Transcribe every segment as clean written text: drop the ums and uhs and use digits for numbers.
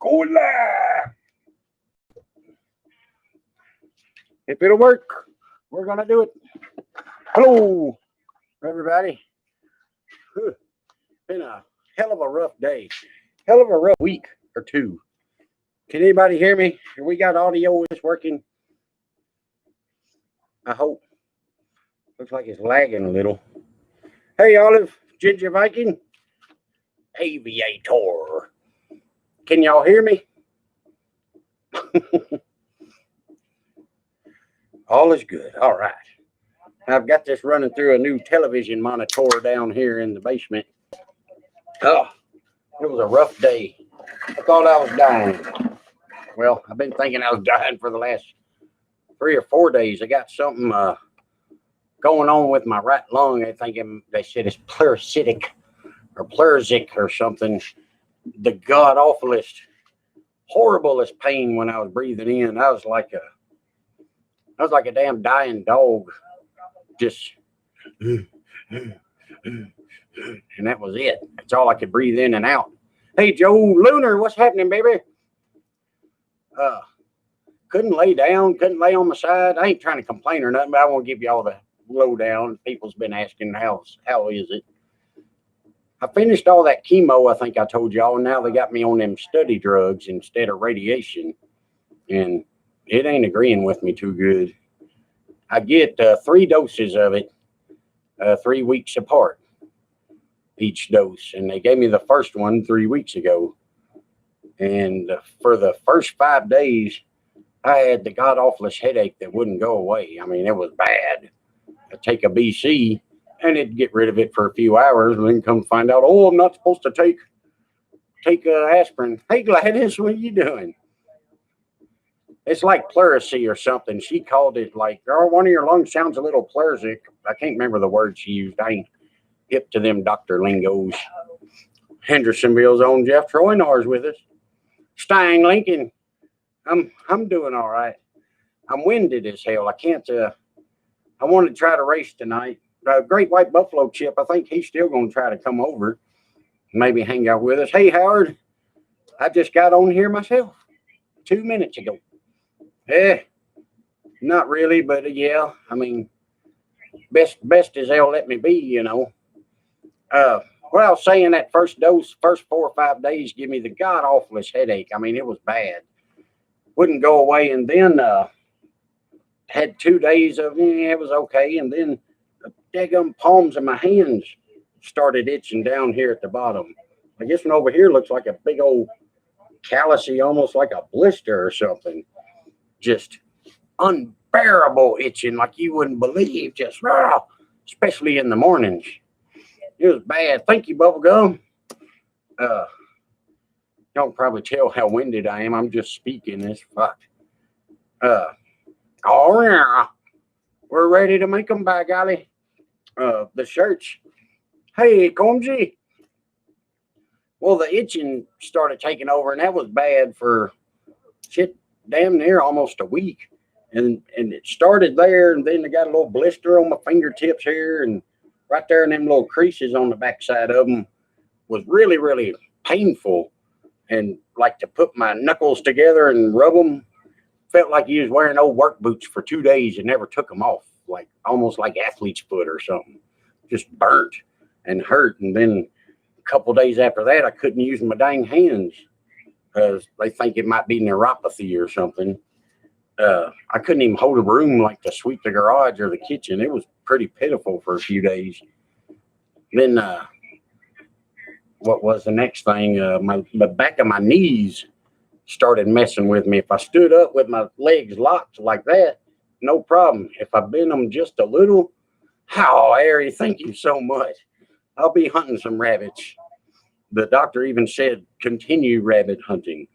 Cola. If it'll work, we're gonna do it. Hello, everybody. Been a hell of a rough day, hell of a rough week or two. Can anybody hear me? We got audio is working. I hope. Looks like it's lagging a little. Hey, Olive, Ginger Viking, Aviator. Can y'all hear me? All is good. All right. I've got this running through a new television monitor down here in the basement. Oh, it was a rough day. I thought I was dying. Well, I've been thinking I was dying for the last 3 or 4 days. I got something going on with my right lung. They said it's pleuristic or something. The god awfulest, horriblest pain when I was breathing in. I was like a damn dying dog. Just and that was it. That's all I could breathe in and out. Hey, Joe Lunar, what's happening, baby? Couldn't lay down, couldn't lay on my side. I ain't trying to complain or nothing, but I want to give you all the lowdown. People's been asking how is it? I finished all that chemo, I think I told y'all. Now they got me on them study drugs instead of radiation. And it ain't agreeing with me too good. I get 3 doses of it, 3 weeks apart, each dose. And they gave me the first one 3 weeks ago. And for the first 5 days, I had the god awfulest headache that wouldn't go away. I mean, it was bad. I'd take a BC and it'd get rid of it for a few hours and then come find out, oh, I'm not supposed to take aspirin. Hey, Gladys, what are you doing? It's like pleurisy or something. She called it like, oh, one of your lungs sounds a little pleuristic. I can't remember the word she used. I ain't hip to them doctor lingos. Hendersonville's own Jeff Troynor's with us. Stang Lincoln. I'm doing all right. I'm winded as hell. I can't. I want to try to race tonight. Great White Buffalo Chip. I think he's still going to try to come over, maybe hang out with us. Hey, Howard. I just got on here myself 2 minutes ago. Not really, but yeah. I mean, best as they'll let me be, you know. Well, saying that first 4 or 5 days give me the god awfulest headache. I mean, it was bad. Wouldn't go away, and then had 2 days of it was okay, and then the daggum palms of my hands started itching down here at the bottom. I guess one over here looks like a big old callousy, almost like a blister or something. Just unbearable itching like you wouldn't believe, just especially in the mornings. It was bad. Thank you, Bubblegum. Y'all probably tell how winded I am. I'm just speaking as fuck. Oh yeah, we're ready to make them, by golly. The shirts. Hey, Comsey. Well, the itching started taking over, and that was bad for damn near almost a week. And it started there, and then I got a little blister on my fingertips here, and right there in them little creases on the backside of them was really, really painful. And like to put my knuckles together and rub them, felt like you was wearing old work boots for 2 days and never took them off, like almost like athlete's foot or something. Just burnt and hurt. And then a couple days after that, I couldn't use my dang hands because they think it might be neuropathy or something. I couldn't even hold a broom like to sweep the garage or the kitchen. It was pretty pitiful for a few days. Then what was the next thing? The back of my knees started messing with me. If I stood up with my legs locked like that, no problem. If I bend them just a little, Harry, thank you so much. I'll be hunting some rabbits. The doctor even said, continue rabbit hunting.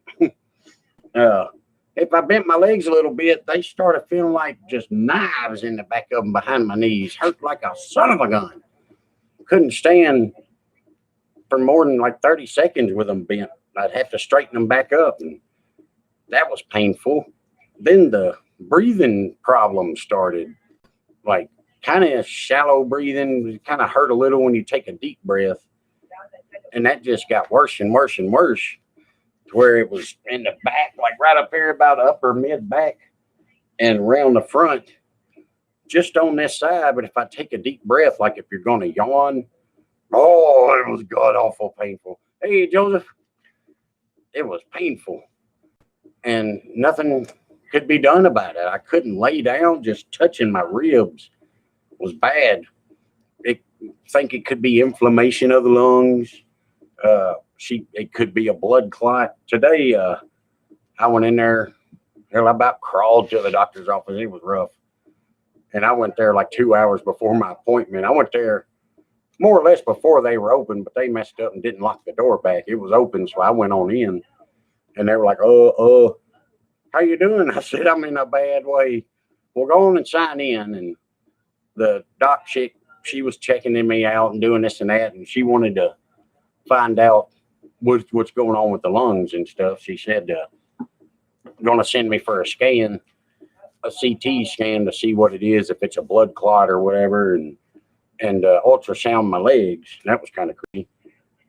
If I bent my legs a little bit, they started feeling like just knives in the back of them behind my knees. Hurt like a son of a gun. Couldn't stand for more than like 30 seconds with them bent. I'd have to straighten them back up, and that was painful. Then the breathing problem started, like kind of shallow breathing. It kind of hurt a little when you take a deep breath, and that just got worse and worse and worse. to where it was in the back, like right up here, about upper mid back, and around the front, just on this side. But if I take a deep breath, like if you're going to yawn, oh, it was god awful painful. Hey, Joseph, it was painful, and nothing could be done about it. I couldn't lay down. Just touching my ribs was bad. I think it could be inflammation of the lungs. It could be a blood clot. Today, I went in there. I about crawled to the doctor's office. It was rough, and I went there like 2 hours before my appointment. I went there more or less before they were open, but they messed up and didn't lock the door back. It was open, so I went on in, and they were like, how you doing?" I said, "I'm in a bad way." "Well, go on and sign in." And the doc chick, she was checking me out and doing this and that, and she wanted to find out what's going on with the lungs and stuff. She said, going to send me for a scan, a CT scan, to see what it is, if it's a blood clot or whatever, and ultrasound my legs. And that was kind of creepy,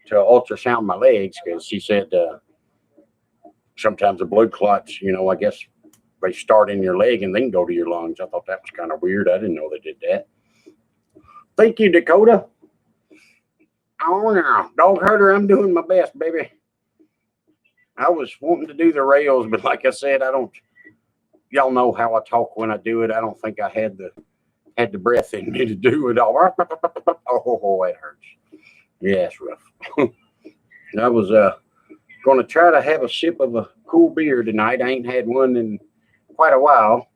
to ultrasound my legs, because she said sometimes the blood clots, I guess they start in your leg and then go to your lungs. I thought that was kind of weird. I didn't know they did that. Thank you, Dakota. Oh, no. Dog herder, I'm doing my best, baby. I was wanting to do the rails, but like I said, y'all know how I talk when I do it. I don't think I had the breath in me to do it all. Oh, it hurts. Yeah, it's rough. I was going to try to have a sip of a cool beer tonight. I ain't had one in quite a while,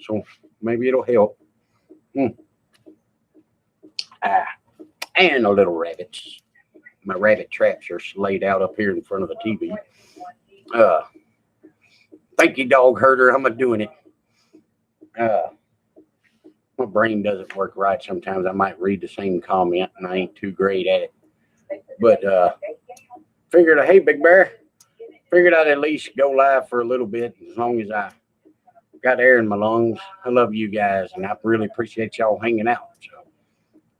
so maybe it'll help. And the little rabbits. My rabbit traps are laid out up here in front of the TV. Thank you, dog herder. I'm doing it. My brain doesn't work right sometimes. I might read the same comment, and I ain't too great at it. But figured, hey, Big Bear, figured I'd at least go live for a little bit, as long as I got air in my lungs. I love you guys, and I really appreciate y'all hanging out. So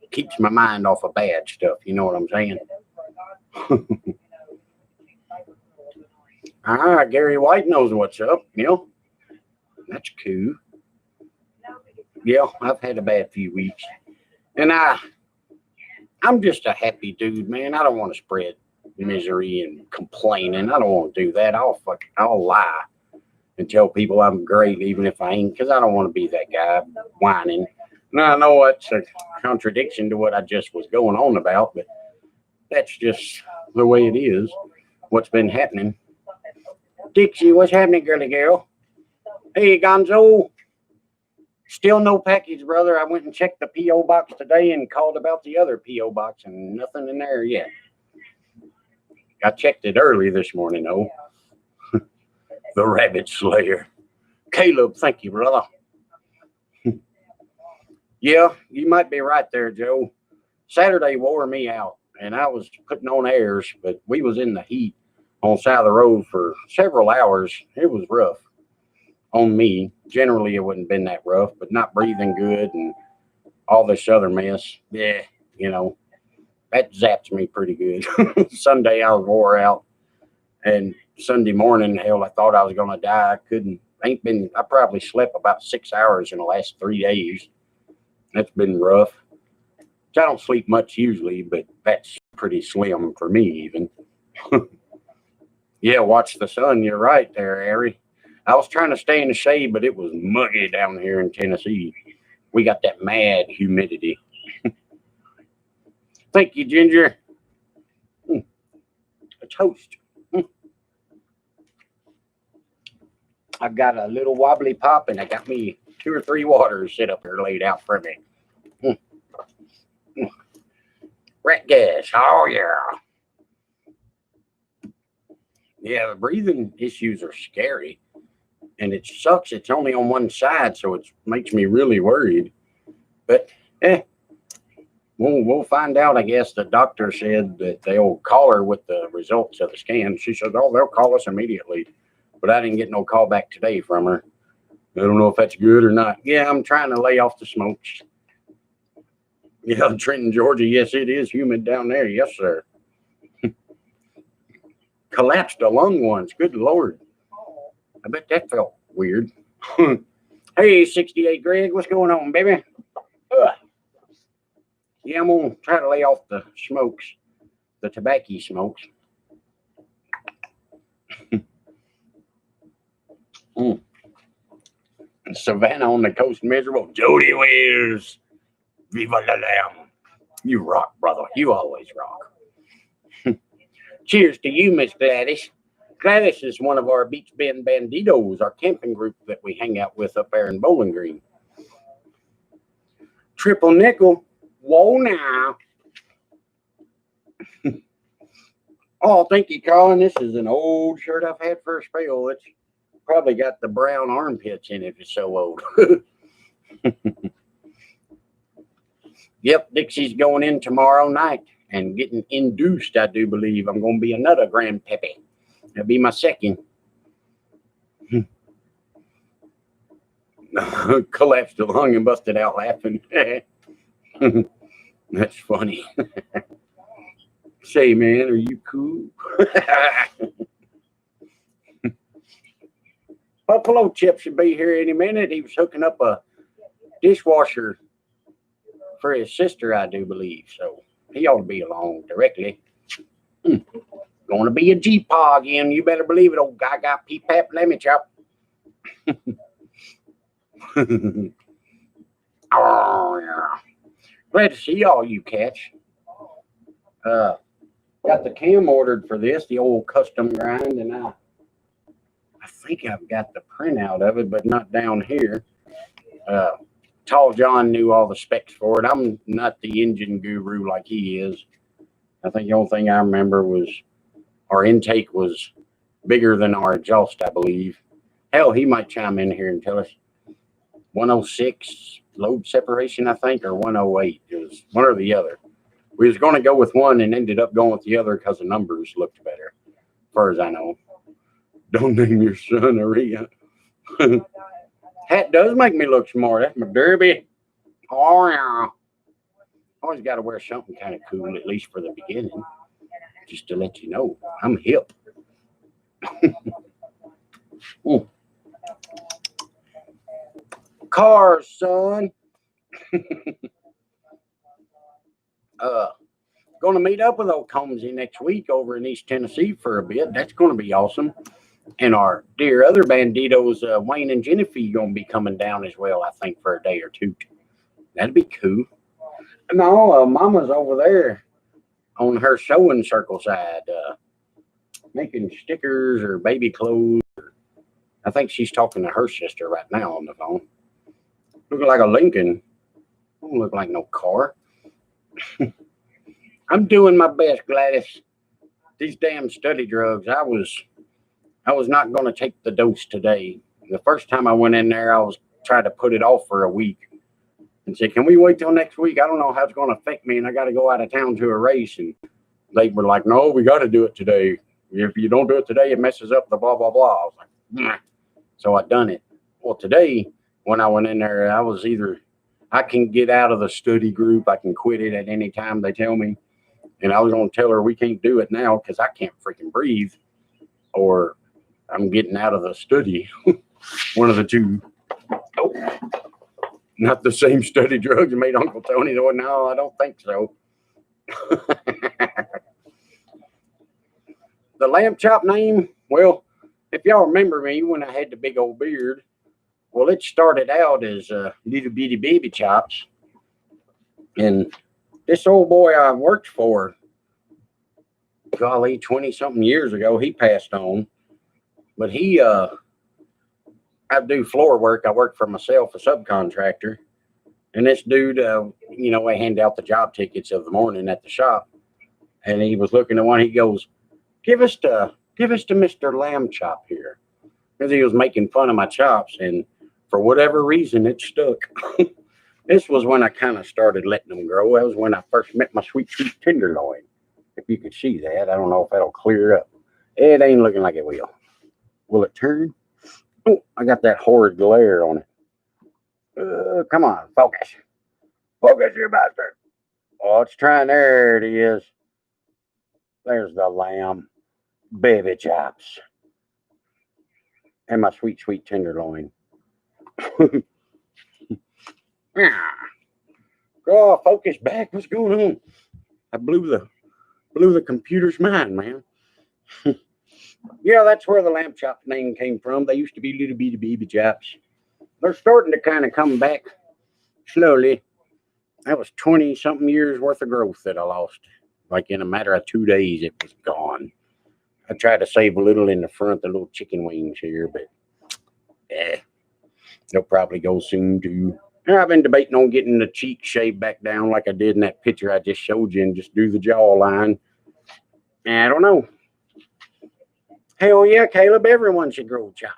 it keeps my mind off of bad stuff. You know what I'm saying? Gary White knows what's up. That's cool. Yeah, I've had a bad few weeks, and I'm just a happy dude, man. I don't want to spread misery and complaining. I don't want to do that. I'll lie and tell people I'm great, even if I ain't, because I don't want to be that guy whining. Now, I know it's a contradiction to what I just was going on about, but that's just the way it is. What's been happening? Dixie, what's happening, girly girl? Hey, Gonzo. Still no package, brother. I went and checked the P.O. box today and called about the other P.O. box, and nothing in there yet. I checked it early this morning, though. The Rabbit Slayer. Caleb, thank you, brother. Yeah, you might be right there, Joe. Saturday wore me out, and I was putting on airs, but we was in the heat on the side of the road for several hours. It was rough on me. Generally, it wouldn't have been that rough, but not breathing good and all this other mess. Yeah, that zaps me pretty good. Sunday, I was wore out, and Sunday morning, hell, I thought I was going to die. I probably slept about 6 hours in the last 3 days. That's been rough. I don't sleep much usually, but that's pretty slim for me even. Yeah, watch the sun. You're right there, Ari. I was trying to stay in the shade, but it was muggy down here in Tennessee. We got that mad humidity. Thank you, Ginger. A toast. I've got a little wobbly pop, and I got me 2 or 3 waters set up here laid out for me. Rat gas. Oh, yeah. Yeah, the breathing issues are scary, and it sucks. It's only on one side, so it makes me really worried. But we'll find out. I guess the doctor said that they'll call her with the results of the scan. She said, "Oh, they'll call us immediately." But I didn't get no call back today from her. I don't know if that's good or not. Yeah, I'm trying to lay off the smokes. Yeah, Trenton, Georgia. Yes, it is humid down there. Yes, sir. collapsed a lung once. Good Lord. I bet that felt weird. Hey, 68 Greg, what's going on, baby? Yeah, I'm going to try to lay off the smokes, the tobacco smokes. Savannah on the coast, miserable. Jody Wills. Viva la lamb. You rock, brother. You always rock. Cheers to you, Miss Gladys. Gladys is one of our Beach Bend Banditos, our camping group that we hang out with up there in Bowling Green. Triple nickel. Whoa now. Oh, thank you, Colin. This is an old shirt I've had for a spell. It's probably got the brown armpits in it. It's so old. Yep, Dixie's going in tomorrow night and getting induced, I do believe. I'm going to be another grandpappy. That'll be my second. Collapsed the lung and busted out laughing. That's funny. Say, man, are you cool? Buffalo Chip should be here any minute. He was hooking up a dishwasher for his sister, I do believe. So he ought to be along directly. Going to be a G-Paw again. You better believe it, old guy got P-Pap lemon chop. Oh, yeah. Glad to see all you cats. Got the cam ordered for this, the old custom grind, and I think I've got the printout of it, but not down here. Tall John knew all the specs for it. I'm not the engine guru like he is. I think the only thing I remember was our intake was bigger than our exhaust, I believe. Hell, he might chime in here and tell us. 106 load separation, I think, or 108. It was one or the other. We was going to go with one and ended up going with the other because the numbers looked better, as far as I know. Don't name your son Aria. Hat does make me look smart. That's my derby. Oh, yeah. Always got to wear something kind of cool, at least for the beginning, just to let you know I'm hip. Cars, son. Going to meet up with old Combsy next week over in East Tennessee for a bit. That's going to be awesome. And our dear other banditos, Wayne and Jennifer, going to be coming down as well, I think, for a day or two. That'd be cool. No, Mama's over there on her sewing circle side, making stickers or baby clothes. I think she's talking to her sister right now on the phone. Looking like a Lincoln. Don't look like no car. I'm doing my best, Gladys. These damn study drugs, I was not going to take the dose today. The first time I went in there, I was trying to put it off for a week and said, can we wait till next week? I don't know how it's going to affect me, and I got to go out of town to a race. And they were like, no, we got to do it today. If you don't do it today, it messes up the blah, blah, blah. I was like, nah. So I done it. Well, today, when I went in there, I was either, I can get out of the study group, I can quit it at any time they tell me. And I was going to tell her we can't do it now because I can't freaking breathe, or I'm getting out of the study. One of the two. Oh, not the same study drugs that made Uncle Tony. No, I don't think so. The lamb chop name, well, if y'all remember me when I had the big old beard, well, it started out as little bitty baby chops. And this old boy I worked for, golly, 20-something years ago, he passed on. But he, I do floor work. I work for myself, a subcontractor. And this dude, I hand out the job tickets of the morning at the shop. And he was looking at one. He goes, give us to Mr. Lamb Chop here. Because he was making fun of my chops. And for whatever reason, it stuck. This was when I kind of started letting them grow. That was when I first met my sweet tenderloin. If you could see that, I don't know if that'll clear up. It ain't looking like it will. Will it turn? Oh, I got that horrid glare on it. Come on, focus. Focus, you bastard. Oh, it's trying. There it is. There's the lamb. baby chops, and my sweet, sweet tenderloin. Oh, focus back. What's going on? I blew the computer's mind, man. Yeah, that's where the lamb chop name came from. They used to be little bitty baby chops. They're starting to kind of come back slowly. That was 20 something years worth of growth that I lost. Like in a matter of 2 days, it was gone. I tried to save a little in the front, the little chicken wings here, but they'll probably go soon too. I've been debating on getting the cheek shaved back down like I did in that picture I just showed you and just do the jawline. I don't know. Hell yeah, Caleb, everyone should grow chops.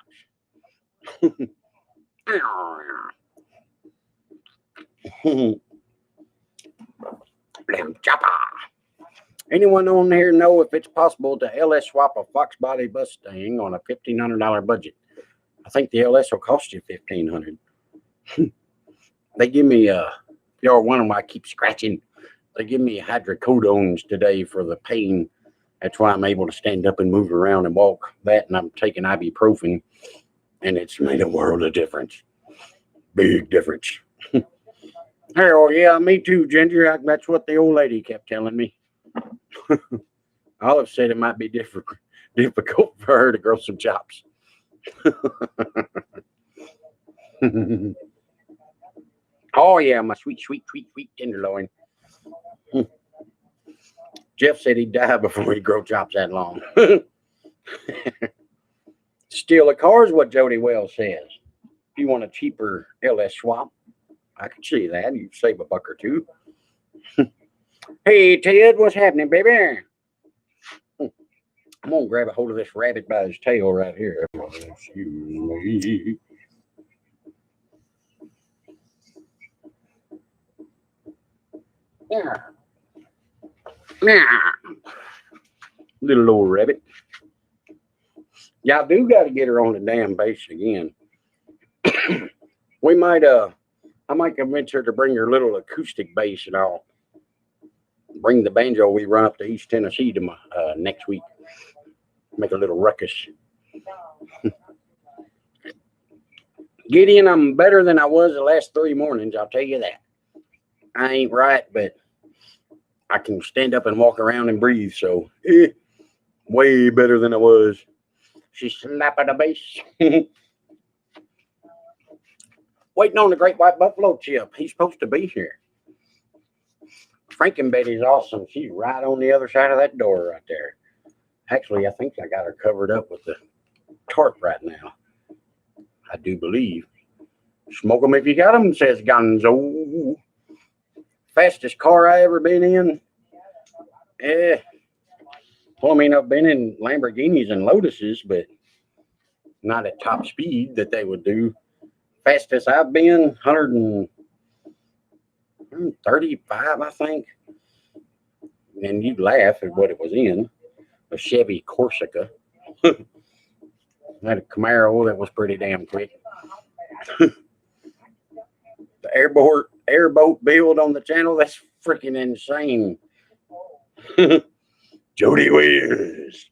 Lamb chopper. Anyone on here know if it's possible to LS swap a Fox body Mustang on a $1,500 budget? I think the LS will cost you $1,500. They give me y'all wondering why I keep scratching. They give me hydrocodones today for the pain. That's why I'm able to stand up and move around and walk. That, and I'm taking ibuprofen, and it's made a world of difference. Big difference. Hell yeah, me too, Ginger. That's what the old lady kept telling me. Olive said it might be difficult for her to grow some chops. Oh yeah, my sweet, sweet, sweet, sweet tenderloin. Jeff said he'd die before he'd grow chops that long. Steal a car is what Jody Wells says. If you want a cheaper LS swap, I can see that. You save a buck or two. Hey, Ted, what's happening, baby? I'm going to grab a hold of this rabbit by his tail right here. Excuse me. Yeah. Yeah. Little old rabbit. Y'all do got to get her on the damn bass again. We might, I might convince her to bring her little acoustic bass and I'll bring the banjo we run up to East Tennessee to next week. Make a little ruckus. Gideon, I'm better than I was the last 3 mornings, I'll tell you that. I ain't right, but I can stand up and walk around and breathe, so way better than I was. She's slapping the bass. Waiting on the great white buffalo chip. He's supposed to be here. Frankenbetty's awesome. She's right on the other side of that door right there. Actually, I think I got her covered up with the tarp right now. I do believe. Smoke 'em if you got 'em, says Gonzo. Fastest car I ever been in. Well, I mean, I've been in Lamborghinis and Lotuses, but not at top speed that they would do. Fastest I've been, 135, I think. And you'd laugh at what it was in. A Chevy Corsica. I had a Camaro that was pretty damn quick. The airboat build on the channel, that's freaking insane. Jody Wells.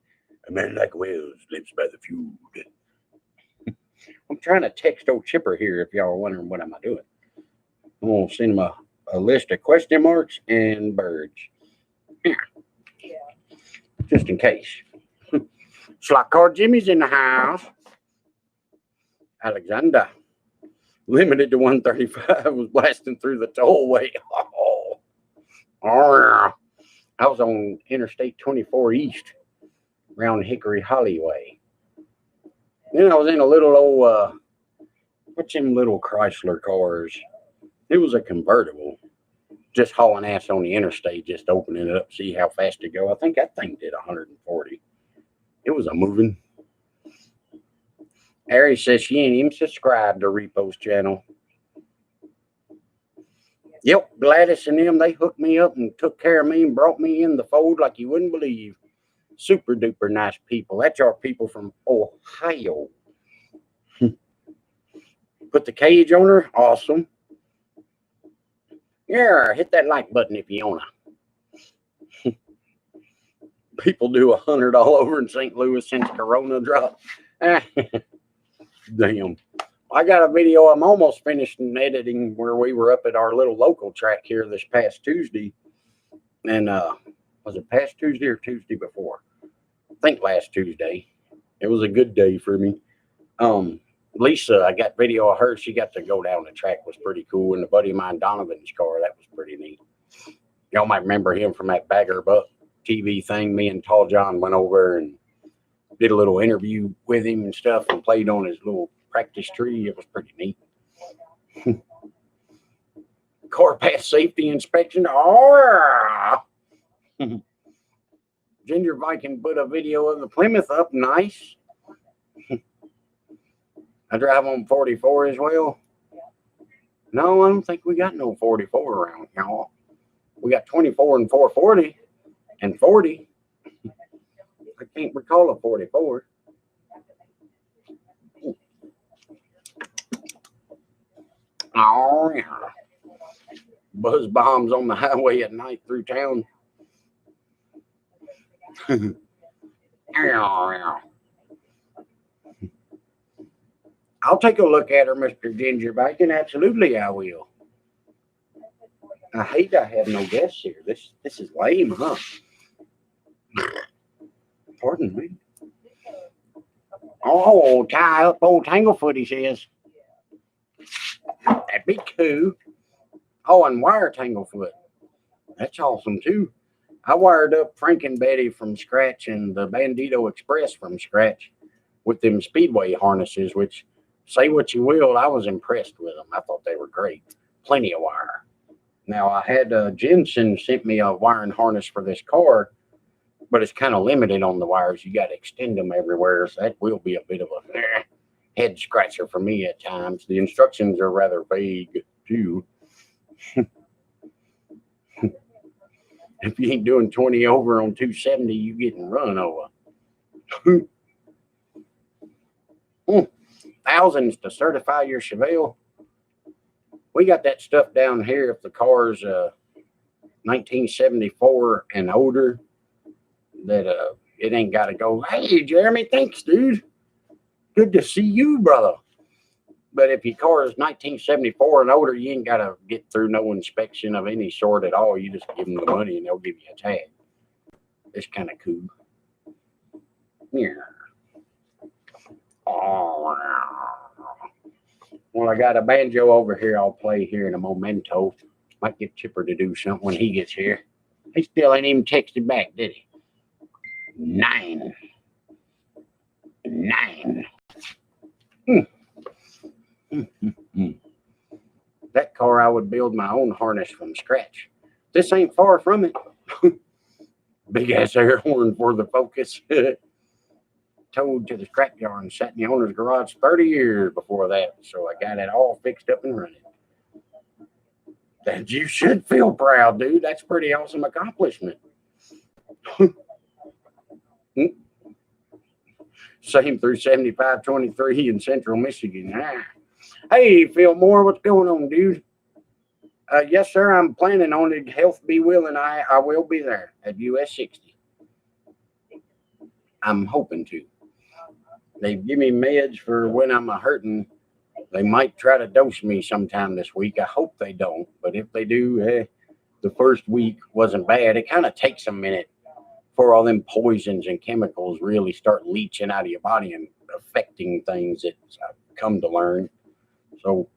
A man like Wells lives by the feud. I'm trying to text old Chipper here if y'all are wondering what am I doing. I'm going to send him a list of question marks and birds. Just in case. Slot car Jimmy's in the house. Alexander. Limited to 135 was blasting through the tollway. I was on Interstate 24 East around Hickory Hollyway. Then I was in a little old, what's them little Chrysler cars? It was a convertible. Just hauling ass on the interstate, just opening it up, see how fast it go. I think that thing did 140. It was a moving. Harry says she ain't even subscribed to Repo's channel. Yep, Gladys and them, they hooked me up and took care of me and brought me in the fold like you wouldn't believe. Super duper nice people. That's our people from Ohio. Put the cage on her. Awesome. Yeah, hit that like button if you wanna. People do 100 all over in St. Louis since Corona dropped. Damn. I got a video I'm almost finished in editing where we were up at our little local track here this past Tuesday. And was it past Tuesday or Tuesday before? I think last Tuesday. It was a good day for me. Lisa, I got video of her. She got to go down the track. Was pretty cool. And a buddy of mine, Donovan's car, that was pretty neat. Y'all might remember him from that Bagger Buck TV thing. Me and Tall John went over and did a little interview with him and stuff and played on his little practice tree. It was pretty neat. Car passed safety inspection. Oh, Ginger Viking put a video of the Plymouth up. Nice. I drive on 44 as well. No, I don't think we got no 44 around, y'all. We got 24 and 440 and 40. I can't recall a 44. Oh, yeah. Buzz bombs on the highway at night through town. I'll take a look at her, Mr. Ginger Bacon. Absolutely, I will. I hate I have no guests here. This is lame, huh? Pardon me. Oh, tie up old Tanglefoot, he says. That'd be cool. Oh, and wire Tanglefoot. That's awesome, too. I wired up Frank and Betty from scratch and the Bandito Express from scratch with them Speedway harnesses, which, say what you will, I was impressed with them. I thought they were great. Plenty of wire. Now, I had Jensen sent me a wiring harness for this car, but it's kind of limited on the wires. You got to extend them everywhere, so that will be a bit of a head scratcher for me at times. The instructions are rather vague, too. If you ain't doing 20 over on 270, you getting run over. Thousands to certify your Chevelle. We got that stuff down here if the car's 1974 and older, that it ain't got to go, hey, Jeremy, thanks, dude. Good to see you, brother. But if your car is 1974 and older, you ain't got to get through no inspection of any sort at all. You just give them the money and they'll give you a tag. It's kind of cool. Yeah. Oh, well, I got a banjo over here I'll play here in a momento. Might get Chipper to do something when he gets here. He still ain't even texted back, did he? 9. That car I would build my own harness from scratch. This ain't far from it. Big ass air horn for the Focus. Towed to the scrapyard and sat in the owner's garage 30 years before that. So I got it all fixed up and running. That you should feel proud, dude. That's a pretty awesome accomplishment. Same through 7523 in central Michigan. Hey, Phil Moore, what's going on, dude? Yes, sir. I'm planning on it. Health be willing. I will be there at US 60. I'm hoping to. They give me meds for when I'm hurting. They might try to dose me sometime this week. I hope they don't. But if they do, the first week wasn't bad. It kind of takes a minute for all them poisons and chemicals really start leaching out of your body and affecting things that I've come to learn. So,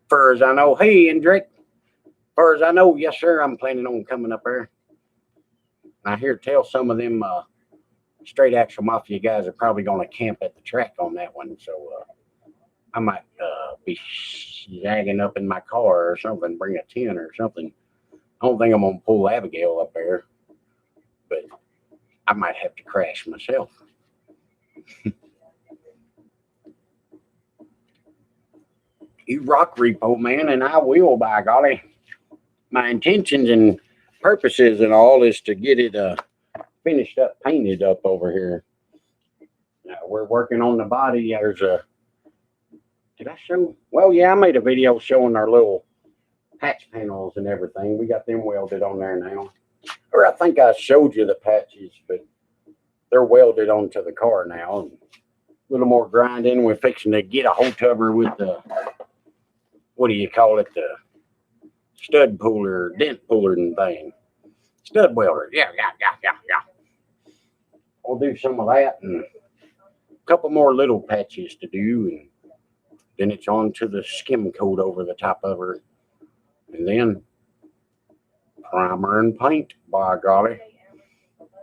far as I know, hey, Hendrick, far as I know, yes, sir, I'm planning on coming up there. I hear tell some of them straight actual mafia guys are probably going to camp at the track on that one. So, I might be zagging up in my car or something, bring a tent or something. I don't think I'm going to pull Abigail up there, but I might have to crash myself. You rock, Repo Man, and I will, by golly. My intentions and purposes and all is to get it finished up, painted up over here. We're working on the body. There's a, did I show? Well, yeah, I made a video showing our little patch panels and everything. We got them welded on there now. Or I think I showed you the patches, but They're welded onto the car now. And a little more grinding. We're fixing to get a hole tubber with the, what do you call it? The stud puller, dent puller and thing. Stud welder. Yeah. We'll do some of that and a couple more little patches to do. And then it's on to the skim coat over the top of her. And then primer and paint, by golly.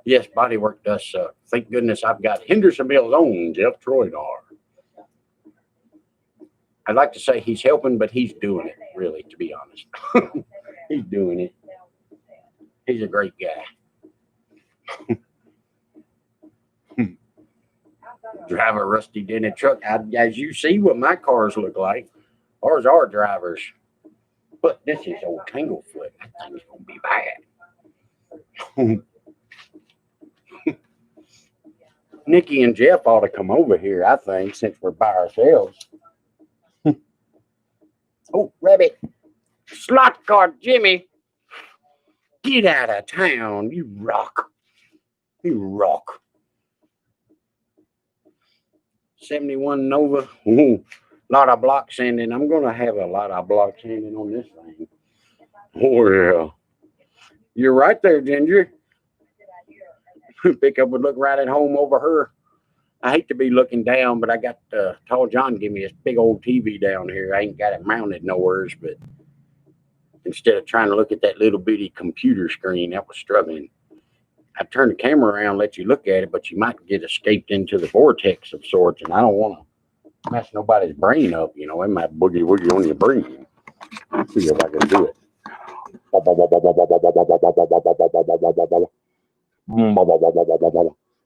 Yes, bodywork does suck. Thank goodness I've got Hendersonville's own Jeff Troydar. I'd like to say he's helping, but he's doing it, really, to be honest. He's doing it. He's a great guy. Drive a rusty dented truck. As you see what my cars look like, ours are drivers. But this is old Tanglefoot. That thing's going to be bad. Nikki and Jeff ought to come over here, I think, since we're by ourselves. Oh, Rabbit. Slot car Jimmy. Get out of town. You rock. You rock. 71 Nova. Ooh, lot of block sanding. I'm going to have a lot of block sanding on this thing. Oh, yeah. You're right there, Ginger. Pickup would look right at home over her. I hate to be looking down, but I got Tall John give me this big old TV down here. I ain't got it mounted nowhere, but instead of trying to look at that little bitty computer screen, that was struggling. I turned the camera around, let you look at it, but you might get escaped into the vortex of sorts, and I don't want to mess nobody's brain up. You know, it might boogie woogie on your brain. Let's see if I can do it.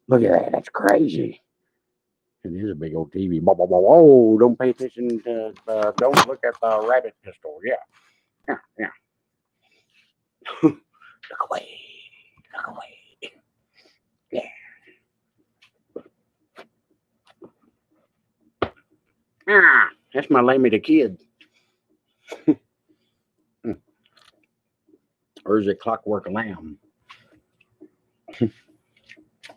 Look at that. That's crazy. It is a big old TV. Oh, don't pay attention to, don't look at the rabbit pistol. Yeah. Look away. Look away. Yeah. That's my Lammy the Kid. Or is it Clockwork Lamb? I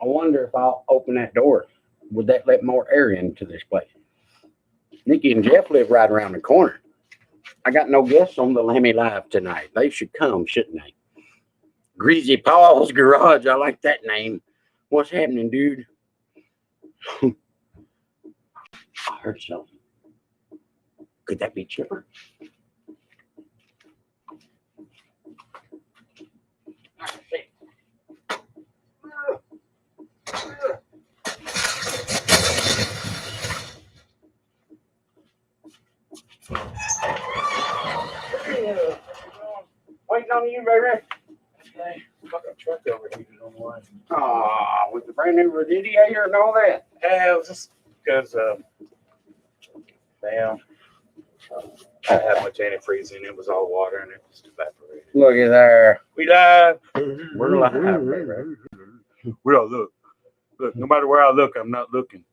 wonder if I'll open that door. Would that let more air into this place? Nikki and Jeff live right around the corner. I got no guests on the Lammy Live tonight. They should come, shouldn't they? Greasy Paul's Garage. I like that name. What's happening, dude? I heard something. Could that be Chipper? Waiting on you, baby. Fucking truck overheated on the way. Ah, with the brand new radiator and all that. Yeah, it was just because, damn, I had much antifreeze in it. It was all water and it just evaporated. Look at there. We live. We're live, baby. We all look. Look, no matter where I look, I'm not looking.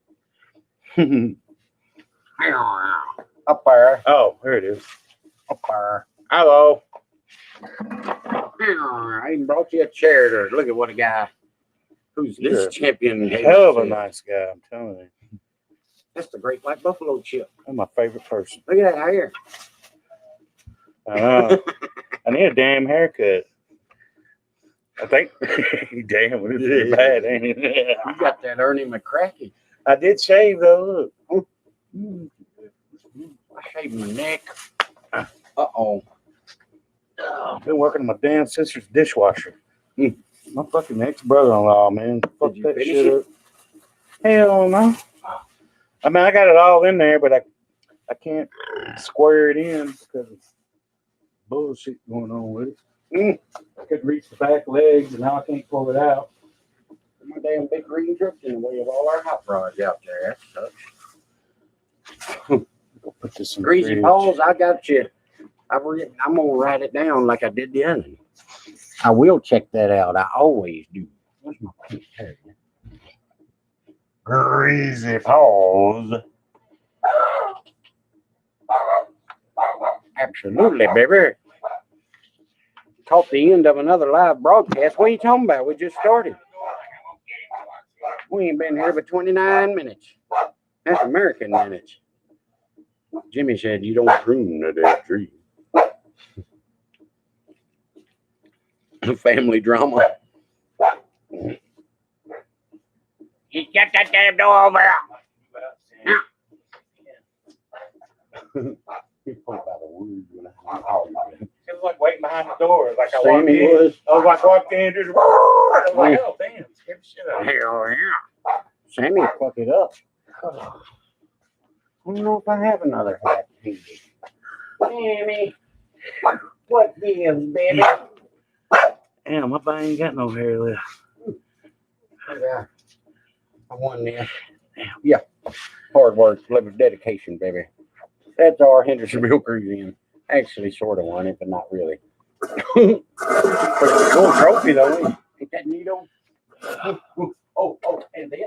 Up there. Oh, there it is. Up there. Hello. I even brought you a chair to look at what a guy who's this champion. Hell of a nice guy, I'm telling you. That's the Great White Buffalo chip. I'm my favorite person. Look at that hair. I need a damn haircut. I think, damn, it's pretty bad, ain't it? You got that Ernie McCracken. I did shave though. Look. I shaved my neck. Uh-oh. I've been working on my damn sister's dishwasher. My fucking ex-brother-in-law, man. Fuck Did you that finish shit it? up. Hell no. I mean, I got it all in there, but I can't square it in because of bullshit going on with it. I couldn't reach the back legs, and now I can't pull it out. My damn big green truck's in the way of all our hot rods out there. That sucks. Go put this in the Greasy fridge. Paws, I got you. I'm going to write it down like I did the other one. I will check that out. I always do. Where's my pink tag? Greasy Paws. Absolutely, baby. Caught the end of another live broadcast. What are you talking about? We just started. We ain't been here but 29 minutes. That's American minutes. Jimmy said you don't prune a dead tree. Family drama. You shut that damn door over there. He's pointing by the woods when I It was like waiting behind the door. Like I Sammy was like walked in through the door. I was like, oh damn, scared the shit out of me. Hell yeah. Sammy, fuck it up. I don't know if I have another hat handy. Sammy, what gives, baby? Damn, I ain't got no hair left. Yeah. I won this. Yeah. Hard work, dedication, baby. That's our Hendersonville cruise in. Actually, sort of won it, but not really. Pretty cool trophy, though. Ain't that neat, though? Oh, and then,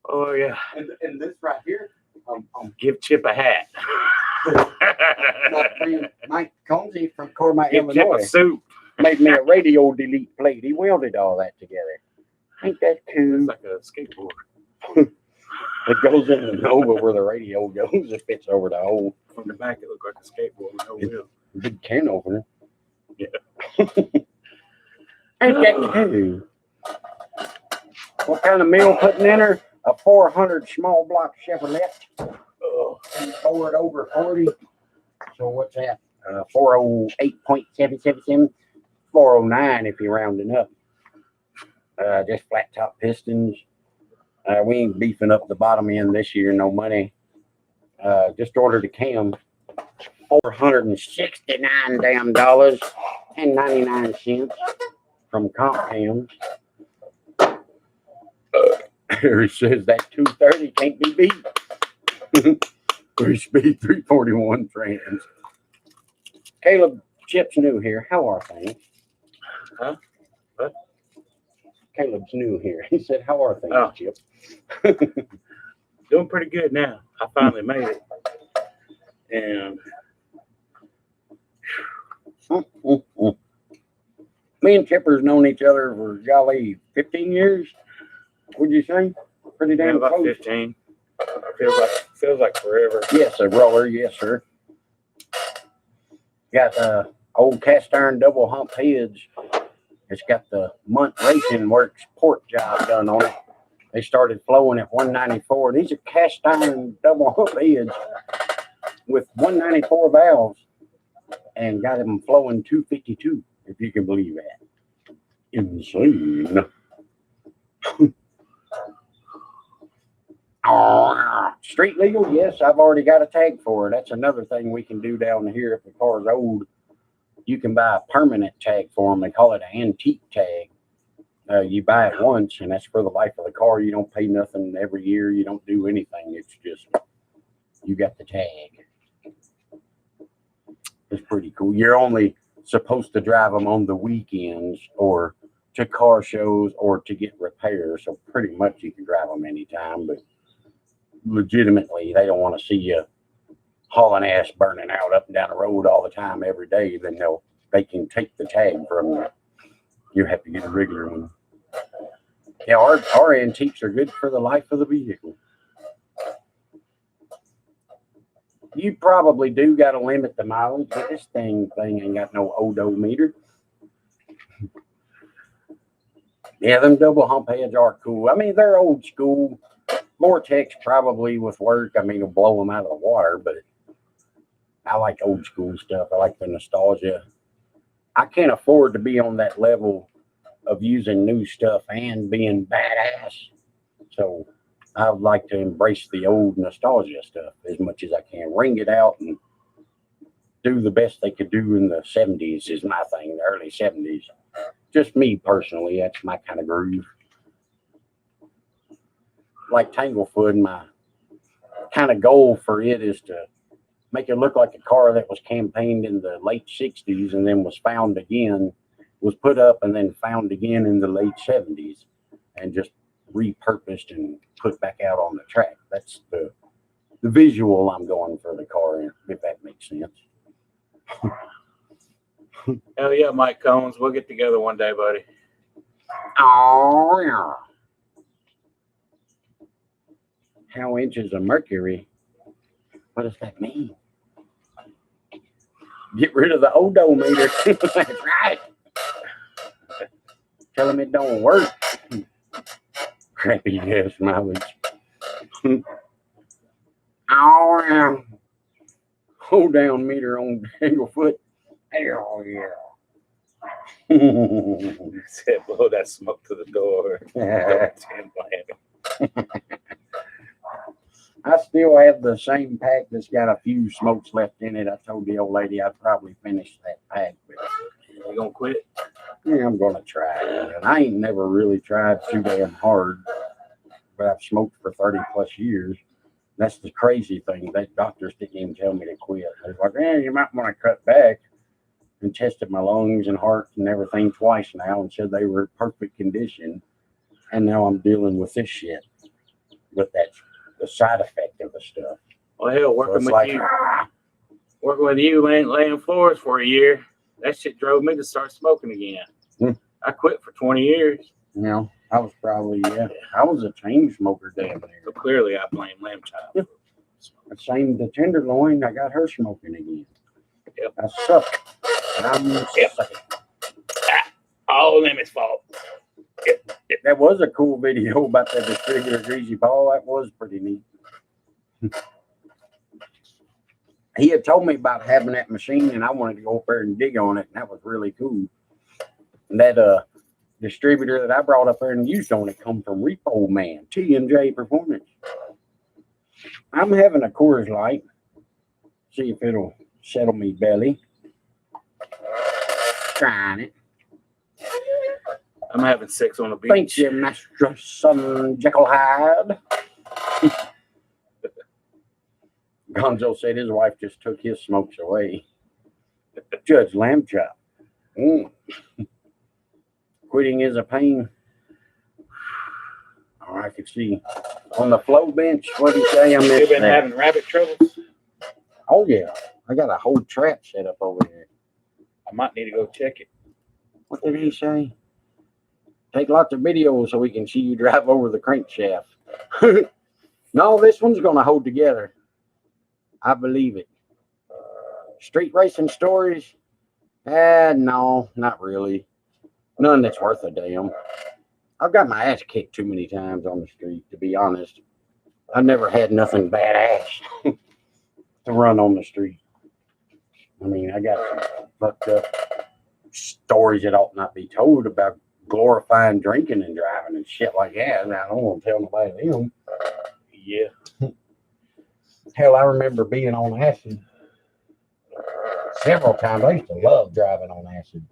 Oh yeah. and this right here, Give Chip a hat. my friend Mike Combsy from Cormay, Give Chip Illinois, a suit. made me a radio delete plate. He welded all that together. Ain't that cool? It's like a skateboard. It goes in the Nova where the radio goes. It fits over the hole. From the back, it looked like a skateboard with no wheel. Big can opener. Yeah. Ain't that cool? What kind of meal putting in her? A 400 small block Chevrolet. Ford over 40. So what's that? 408.777. 409 if you're rounding up. Just flat top pistons. We ain't beefing up the bottom end this year, no money. Just ordered a cam, $469 damn dollars and 99 cents from Comp Cams. Here it says that 230 can't be beat. 3-speed 341 trans. Caleb, Chip's new here. How are things? Huh? What? Caleb's new here. He said, "How are things, Oh. Chip?" Doing pretty good now. I finally made it. And Me and Chipper's known each other for golly 15 years. Would you say? Pretty yeah, damn about close. 15. Feels like forever. Yes, a roller. Yes, sir. Got old cast iron double hump heads. It's got the Munt Racing Works port job done on it. They started flowing at 194. These are cast iron double hump heads with 194 valves and got them flowing 252, if you can believe that. Insane. Street legal? Yes, I've already got a tag for it. That's another thing we can do down here if the car's old. You can buy a permanent tag for them. They call it an antique tag. You buy it once, and that's for the life of the car. You don't pay nothing every year. You don't do anything. It's just you got the tag. It's pretty cool. You're only supposed to drive them on the weekends or to car shows or to get repairs. So pretty much you can drive them anytime, but legitimately they don't want to see you hauling ass burning out up and down the road all the time every day. Then they can take the tag from you. You have to get a regular one. Yeah, our antiques are good for the life of the vehicle. You probably do got to limit the mileage, but this thing ain't got no odometer. Yeah, them double hump heads are cool. I mean, they're old school. Vortex probably with work. I mean, it'll blow them out of the water, but I like old school stuff. I like the nostalgia. I can't afford to be on that level of using new stuff and being badass. So I would like to embrace the old nostalgia stuff as much as I can. Ring it out and do the best they could do in the 70s is my thing, the early 70s. Just me personally, that's my kind of groove. Like Tanglefoot, my kind of goal for it is to make it look like a car that was campaigned in the late 60s and then was found again, was put up and then found again in the late 70s and just repurposed and put back out on the track. That's the visual I'm going for the car, if that makes sense. Hell yeah, Mike Combs. We'll get together one day, buddy. Oh, yeah. How inches of mercury? What does that mean? Get rid of the odometer. That's right. Tell him it don't work. Crappy ass mileage. Oh, yeah. Hold down meter on Englefoot. Hell yeah. Said blow that smoke to the door. I still have the same pack that's got a few smokes left in it. I told the old lady I'd probably finish that pack, but You gonna quit? yeah, I'm gonna try it. And I ain't never really tried too damn hard, but I've smoked for 30 plus years. That's the crazy thing. That doctors didn't even tell me to quit. They're like, you might want to cut back. And tested my lungs and heart and everything twice now and said they were in perfect condition. And now I'm dealing with this shit, with the side effect of the stuff. Well, hell, So working it's with like, you, laying floors for a year. That shit drove me to start smoking again. I quit for 20 years. you know, I was probably, I was a chain smoker damn near. So clearly, I blame Lamb Chop. The same, the tenderloin, I got her smoking again. Yep. I suck. And I'm sucking. All Lemmy's fault. Yep. That was a cool video about that distributor Greasy Paul. That was pretty neat. He had told me about having that machine, and I wanted to go up there and dig on it, and that was really cool. And that distributor that I brought up there and used on it come from Repo Man, T&J Performance. I'm having a Coors Light. See if it'll settle me belly. Trying it. I'm having sex on the beach. Thank you, Master Son Jekyll Hyde. Gonzo said his wife just took his smokes away. Judge Lamb Chop. Quitting is a pain. Oh, I could see on the flow bench. What do you say? I'm You've been having rabbit troubles? Oh yeah, I got a whole trap set up over here. I might need to go check it. What did he say? Take lots of videos so we can see you drive over the crankshaft. No, this one's gonna hold together. I believe it. Street racing stories? No, not really. None that's worth a damn. I've got my ass kicked too many times on the street, to be honest. I've never had nothing badass to run on the street. I mean, I got some fucked up stories that ought not be told about glorifying drinking and driving and shit like that. And I don't want to tell nobody them. Yeah. Hell, I remember being on acid several times. I used to love driving on acid.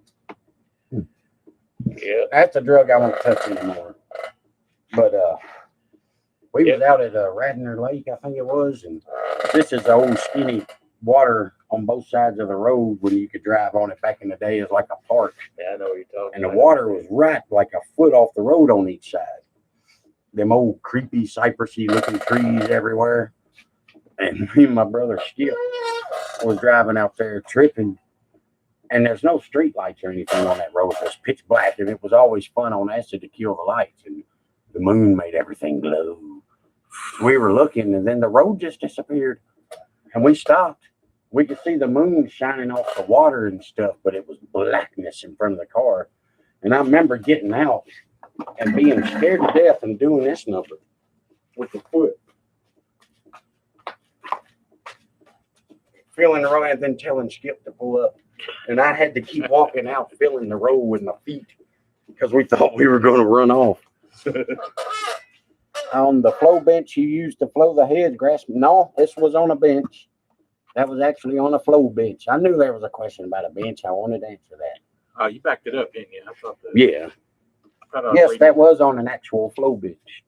Yeah. That's a drug I won't touch anymore. But we was out at Radnor Lake, I think it was, and this is the old skinny water on both sides of the road when you could drive on it back in the day. It's like a park. Yeah, I know what you're talking And about. the water was right like a foot off the road on each side. Them old creepy cypressy looking trees everywhere. And me and my brother Skip was driving out there tripping. And there's no street lights or anything on that road. It was pitch black, and it was always fun on acid to kill the lights. And the moon made everything glow. We were looking, and then the road just disappeared. And we stopped. We could see the moon shining off the water and stuff, but it was blackness in front of the car. And I remember getting out and being scared to death and doing this number with the foot. Feeling the road and then telling Skip to pull up. And I had to keep walking out, feeling the road with my feet because we thought we were going to run off. On the flow bench, you used to flow the heads, grass. No, this was on a bench. That was actually on a flow bench. I knew there was a question about a bench. I wanted to answer that. Oh, you backed it up, didn't you? I thought that. Yeah. I thought Yes, that was on an actual flow bench.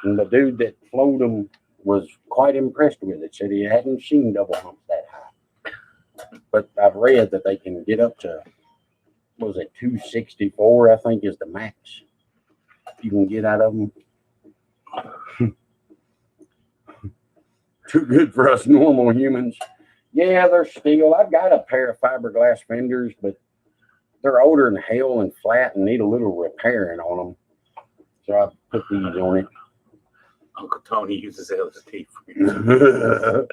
And the dude that flowed them was quite impressed with it. Said he hadn't seen double humps that high. But I've read that they can get up to, what was it, 264, I think is the max you can get out of them. Too good for us normal humans. Yeah, they're steel. I've got a pair of fiberglass fenders, but They're older than hell and flat and need a little repairing on them. So I put these on it. Uncle Tony uses LSD for you.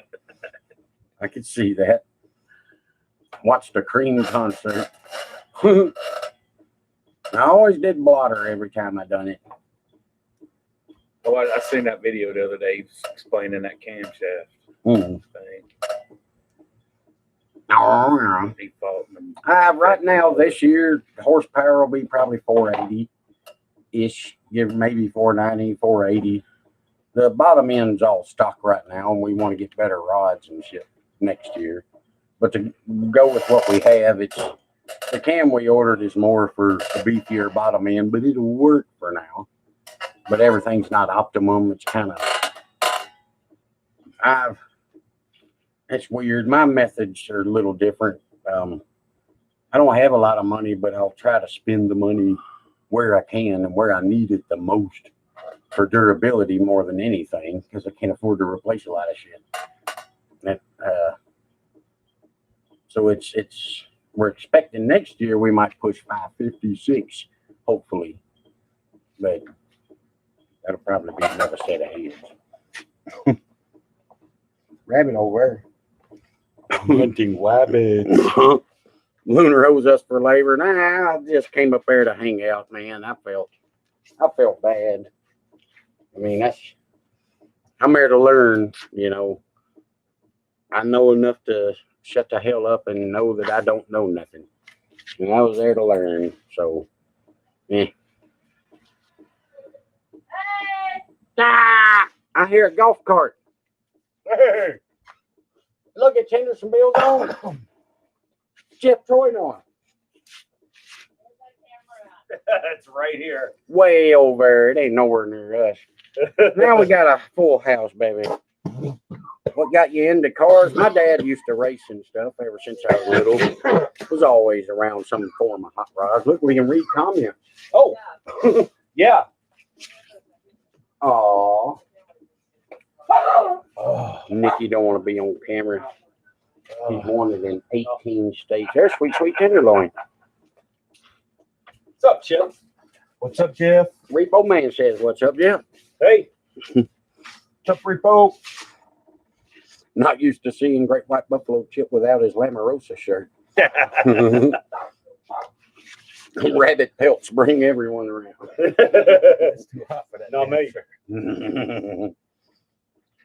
I could see that. Watched the Cream concert. I always did blotter every time I done it. Oh, I seen that video the other day explaining that camshaft Mm. thing. Oh, Default. right now, this year, horsepower will be probably 480-ish. Give maybe 490, 480. The bottom end's all stock right now, and we want to get better rods and shit next year. But to go with what we have, it's the cam we ordered is more for a beefier bottom end, but it'll work for now. But everything's not optimum. It's kind of, it's weird. My methods are a little different. I don't have a lot of money, but I'll try to spend the money where I can and where I need it the most for durability more than anything, because I can't afford to replace a lot of shit. That, so we're expecting next year we might push 556, hopefully, but that'll probably be another set of heads. Rabbit over there. Hunting rabbits. Lunar owes us for labor. Nah, I just came up there to hang out, man. I felt bad. I mean, I'm there to learn, you know. I know enough to shut the hell up and know that I don't know nothing. And I was there to learn, so, yeah. Ah, I hear a golf cart. Hey, Look at Hendersonville's on. Jeff Troy on. it's right here. Way over. It ain't nowhere near us. Now we got a full house, baby. What got you into cars? My dad used to race and stuff ever since I was little. Was always around some form of hot rods. Look, we can read comments. Oh, yeah. Aw. Oh, Nikki don't want to be on camera. He's wanted in 18 states. There's sweet tenderloin. what's up, Chip? What's up, Jeff? Repo Man says, "What's up, Jeff?" Hey. What's up, Repo? Not used to seeing Great White Buffalo Chip without his Lamarosa shirt. Rabbit pelts bring everyone around. It's too hot for that. No, mate. shirt.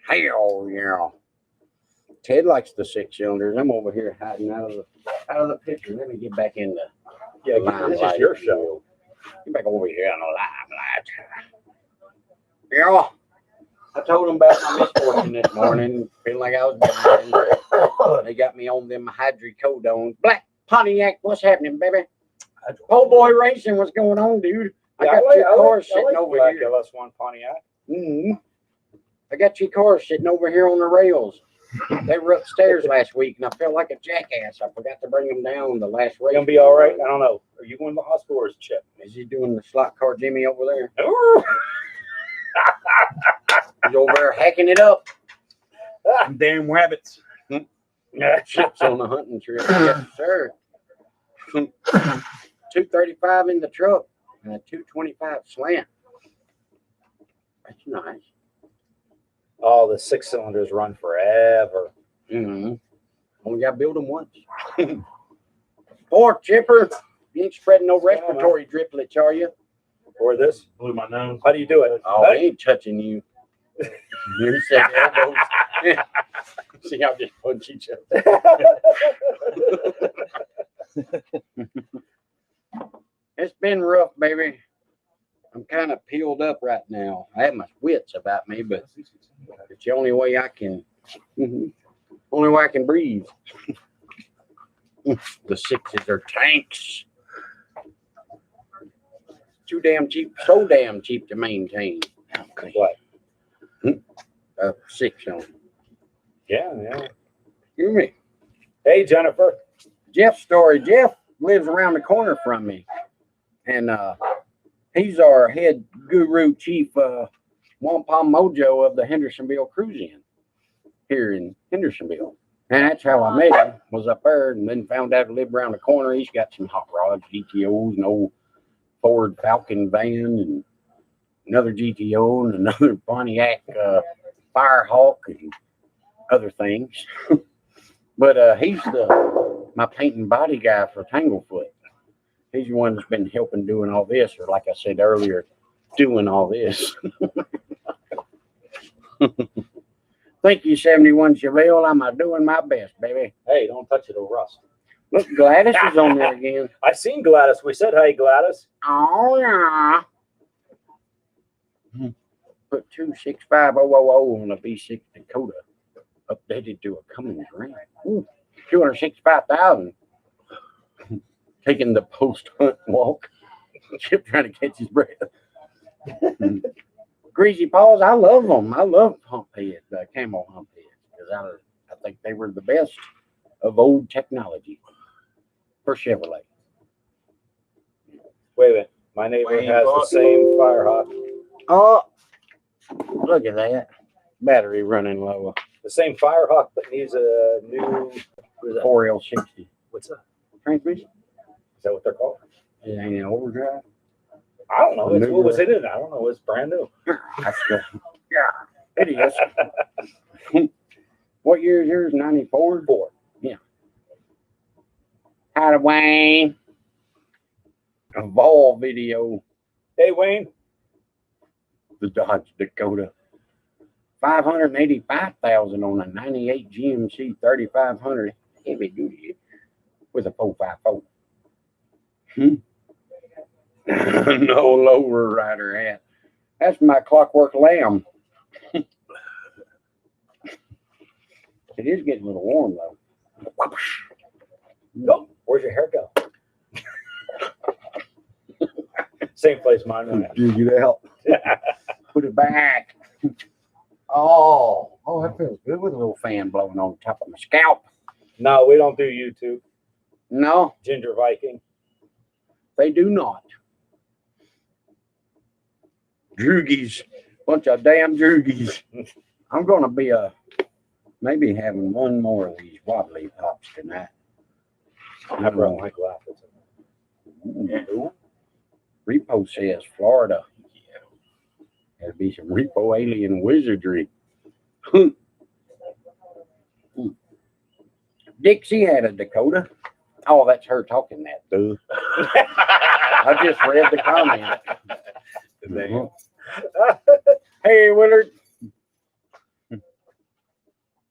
Hell yeah. Ted likes the 6-cylinders. I'm over here hiding out of the picture. Let me get back in the This is your show. Get back over here on the limelight. Yeah. I told them about my misfortune this morning, feeling like I was dying. They got me on them hydrocodones. Black Pontiac, what's happening, baby? Oh boy, racing, what's going on, dude? I got your car sitting over here. LS1 Pontiac. Mm-hmm. I got your car sitting over here on the rails. They were upstairs last week, and I felt like a jackass. I forgot to bring them down the last race. Gonna be all right. I don't know. Are you going to the hospital or is Chip? Is he doing the slot car Jimmy over there? He's over there hacking it up. Damn rabbits. Chip's on the hunting trip. Yes, sir. 235 in the truck and a 225 slant. That's nice. Oh, the 6-cylinders run forever. Mm-hmm. Only got to build them once. Poor Chipper. You ain't spreading no respiratory driplets, are you? Or this? Blew my nose. How do you do it? Oh, they ain't touching you. You said elbows. See how just punch each other. It's been rough, baby. I'm kind of peeled up right now. I have my wits about me, but it's the only way I can. Only way I can breathe. The 6s are tanks. Too damn cheap. So damn cheap to maintain. What? 6 on. Yeah. Hear me. Hey, Jennifer. Jeff's story. Jeff lives around the corner from me, and he's our head guru, chief Wampum Mojo of the Hendersonville Cruise Inn here in Hendersonville. And that's how I met him, was up there, and then found out he lived around the corner. He's got some hot rods, GTOs, an old Ford Falcon van, and another GTO, and another Pontiac Firehawk, and other things. But he's my paint and body guy for Tanglefoot. He's the one that's been helping doing all this, or like I said earlier, doing all this. Thank you, 71 Chevelle. I'm doing my best, baby. Hey, don't touch it, it'll rust. Look, Gladys is on there again. I seen Gladys. We said, hey, Gladys. Oh, yeah. Put 265,000 on a V6 Dakota. Updated to a Cummins Ram. 265,000. Taking the post-hunt walk. Chip trying to catch his breath. Greasy paws, I love them. I love hump heads, camel hump heads, because I think they were the best of old technology for Chevrolet. Wait a minute. My neighbor has the same Firehawk. Oh, look at that. Battery running low. The same Firehawk, but needs a new 4L60. what's that? Transmission? Is that what they're called? It ain't an overdrive. I don't know. What was it in? I don't know. It's brand new. That's good. Yeah, it is. What year is yours? 94? 4. Yeah. Hi, Wayne. A Vol video. Hey, Wayne. The Dodge Dakota. 585,000 on a 98 GMC 3500 heavy duty with a 454. No lower rider hat. That's my Clockwork Lamb. It is getting a little warm though. Go. Where's your hair go? Same place mine went. Dig it out. Put it back. Oh, that feels good with a little fan blowing on top of my scalp. No, we don't do YouTube. No, Ginger Viking. they do not. Droogies. Bunch of damn droogies. I'm going to be maybe having one more of these wobbly pops tonight. I brought my glasses. Ooh. Repo says Florida. That'd be some Repo alien wizardry. Dixie had a Dakota. Oh, that's her talking that, dude. I just read the comment. Hey, Willard.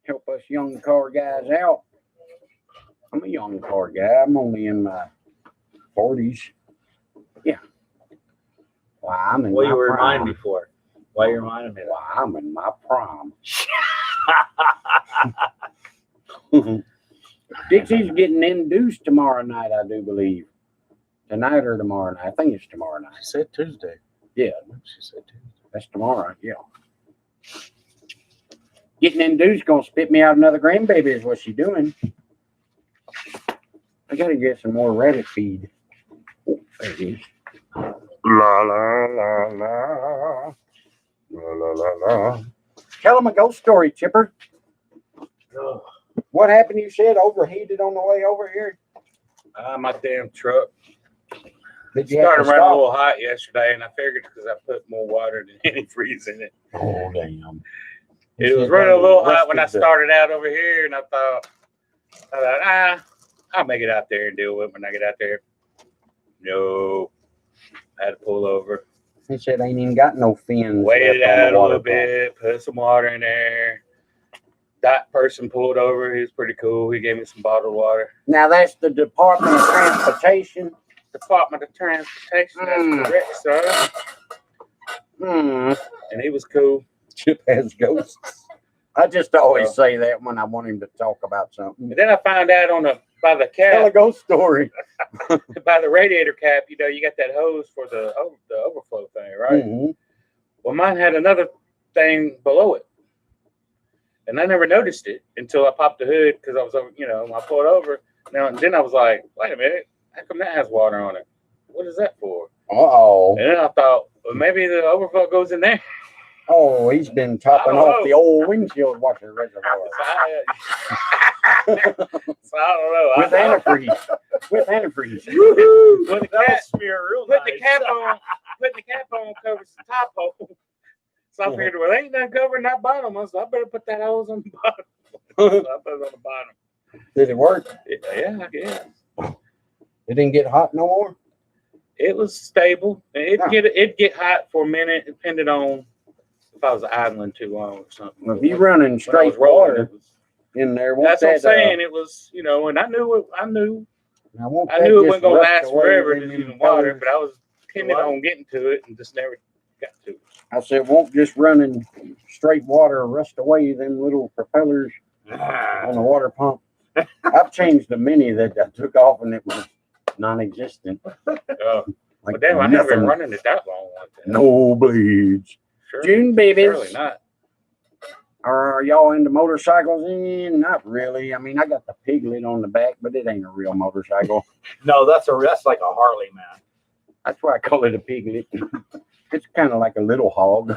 Help us young car guys out. I'm a young car guy. I'm only in my 40s. Yeah. Why, I'm in Well, my you were prime. mine before. Why you reminding me? Why, I'm in my prime. Dixie's getting induced tomorrow night, I do believe. Tonight or tomorrow night. I think it's tomorrow night. She said Tuesday. Yeah, She said Tuesday. that's tomorrow. Yeah. Getting induced gonna spit me out another grandbaby is what she's doing. I gotta get some more rabbit feed. Oh, there it is. La la la la. La la la la. Tell them a ghost story, Chipper. Oh, What happened? You said overheated on the way over here. My damn truck Did you have started to running a stop? little hot yesterday, and I figured because I put more water than antifreeze in it. Oh damn! It was running a little hot when I started out over here, and I thought, I'll make it out there and deal with it when I get out there. No, I had to pull over, He said ain't even got no fins. waited left on the out a water little bit, put some water in there. That person pulled over. He was pretty cool. He gave me some bottled water. pump. Now that's the Department of Transportation. Department of Transportation. That's correct, sir. And he was cool. Chip has ghosts. I just always say that when I want him to talk about something. And then I found out by the Tell a cap, ghost story. by the radiator cap, you got that hose for the overflow thing, right? Mhm. Well, mine had another thing below it, and I never noticed it until I popped the hood because I was, I pulled over. Now and then I was like, wait a minute, how come that has water on it? What is that for? Uh-oh. And then I thought, well, maybe the overflow goes in there. Oh, he's been topping I don't off know. the old windshield washer reservoir So I don't know. with antifreeze. With antifreeze. When the That'll cat, smear real putting nice. the cap on, covers the top hole. So I figured, well, ain't nothing covering that bottom one, so I better put that hose on the bottom. So I put it on the bottom. Did it work? Yeah, I guess. It didn't get hot no more? It was stable. It'd get hot for a minute, depending on if I was idling too long or something. Well, if you running When I straight was rolling, water it was, in there, that's what I'm saying. It was, and I knew it wasn't gonna last forever just using water, but I was intending on getting to it and just never got to it. I said, won't just running straight water rust away them little propellers on the water pump? I've changed the many that I took off and it was non-existent. Like But damn, I haven't been nothing. running it that long like that. No bleeds. Surely, June babies. surely not. Are y'all into motorcycles? Not really. I mean, I got the piglet on the back, but it ain't a real motorcycle. No, that's like a Harley, man. That's why I call it a piglet. It's kind of like a little hog.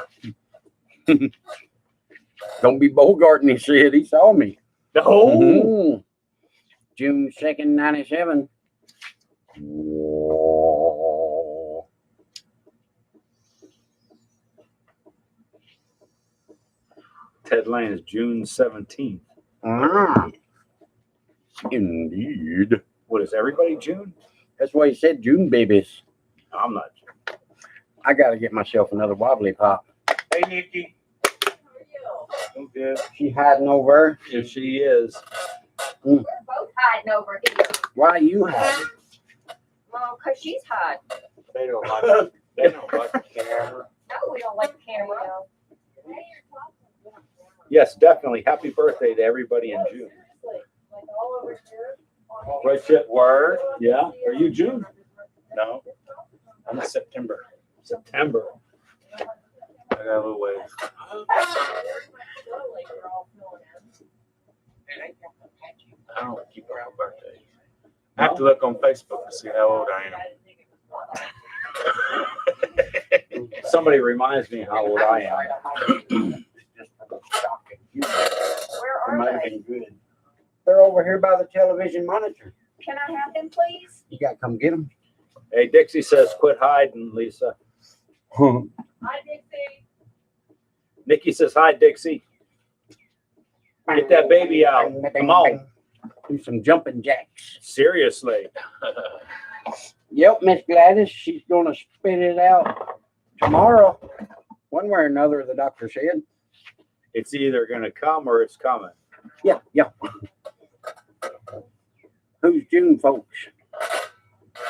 Don't be bogarting, he said. He saw me. No. Mhm. June 2nd, 97. Whoa. Ted Lane is June 17th. Ah, indeed. What is everybody June? That's why he said June babies. No, I'm not June. I got to get myself another wobbly pop. Hey, Nikki. I'm good. She hiding over. If she is. We're both hiding over here. Why you hiding? Well, because she's hiding. They don't like the camera. No, we don't like the camera. Yes, definitely. Happy birthday to everybody in June. Like all over here. Right, Chip? Word? Yeah. Are you June? No, I'm in September. September. I got a little ways. I don't keep up with birthdays. I have to look on Facebook to see how old I am. Somebody reminds me how old I am. Where It might are have they? been good. They're over here by the television monitor. Can I have them, please? You got to come get them. Hey, Dixie says, quit hiding, Lisa. I did see. Nikki says, hi, Dixie. Get that baby out. Come on. Do some jumping jacks. Seriously. Yep, Miss Gladys, she's going to spit it out tomorrow. One way or another, the doctor said. It's either going to come or it's coming. Yeah. Who's June, folks?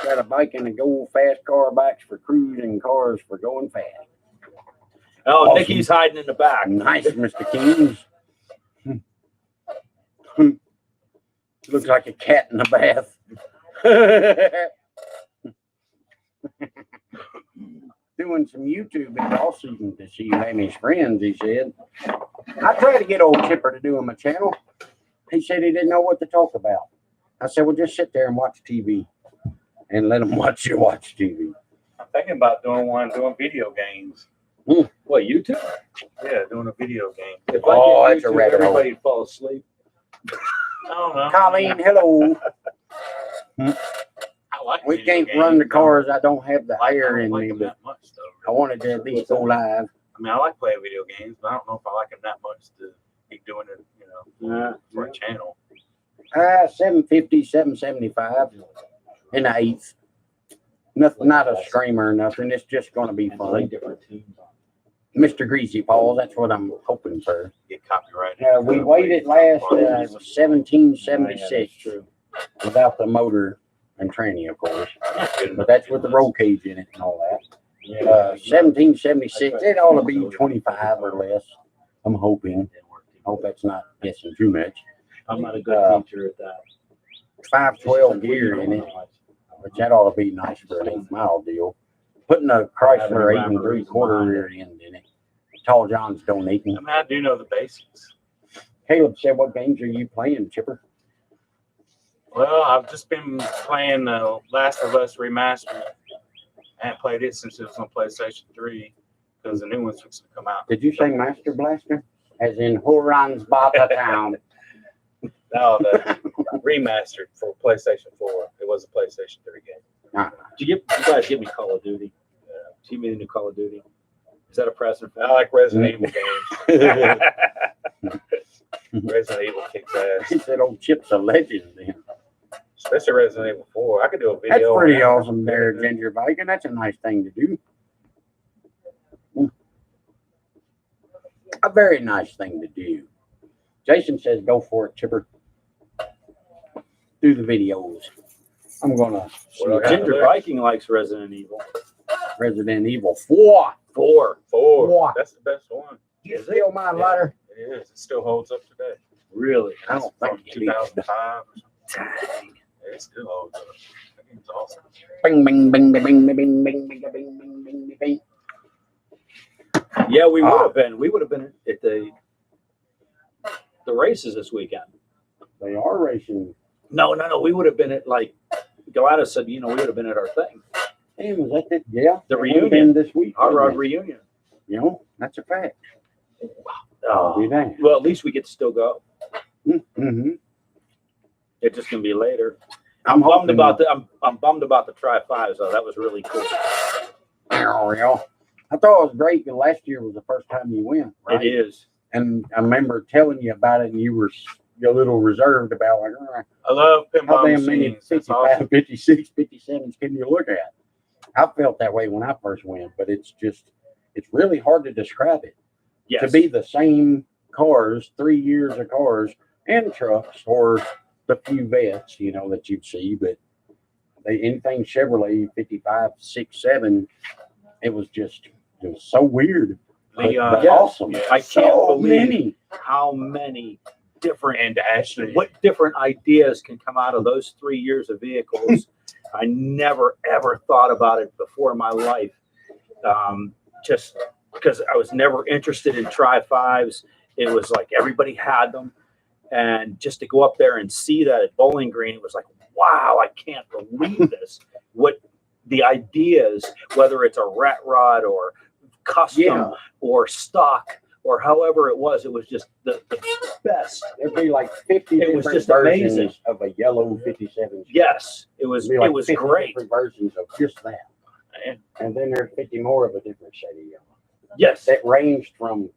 Got a bike and a gold fast car, bikes for cruising, cars for going fast. Oh, Awesome. Nikki's hiding in the back. Nice, Mr. Kings. Looks like a cat in a bath. Doing some YouTube in the off season to see Lammy's friends, he said. I tried to get old Chipper to do him a channel. He said he didn't know what to talk about. I said, well, just sit there and watch TV and let him watch you watch TV. I'm thinking about doing video games. What, YouTube? Yeah, doing a video game. If Oh, I did that's a YouTube, rabbit hole. everybody fall asleep. I don't know. Colleen, hello. I like We video can't games, run the but cars. I don't have the I hair don't in like me, them but that much, though. I wanted to at least go live. I mean, I like playing video games, but I don't know if I like them that much to be doing it, for a channel. 750, 775 in the eighth. Nothing, not a streamer or nothing. It's just going to be fun. Mr. Greasy Paul, that's what I'm hoping for. Get copyrighted. We waited last, it was 1776 True. without the motor and tranny, of course. But that's with the roll cage in it and all that. 1776, it ought to be 25 or less. I'm hoping. Hope that's not guessing too much. I'm not a good teacher at that. 512 gear in it, which that ought to be nice for an 8-mile deal. Putting a Chrysler 8 3/4 rear end in it. Tall John's donating. I mean, I do know the basics. Caleb said, what games are you playing, Chipper? Well, I've just been playing Last of Us Remastered. I haven't played it since it was on PlayStation 3 because the new one's fixing to come out. Did you say Master Blaster? As in Horan's Bata Town. No, the remastered for PlayStation 4. It was a PlayStation 3 game. Did you guys give me Call of Duty? Give me the new Call of Duty. Is that a present? I like Resident Evil games. Resident Evil kicks ass. He said old Chip's a legend then. Especially Resident Evil 4. I could do a video. That's on pretty that. awesome there, Ginger Bacon. That's a nice thing to do. A very nice thing to do. Jason says go for it, Chipper. Do the videos. I'm gonna see Well, Ginger Viking likes Resident Evil. Resident Evil 4. 4. What? That's the best one. You steal my lighter? It is. It still holds up today. Really? I don't From think it is. 2005. It still holds up. That game's awesome. Bing, bing, bing, bing, bing, bing, bing, bing, bing, bing, bing, bing. Yeah, we would have been. We would have been at the races this weekend. They are racing. No. We would have been at Gladys said, we would have been at our thing. Hey, was that it? Yeah. The it would've been reunion. this week. Hot wasn't Rod it? reunion. You know, that's a fact. I'll be there. Well, at least we get to still go. Mm-hmm. It's just gonna be later. I'm I'm bummed hoping- about I'm bummed about the Tri-5s though. That was really cool. I thought it was great because last year was the first time you went, right? It is. And I remember telling you about it, and you were a little reserved about like, I love how pinball damn many machines. That's 55, awesome. 56, 57s can you look at? I felt that way when I first went, but it's really hard to describe it. Yes. To be the same cars, 3 years of cars and trucks, or the few vets, that you'd see, but anything Chevrolet 55, 6, 7, it was so weird. But Yes. awesome. I can't So believe many. how many different And actually, what different ideas can come out of those 3 years of vehicles. I never ever thought about it before in my life. Just because I was never interested in Tri-5s. It was like everybody had them. And just to go up there and see that at Bowling Green, it was like, wow, I can't believe this. What the ideas, whether it's a rat rod or custom Yeah. or stock or however it was just the best. There'd be like 50 It was different just versions amazing. of a yellow 57. Yes, it was. It'd be like It was 50 great. different versions of just that. And then there's 50 more of a different shade of yellow. Yes, That ranged from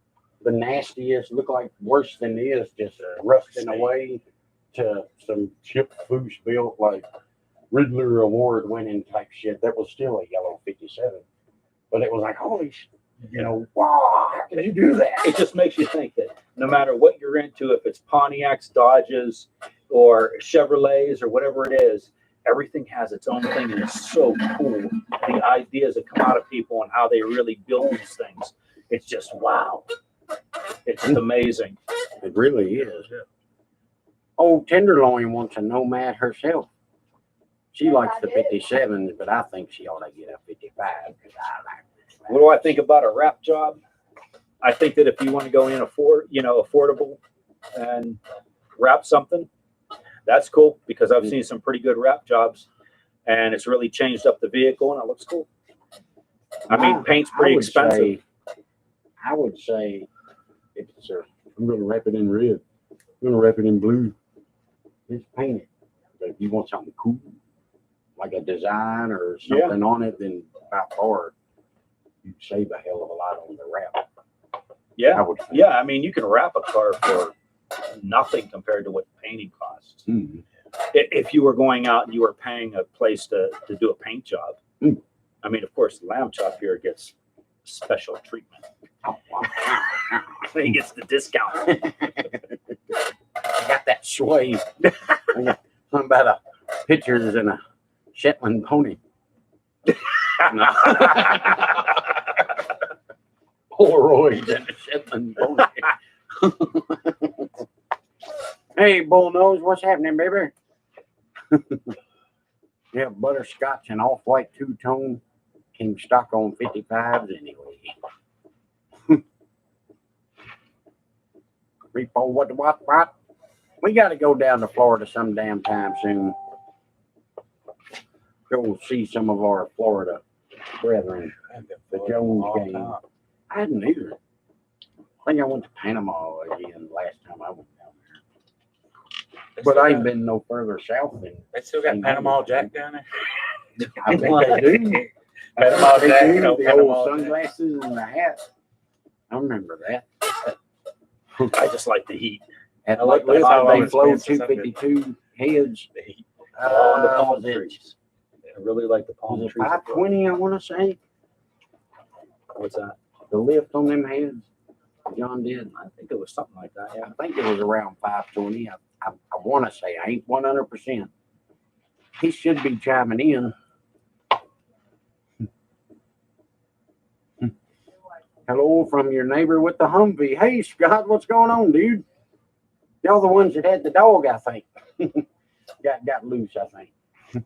the nastiest, look like worse than this, just rusting away, to some chip boost built like Riddler award winning type shit. That was still a yellow 57. But it was like, holy shit, wow, how can you do that? it just makes you think that no matter what you're into, if it's Pontiacs, Dodges, or Chevrolets, or whatever it is, everything has its own thing, and it's so cool. The ideas that come out of people and how they really build these things. It's just wow. It's just amazing. It really is. Old Tenderloin wants a Nomad herself. She likes the 57s, but I think she ought to get a 55. Because I like this. What do I think about a wrap job? I think that if you want to go in affordable and wrap something, that's cool because I've seen some pretty good wrap jobs and it's really changed up the vehicle and it looks cool. I mean, paint's pretty expensive. I would say, I'm going to wrap it in red. I'm going to wrap it in blue. It's painted. But if you want something cool, like a design or something on it, then by far, you'd save a hell of a lot on the wrap. I Yeah. would think. Yeah. I mean, you can wrap a car for nothing compared to what painting costs. Mhm. If you were going out and you were paying a place to do a paint job. Mm. I mean, of course, Lamb Chop here gets special treatment. Oh, wow. He gets the discount. I got that sway. I got something about a pictures and a Shetland pony. No. Polaroids and a Shetland pony. Hey, Bullnose, what's happening, baby? Yeah, butterscotch and off-white two-tone came stock on 55s anyway. Repo, what? We got to go down to Florida some damn time soon. Go see some of our Florida brethren. The Jones game. I hadn't either. I think I went to Panama again last time I went down there. But I ain't been no further south than. They still got Panama Jack down there. I bet they do. Panama They Jack, do, you know, the Panama old Jack. sunglasses and the hat. I remember that. I just like the heat. At I like Lake the Lift, hot they ones, flow man, so 252 heads. The heat. On the palm Was it trees. I really like the palm was it trees. 520, I want to say? What's that? The lift on them heads. John did. I think it was something like that. Yeah. I think it was around 520. I want to say, I ain't 100%. He should be chiming in. Hello from your neighbor with the Humvee. Hey, Scott, what's going on, dude? Y'all the ones that had the dog, I think. got loose, I think.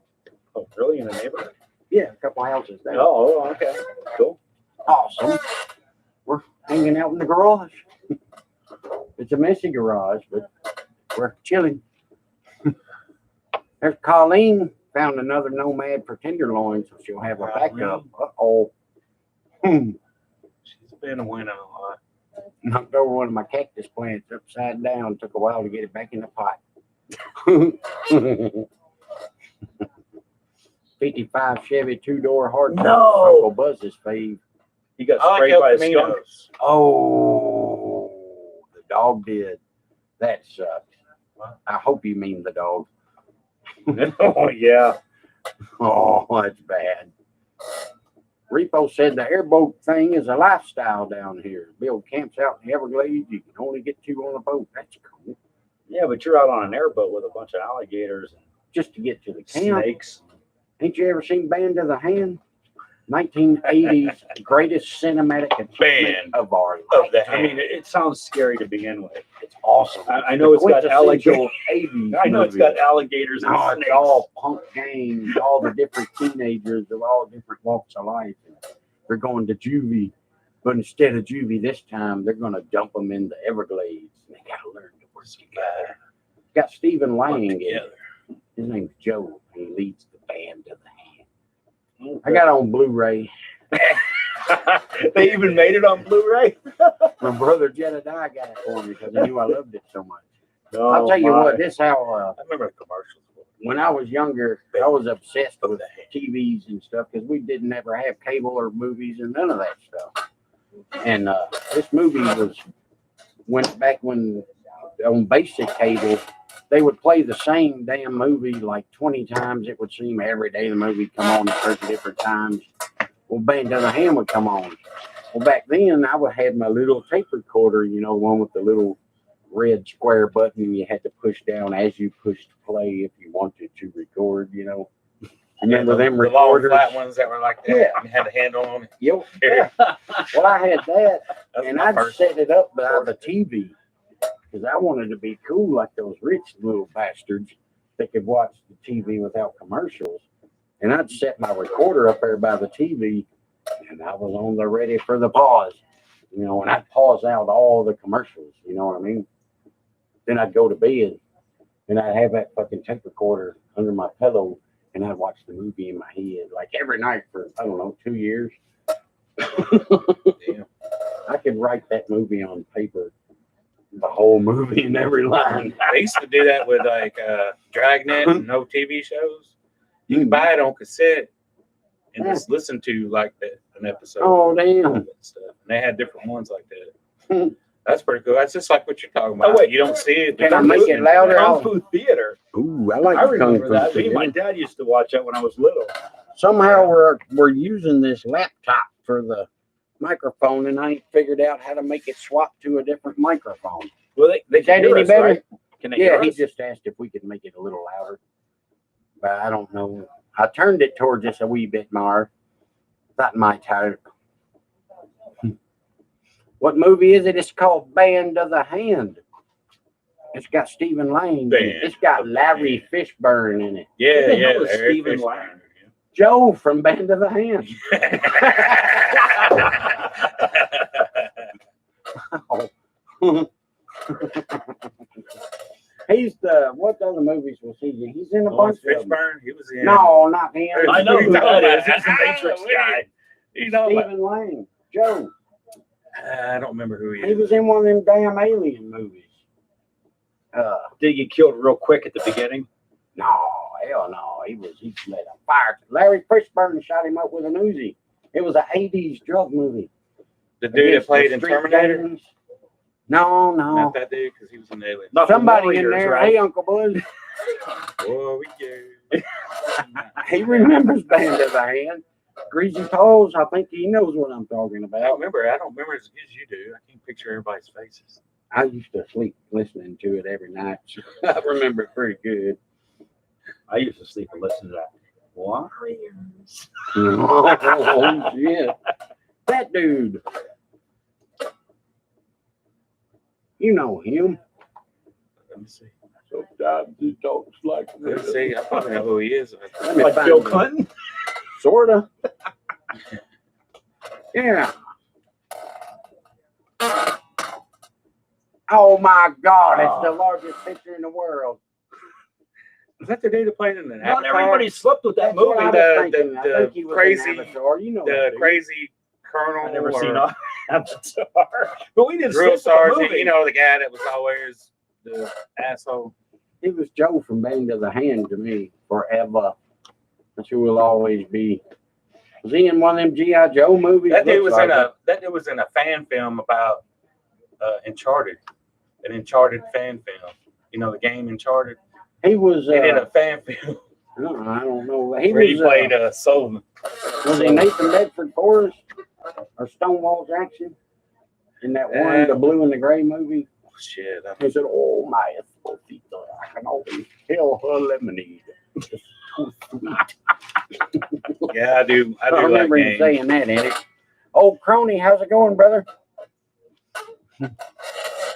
Oh, really? In the neighborhood? Yeah, a couple houses down. Oh, okay. Cool. Awesome. We're hanging out in the garage. It's a messy garage, but we're chilling. There's Colleen found another nomad for tenderloin, so she'll have a backup. Uh-oh. She's been winning a lot. Knocked over one of my cactus plants upside down. Took a while to get it back in the pot. 55 Chevy 2-door hardtop. No. Uncle Buzz's fave. He got I like sprayed El by a skunk. Caminos. Oh, the dog did. That sucks. I hope you mean the dog. Oh, yeah. Oh, that's bad. Repo said the airboat thing is a lifestyle down here. Build camps out in the Everglades. You can only get 2 on a boat. That's cool. Yeah, but you're out on an airboat with a bunch of alligators Just to get to the and camp. snakes. Ain't you ever seen Band of the Hand? 1980s greatest cinematic achievement Band of our of life. the I mean, it sounds scary to begin with. It's awesome. I know it's got Quintessential alligators. 80s I know it's movie. got alligators and No, snakes. it's all punk gangs, all the different teenagers of all different walks of life. They're going to juvie, but instead of juvie this time, they're going to dump them in the Everglades. And they got to learn to work together. Got Stephen Lang in it. His name's Joe. He leads the Band of the Hand. I got it on Blu-ray. They even made it on Blu-ray. My brother Jedediah got it for me because he knew I loved it so much. No, I'll tell you my. what, this how I remember the commercials. when I was younger, I was obsessed with TVs and stuff because we didn't ever have cable or movies and none of that stuff. And this movie went back when on basic cable, they would play the same damn movie like 20 times. It would seem every day the movie come on at 30 different times. Well, Band of the Hand would come on. Well, back then I would have my little tape recorder, you know, one with the little red square button you had to push down as you pushed play if you wanted to record, you know. Remember them the long recorders? flat ones that were like that. Yeah. And had a handle on it. Yep. Yeah. Well, I had that, That's and my I'd first. set it up by the TV because I wanted to be cool like those rich little bastards that could watch the TV without commercials. And I'd set my recorder up there by the TV, and I was on there ready for the pause, you know, and I'd pause out all the commercials, you know what I mean? Then I'd go to bed, and I'd have that fucking tape recorder under my pillow, and I'd watch the movie in my head like every night for, I don't know, 2 years. Damn. I could write that movie on paper, the whole movie and every line. They used to do that with like Dragnet and no TV shows. You can buy it on cassette and just listen to like an episode. Oh, damn. And stuff. And they had different ones like that. That's pretty cool. That's just like what you're talking about. Oh, wait. You don't see it. Can I make it louder? Kung Fu Theater. Ooh, I like I Kung remember Fu that. Me and my Theater. dad used to watch that when I was little. Somehow we're using this laptop for the microphone, and I ain't figured out how to make it swap to a different microphone. Well, they Is that can hear any us, better? right? Can they Yeah, hear he us? just asked if we could make it a little louder. But I don't know. I turned it towards us a wee bit more. That might hurt. What movie is it? It's called Band of the Hand. It's got Stephen Lang. in it. Band It's got of the Larry Fishburne in it. Yeah, Who the yeah. hell is Larry Stephen Fishburne. Lang? Joe from Band of the Hand. He's what other movies was he in? He's in a bunch of them. Fishburne, he was in. No, not him. I know who that is. He's the I Matrix know guy. You know, Stephen Lang. Joe. I don't remember who he He is. was in one of them damn alien movies. Did he get killed real quick at the beginning? No, hell no. He lit a fire. Larry Fishburne shot him up with an Uzi. It was an 80s drug movie. The dude that Against the played in street Terminator? gangs. No, no. Not that dude, because he was an alien. Not the Somebody in Warriors, there. right? Hey, Uncle Buzz. Oh, yeah. He remembers Band of the Hand. Greasy Paws. I think he knows what I'm talking I about. don't remember as good as you do. I can't picture everybody's faces. I used to sleep listening to it every night. So I remember it pretty good. I used to sleep and listen to that. Warriors. Oh, shit. That dude. You know him. Let me see. Sometimes he talks like Let me see. I probably know who he is. Let me Like find Bill him. Clinton? Sorta. Yeah. Oh my God! It's the largest picture in the world. Is that the dude that played in the Not Avatar? everybody slept with that That's what movie. I The- was thinking. I the think he was crazy- in Avatar. You know The that dude. crazy colonel. I never or seen Avatar. But we didn't drill sleep with the sergeant. movie. You know, the guy that was always the asshole. He was Joe from Band of the Hand to me forever. That's who will always be. Was he in one of them G.I. Joe movies? That dude Looks was in like that dude was in a fan film about Uncharted, an Uncharted fan film. You know the game Uncharted. it. He was. He did a fan film I don't know. He where he was. played Sullivan. Was he Nathan Bedford Forrest or Stonewall Jackson in that one, the blue and the gray movie? Oh, shit. He said, "Oh my, Esposito, I can always tell her lemonade. It's too sweet." Yeah, I do. I I do like remember him games. saying that in it. Old Crony, how's it going, brother?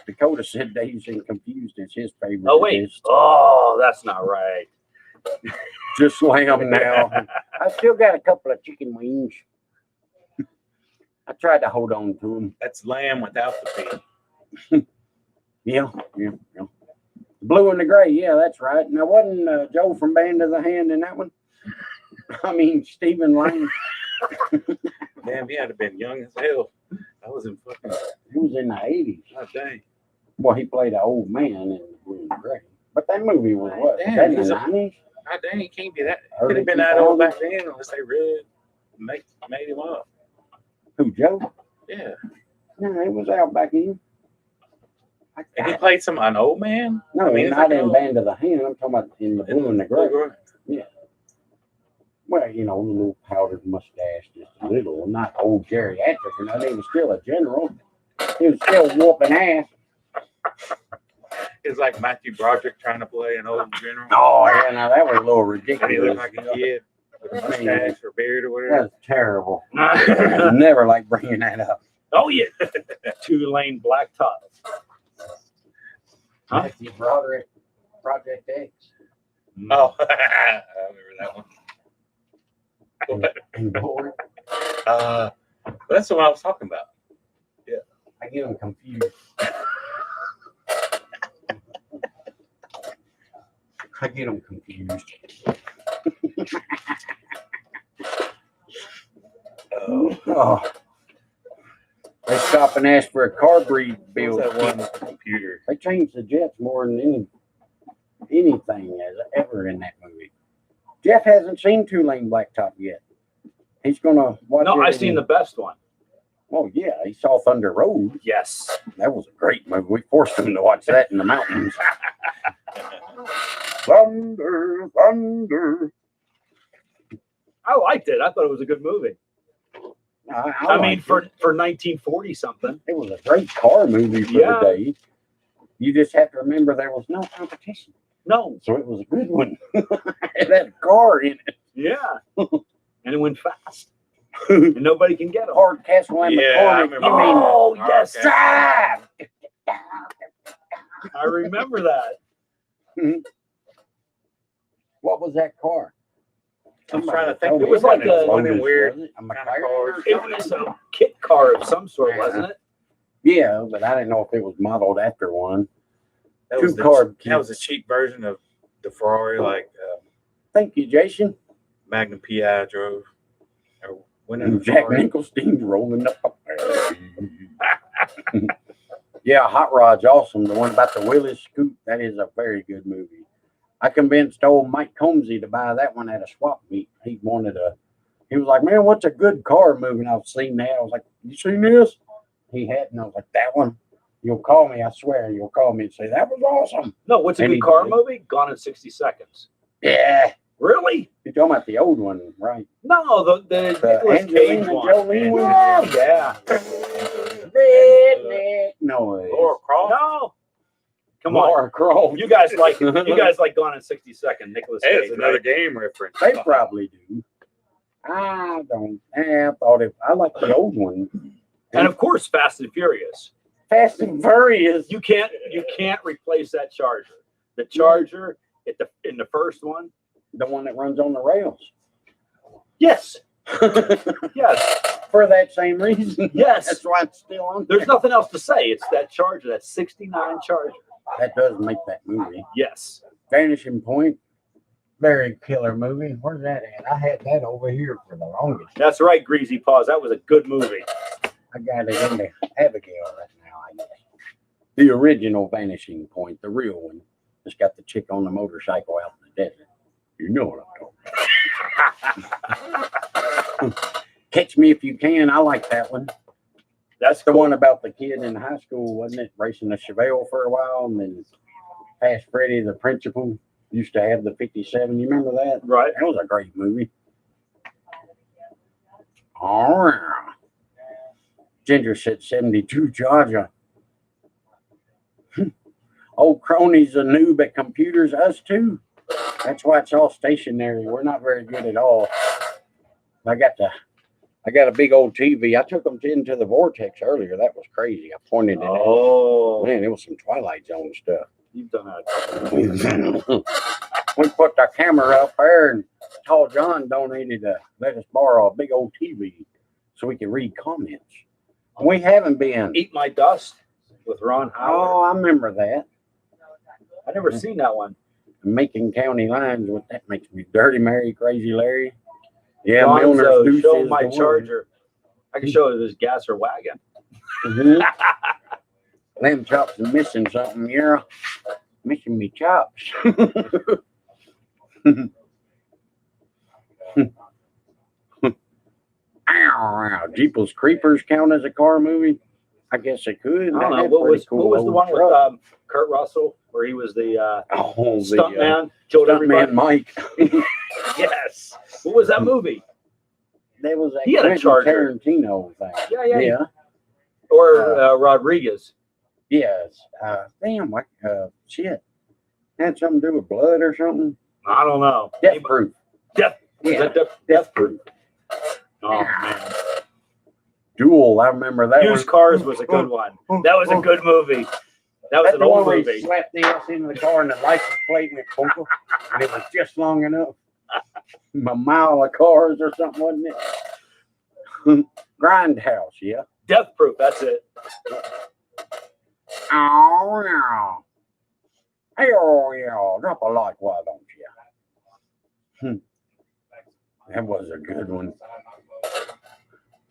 Dakota said Dazed and Confused is his favorite. Oh, wait. List. Oh, that's not right. Just lamb now. I still got a couple of chicken wings. I tried to hold on to them. That's lamb without the pig. Yeah. Blue and the gray, yeah, that's right. Now, wasn't Joe from Band of the Hand in that one? I mean, Stephen Lane. Damn, he had to been young as hell. I was in fucking. He was in the 80s. God dang. Well, he played an old man in the Blue and the Gray. But that movie was what? Damn, That in he's the a- 90s? God dang, he can't be that. Early Could have been that old 2000s? back then unless they really made him up. Who, Joe? Yeah. No, he was out back then. And he played an old man? No, I mean, it's not like in old- Band of the Hand. I'm talking about in the Blue and the Gray. Gray. Well, you know, the little powdered mustache, just a little, not old geriatric or nothing. He was still a general. He was still whooping ass. It's like Matthew Broderick trying to play an old general. Oh, yeah, now that was a little And he ridiculous. looked like a kid with a I mean, mustache or beard or whatever. That's terrible. Never like bringing that up. Oh, yeah. Two-lane blacktop. Huh? Matthew Broderick, Project X. Oh, I remember that one. And Boy, That's the one I was talking about. I get them confused. I get them confused. Oh. They stop and ask for a car breed What bill. was that one computer? They changed the Jets more than anything as ever in that movie. Jeff hasn't seen Two Lane Blacktop yet. He's gonna watch. No, it I've seen the best one. Oh yeah, he saw Thunder Road. Yes. That was a great movie. We forced him to watch that in the mountains. Thunder, thunder. I liked it. I thought it was a good movie. I mean, liked for it. 1940 something. It was a great car movie for Yeah. the day. You just have to remember there was no competition, No. so it was a good one. It had a car in it. Yeah. And it went fast. And nobody can get them. Hard Castle and Yeah, I McCormick. remember You mean? Oh, yes. Okay. Ah! I remember that. What was that car? I'm trying to think. told me It was like a- one of them weird was it? A kind of McLaren? cars. It was a kit car of some sort, wasn't it? Yeah, but I didn't know if it was modeled after one. That was Two-car that was a cheap version of the Ferrari, like Thank you, Jason. Magnum PI drove. Or when And Jack Nicholson's rolling up. Yeah, Hot Rod's awesome. The one about the Willis scoop, that is a very good movie. I convinced old Mike Combsy to buy that one at a swap meet. He was like, man, what's a good car movie? And I've seen that. I was like, you seen this? He hadn't. I was like, that one? You'll call me, I swear. You'll call me and say, that was awesome. No, what's a And good he car did. movie? Gone in 60 Seconds. Yeah. Really? You're talking about the old one, right? No, the Nicolas Cage Angelina one. Jolie one? Oh, yeah. Redneck noise. Laura Croft. No. Come on. Laura Croft. You guys like Gone in 60 Seconds, Nicolas Hey, Cage. it's another right? game reference. They probably do. I don't. I like the old one. And of course, Fast and Furious. Fast and Furious. You can't replace that Charger. The Charger in the first one. The one that runs on the rails. Yes. Yes. For that same reason. Yes. That's why it's still on. There's nothing else to say. It's that Charger, that 69 Charger. That does make that movie. Yes. Vanishing Point. Very killer movie. Where's that at? I had that over here for the longest. That's right, Greasy Paws. That was a good movie. I got it in the Abigail right now, I guess. The original Vanishing Point, the real one. It's got the chick on the motorcycle out in the desert. You know what I'm talking about. Catch Me If You Can. I like that one. That's The one about the kid in high school, wasn't it? Racing a Chevelle for a while, and then Fast Freddy, the principal, used to have the 57. You remember that? right. That was a great movie. Oh, yeah. Ginger said 72, Georgia. Old cronies a noob at computers, us too. That's why it's all stationary. We're not very good at all. I got a big old TV. I took them into the vortex earlier. That was crazy. I pointed it out. Oh, Man, it was some Twilight Zone stuff. you've done that. We put the camera up there, and Tall John donated to let us borrow a big old TV so we could read comments. We haven't been. Eat My Dust with Ron Howard. Oh, I remember that. I never seen that one. Making county lines. What that makes me dirty, Mary, crazy Larry. Yeah, Gonzo, Milner's Deuce show is my the one. Charger. I can show you this gas or wagon. Mhm. Lamb chops are missing something, yeah. Missing me chops. Ow, Jeepers Creepers count as a car movie? I guess it could. I don't That know. had What pretty was cool the old one truck. with Kurt Russell where he was the Oh, the stuntman? Killed everybody. Stuntman Mike. Yes. What was that movie? That was that He had a Quentin Charger. Tarantino thing. Yeah. Yeah. Or Rodriguez. Yes. Damn, what shit. Had something to do with blood or something? I don't know. Death Proof. Death. Was Yeah. that Death Proof. Oh man. Duel, I remember that Used one. Cars was a good one. That was a good movie. That was That's an the old one where he movie. slapped the ass into the car and the license plate went bunker, and it was just long enough. A mile of cars or something, wasn't it? Grindhouse, yeah. Death Proof. That's it. Oh, yeah. Hey, oh, yeah. Drop a like, why don't you? That was a good one.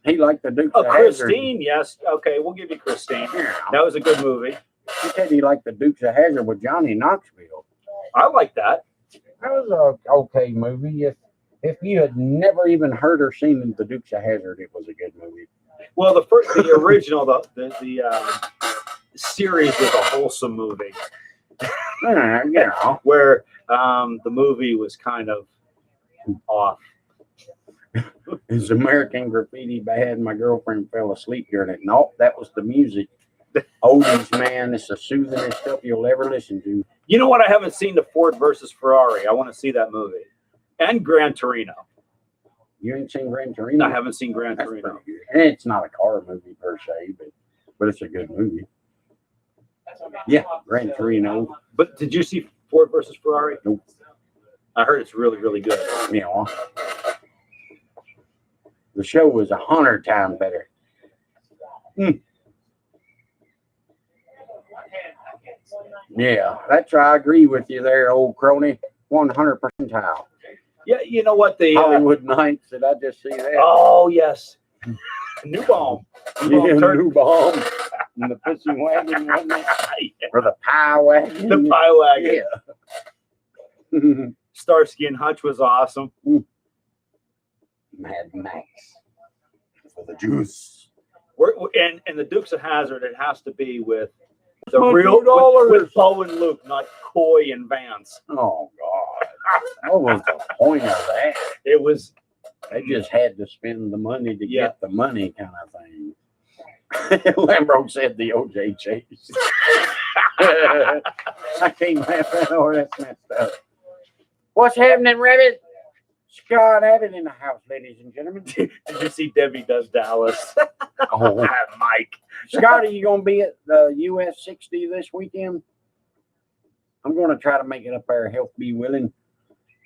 He liked the Dukes Oh, of Hazzard. Christine. Yes. Okay, we'll give you Christine. Yeah. That was a good movie. He said he liked the Dukes of Hazzard with Johnny Knoxville. I like that. That was a okay movie. If you had never even heard or seen the Dukes of Hazzard, it was a good movie. Well, the original, the series was a wholesome movie Yeah. where the movie was kind of off. Is American Graffiti bad? My girlfriend fell asleep during it. No, that was the music. Oldies, man. It's the soothingest stuff you'll ever listen to. You know what? I haven't seen the Ford versus Ferrari. I want to see that movie. And Gran Torino. You ain't seen Gran Torino? I haven't seen Gran That's Torino. pretty good. And it's not a car movie per se, but it's a good movie. Yeah, Gran Torino. But did you see Ford versus Ferrari? Nope. I heard it's really, really good. You know, the show was 100 times better. Yeah, that's right. I agree with you there, old crony. 100 percentile. Yeah, you know what? The Hollywood Nights. Did I just see that? oh yes, New Bomb. yeah, New Bomb new bomb. And the pussy wagon, wasn't it? Yeah. Or the pie wagon. The pie wagon. Yeah. Starsky and Hutch was awesome. Mad Max. For the juice. And the Dukes of Hazzard, it has to be with the My real $2. with Bo and Luke, not Coy and Vance. Oh, God. What was the point of that? It was They just had to spend the money to Yeah. get the money kind of thing. Lambro said the OJ chase. I can't laugh at all. That's messed up. What's happening, Rabbit? Scott Abbott in the house, ladies and gentlemen. Did you see Debbie Does Dallas? Oh, Mike. Scott, are you going to be at the US 60 this weekend? I'm going to try to make it up there, health be willing.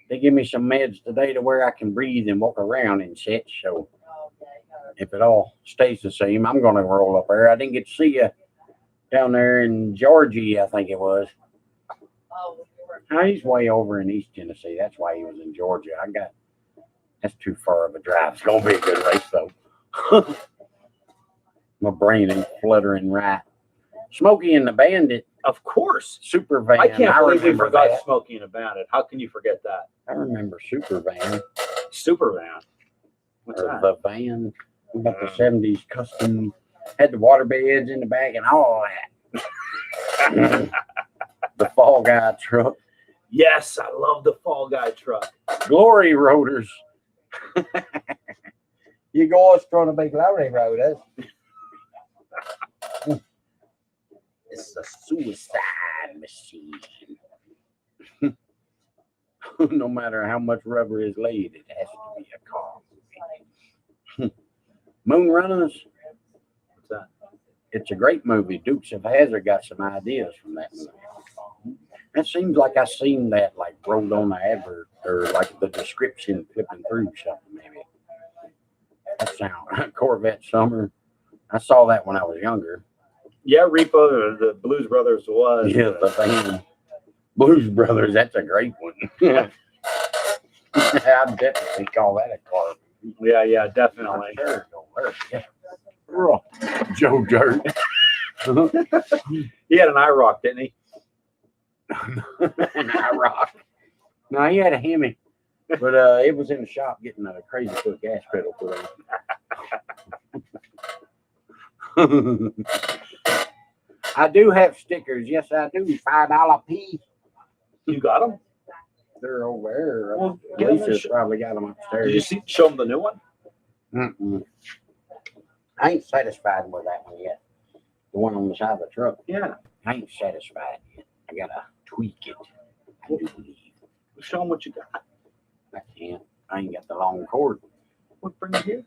They give me some meds today to where I can breathe and walk around and such. So if it all stays the same, I'm going to roll up there. I didn't get to see you down there in Georgia, I think it was. He's way over in East Tennessee. That's why he was in Georgia. That's too far of a drive. It's going to be a good race, though. My brain ain't fluttering right. Smokey and the Bandit, Of course. Super Van. I can't believe we remember forgot that. Smokey and the Bandit. How can you forget that? I remember Super Van. Super Van. What's Or that? the van. About the 70s custom. Had the water beds in the back and all that. The Fall Guy truck. Yes, I love the Fall Guy truck. Glory Roaders. You guys trying to be Glory Roaders. It's a suicide machine. No matter how much rubber is laid, it has to be a car. Moon Runners. What's that? It's a great movie. Dukes of Hazzard got some ideas from that movie. It seems like I seen that like rolled on the advert or like the description flipping through something maybe. That sound Corvette Summer. I saw that when I was younger. Yeah, Repo, the Blues Brothers was. Yeah, the band Blues Brothers. That's a great one. I'd definitely call that a car. Yeah, definitely. Sure, don't worry. Yeah. Joe Dirt. He had an IROC, didn't he? And I rock. No, he had a Hemi, but it was in the shop getting a crazy foot gas pedal put on. I do have stickers. Yes, I do. $5 piece. You got them? They're over there. Well, get 'em and Lisa's show- probably got them Did you upstairs. show him the new one? Mm-mm. I ain't satisfied with that one yet. The one on the side of the truck. Yeah. I ain't satisfied yet. I gotta tweak it. I do believe. Show him what you got. I can't. I ain't got the long cord. What bring it here?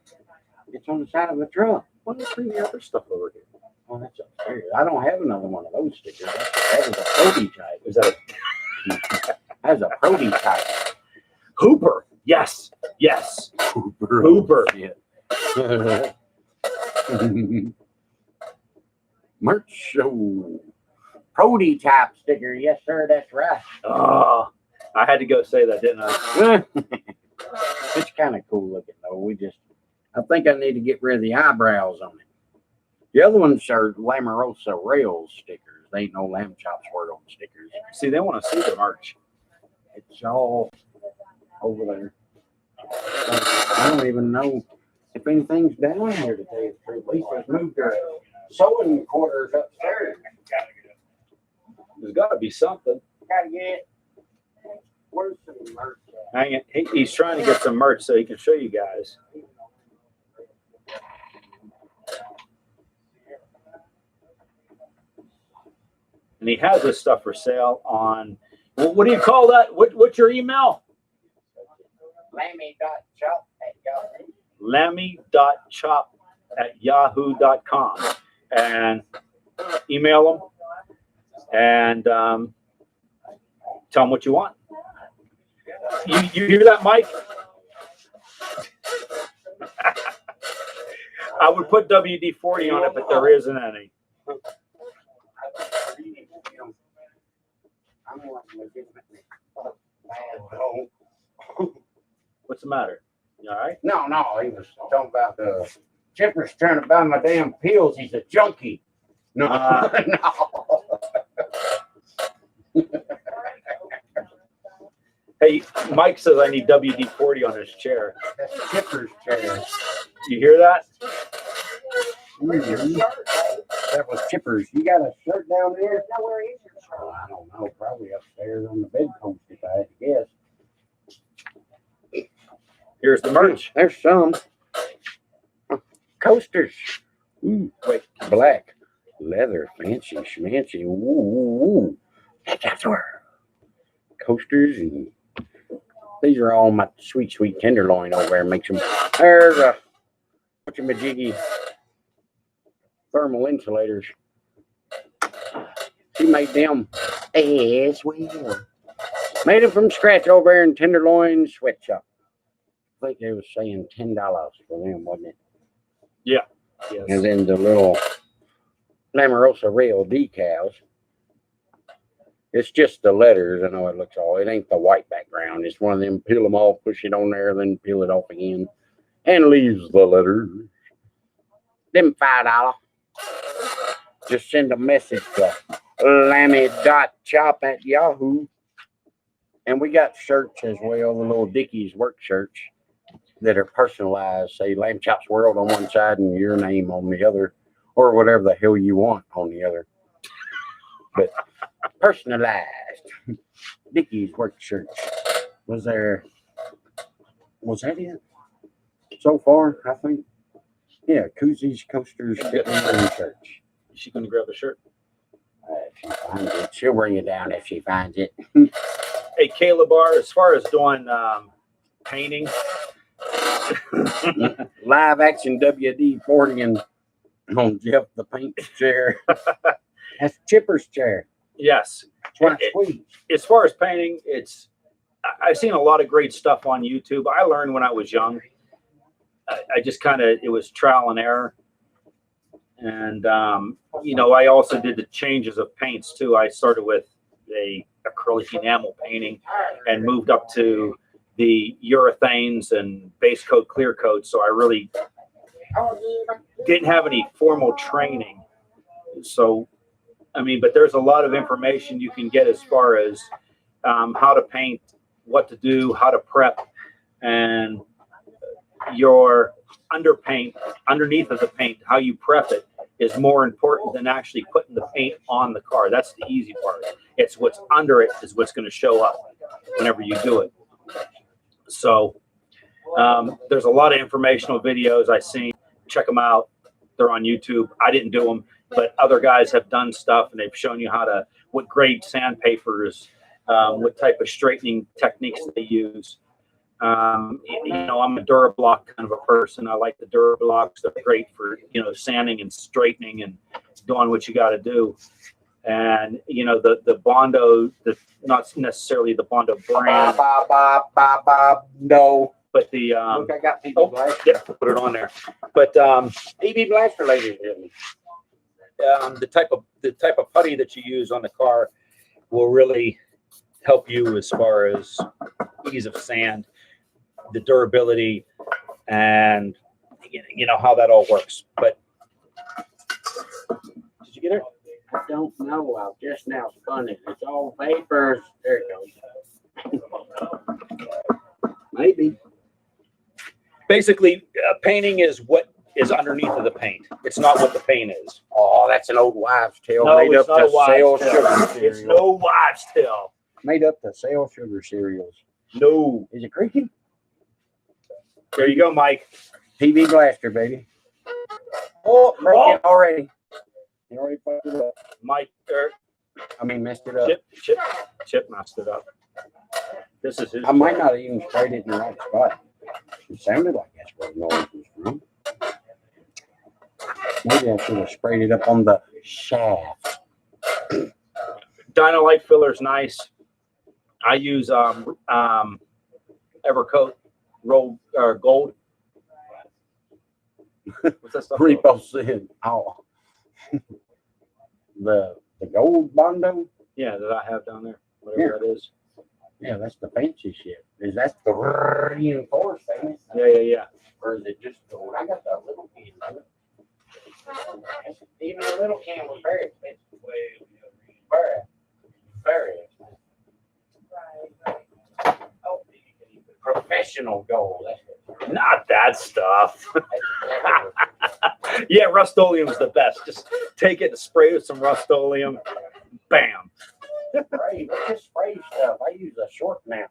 It's on the side of the truck. Why don't you bring the other stuff over here? Oh, that's upstairs. I don't have another one of those stickers. That was a prototype. Is that a That was a prototype. Hooper? Yes. Hooper. Yeah. Merch show. Prototype sticker. Yes, sir. That's right. Oh, I had to go say that, didn't I? It's kind of cool looking though. I think I need to get rid of the eyebrows on it. The other ones are Lamarosa Rails stickers. They ain't no lamb chops word on stickers. See, they want to see the merch. It's all over there. I don't even know if anything's down here today. Lisa's moved her sewing quarters upstairs. There's got to be something. Gotta get. Where's some merch at? Hang it. He's trying to get some merch so he can show you guys. And he has this stuff for sale on, well, what do you call that? What's your email? Lammy.chop@yahoo. lammy.chop@yahoo.com. And email them and tell them what you want. You hear that, Mike? I would put WD-40 on it, but there isn't any. What's the matter? You all right? No, he was talking about the Chipper's trying to buy my damn pills. He's a junkie. No, no. Hey, Mike says I need WD-40 on his chair. That's Chipper's chair. You hear that? Mhm. That was Chipper's. You got a shirt down there? Now where is your shirt? Oh, I don't know. Probably upstairs on the bedpost, if I had to guess. Here's the merch. There's some coasters. Ooh, Wait. black leather, fancy schmancy. Ooh, ooh, ooh. That's where coasters, and these are all my sweet, sweet tenderloin over there. Makes them. There's a bunch of majiggy thermal insulators. She made them as well. Made them from scratch over there in Tenderloin Sweatshop. I think they was saying $10 for them, wasn't it? Yes. And then the little Lamarosa Rail decals. It's just the letters. I know it looks all. It ain't the white background. It's one of them. Peel them off, push it on there, then peel it off again, and leaves the letters. Them $5. Just send a message to lammy.chop@yahoo. And we got shirts as well, the little Dickies work shirts that are personalized. Say Lamb Chops World on one side and your name on the other, or whatever the hell you want on the other. But personalized Dickies work shirts. Was that it? So far, I think. Yeah, koozies, coasters, and shirts. Is she going to grab the shirt? If she finds it, she'll bring it down if she finds it. Hey, Caleb R, as far as doing painting, Live action WD-40 and on Jeff the paint chair. That's Chipper's chair. yes. That's why it's sweet. As far as painting, I've seen a lot of great stuff on YouTube. I learned when I was young. I just it was trial and error. And, I also did the changes of paints too. I started with a acrylic enamel painting and moved up to the urethanes and base coat, clear coat. So I really didn't have any formal training. So, but there's a lot of information you can get as far as how to paint, what to do, how to prep, and your underpaint, underneath of the paint, how you prep it is more important than actually putting the paint on the car. That's the easy part. It's what's under it is what's going to show up whenever you do it. So there's a lot of informational videos I've seen. Check them out. They're on YouTube. I didn't do them, but other guys have done stuff and they've shown you what grade sandpapers, what type of straightening techniques they use. I'm a Durablock kind of a person. I like the Durablocks. They're great for, sanding and straightening and doing what you got to do. And, the Bondo, not necessarily the Bondo brand, No. but the, Look, I got people blaster. yeah, put it on there. But, PB blaster ladies did me. the type of putty that you use on the car will really help you as far as ease of sand, the durability, and how that all works. But did you get it? I don't know. I've just now spun it. It's all vapors. There it goes. Maybe. Basically, painting is what is underneath of the paint. It's not what the paint is. Oh, that's an old wives' tale No, made it's up not a to wives' sell tale. sugar It's cereals. no wives' tale. Made up to sell sugar cereals. No. Is it creaking? There you go, Mike. PB blaster, baby. Oh, broke it already. You already fucked it up. Mike, Messed it up. Chip messed it up. This is his. I might not have even sprayed it in the right spot. It sounded like that's where the noise was from. Maybe I should have sprayed it up on the shaft. Dynalite filler's nice. I use Evercoat rolled gold. What's that stuff? called? Repo said, oh. the gold Bondo? Yeah, that I have down there. Whatever that is. Yeah, that's the fancy shit. Is that the reinforced, ain't it? Yeah. Or is it just gold? I got that little piece of it. Even a little can was very expensive. Very, very expensive. Oh, professional gold. That's it. Not that stuff. That's exactly Yeah, Rust-Oleum's the best. Just take it and spray it with some Rust-Oleum. Bam. spray. Just spray stuff. I use a short now.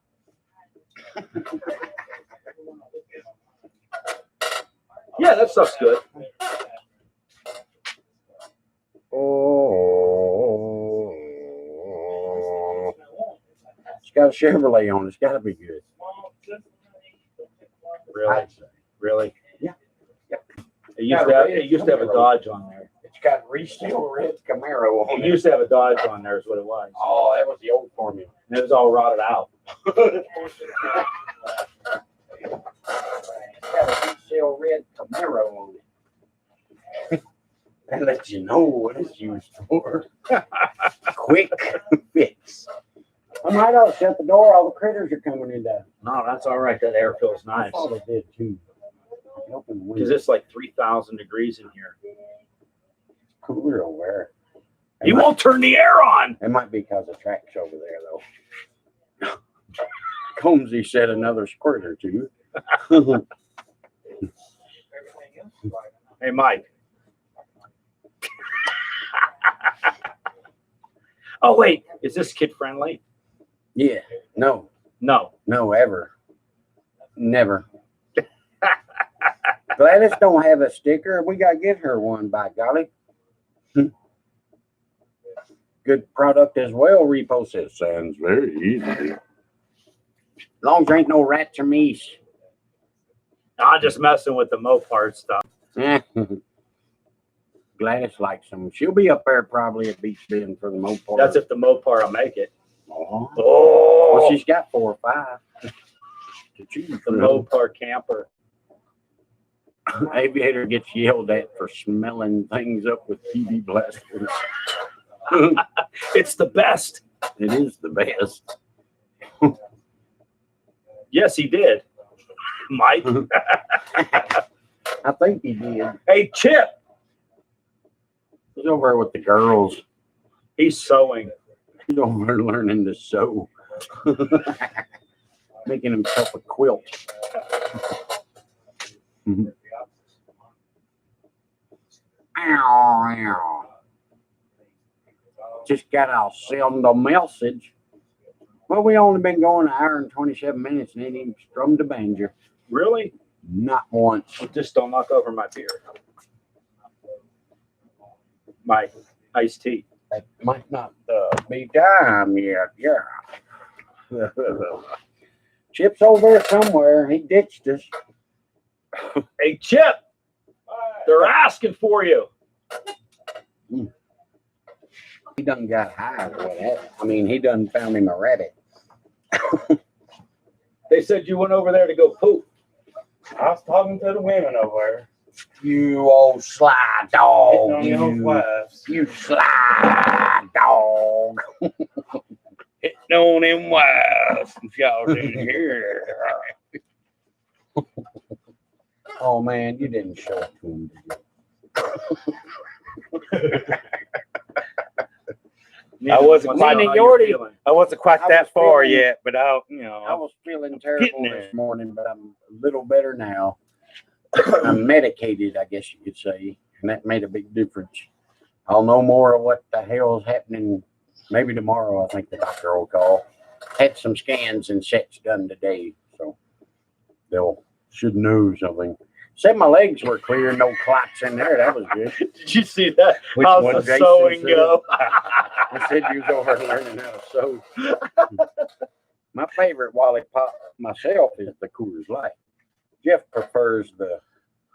Yeah, that stuff's good. Oh, it's got a Chevrolet on it. It's got to be good. Really? Really? Yeah. Yep. It used to have a Dodge on there. It's got reseal red Camaro on It it. used to have a Dodge on there is what it was. Oh, that was the old formula. And it was all rotted out. It's got a reseal red Camaro on it. That lets you know what it's used for. Quick fix. I might ought to shut the door. All the critters are coming in there. No, that's all right. That air feels I nice. thought it did too. I can open the Because window. it's like 3,000 degrees in here. Cooler over there. You won't turn the air on. It might be because the track's over there, though. Combsy said another squirt or two. Hey, Mike. Oh, wait. Is this kid friendly? Yeah. No. No. No, ever. Never. Gladys don't have a sticker. We got to get her one, by golly. Good product as well, Repo says. Sounds very easy. Long as there ain't no rats or meese. I'm just messing with the Mopar stuff. Gladys likes them. She'll be up there probably at Beach Bend for the Mopar. That's if the Mopar will make it. Oh. Oh, Well, she's got 4 or 5 to choose the from. Mopar camper. Aviator gets yelled at for smelling things up with TV blasters. It's the best. It is the best. Yes, he did. Mike. I think he did. Hey, Chip. He's over there with the girls. He's sewing. He's over there learning to sew. Making himself a quilt. Ow, ow. Just got to send a message. Well, we only been going an hour and 27 minutes and ain't even strummed a banjo. Really? Not once. Just don't knock over my beer. My iced tea. That might not be time yet. Yeah. Chip's over there somewhere. He ditched us. Hey, Chip. They're asking for you. He done got high or whatever. I mean, he done found him a rabbit. They said you went over there to go poop. I was talking to the women over You old sly there. dog. Hitting on your wives. You sly dog. Hitting on them wives. If y'all didn't hear. Oh, man, you didn't show it to him, did you? I wasn't Wants to quite know in how your you're feeling. I wasn't quite I that was far feeling- yet, but I I was feeling terrible getting there. this morning, but I'm a little better now. I'm medicated, I guess you could say, and that made a big difference. I'll know more of what the hell is happening maybe tomorrow. I think the doctor will call. Had some scans and sets done today, so they'll should know something. Said my legs were clear, no clots in there. That was good. Did you see that? Which How's one, the Jason sewing said? go? I said you was over learning how to sew. My favorite Wally Pop myself is the Coors Light. Jeff prefers the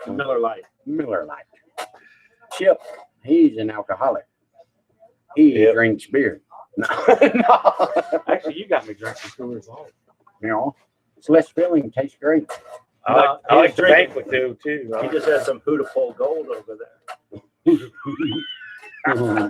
Miller Lite. Miller Lite. Chip, he's an alcoholic. He Yep. drinks beer. No, Actually, you got me drinking Coors Light. you know, it's less filling, tastes great. I No, like he's the drinking. banquet too. He just has some Huda Pole Gold over there. I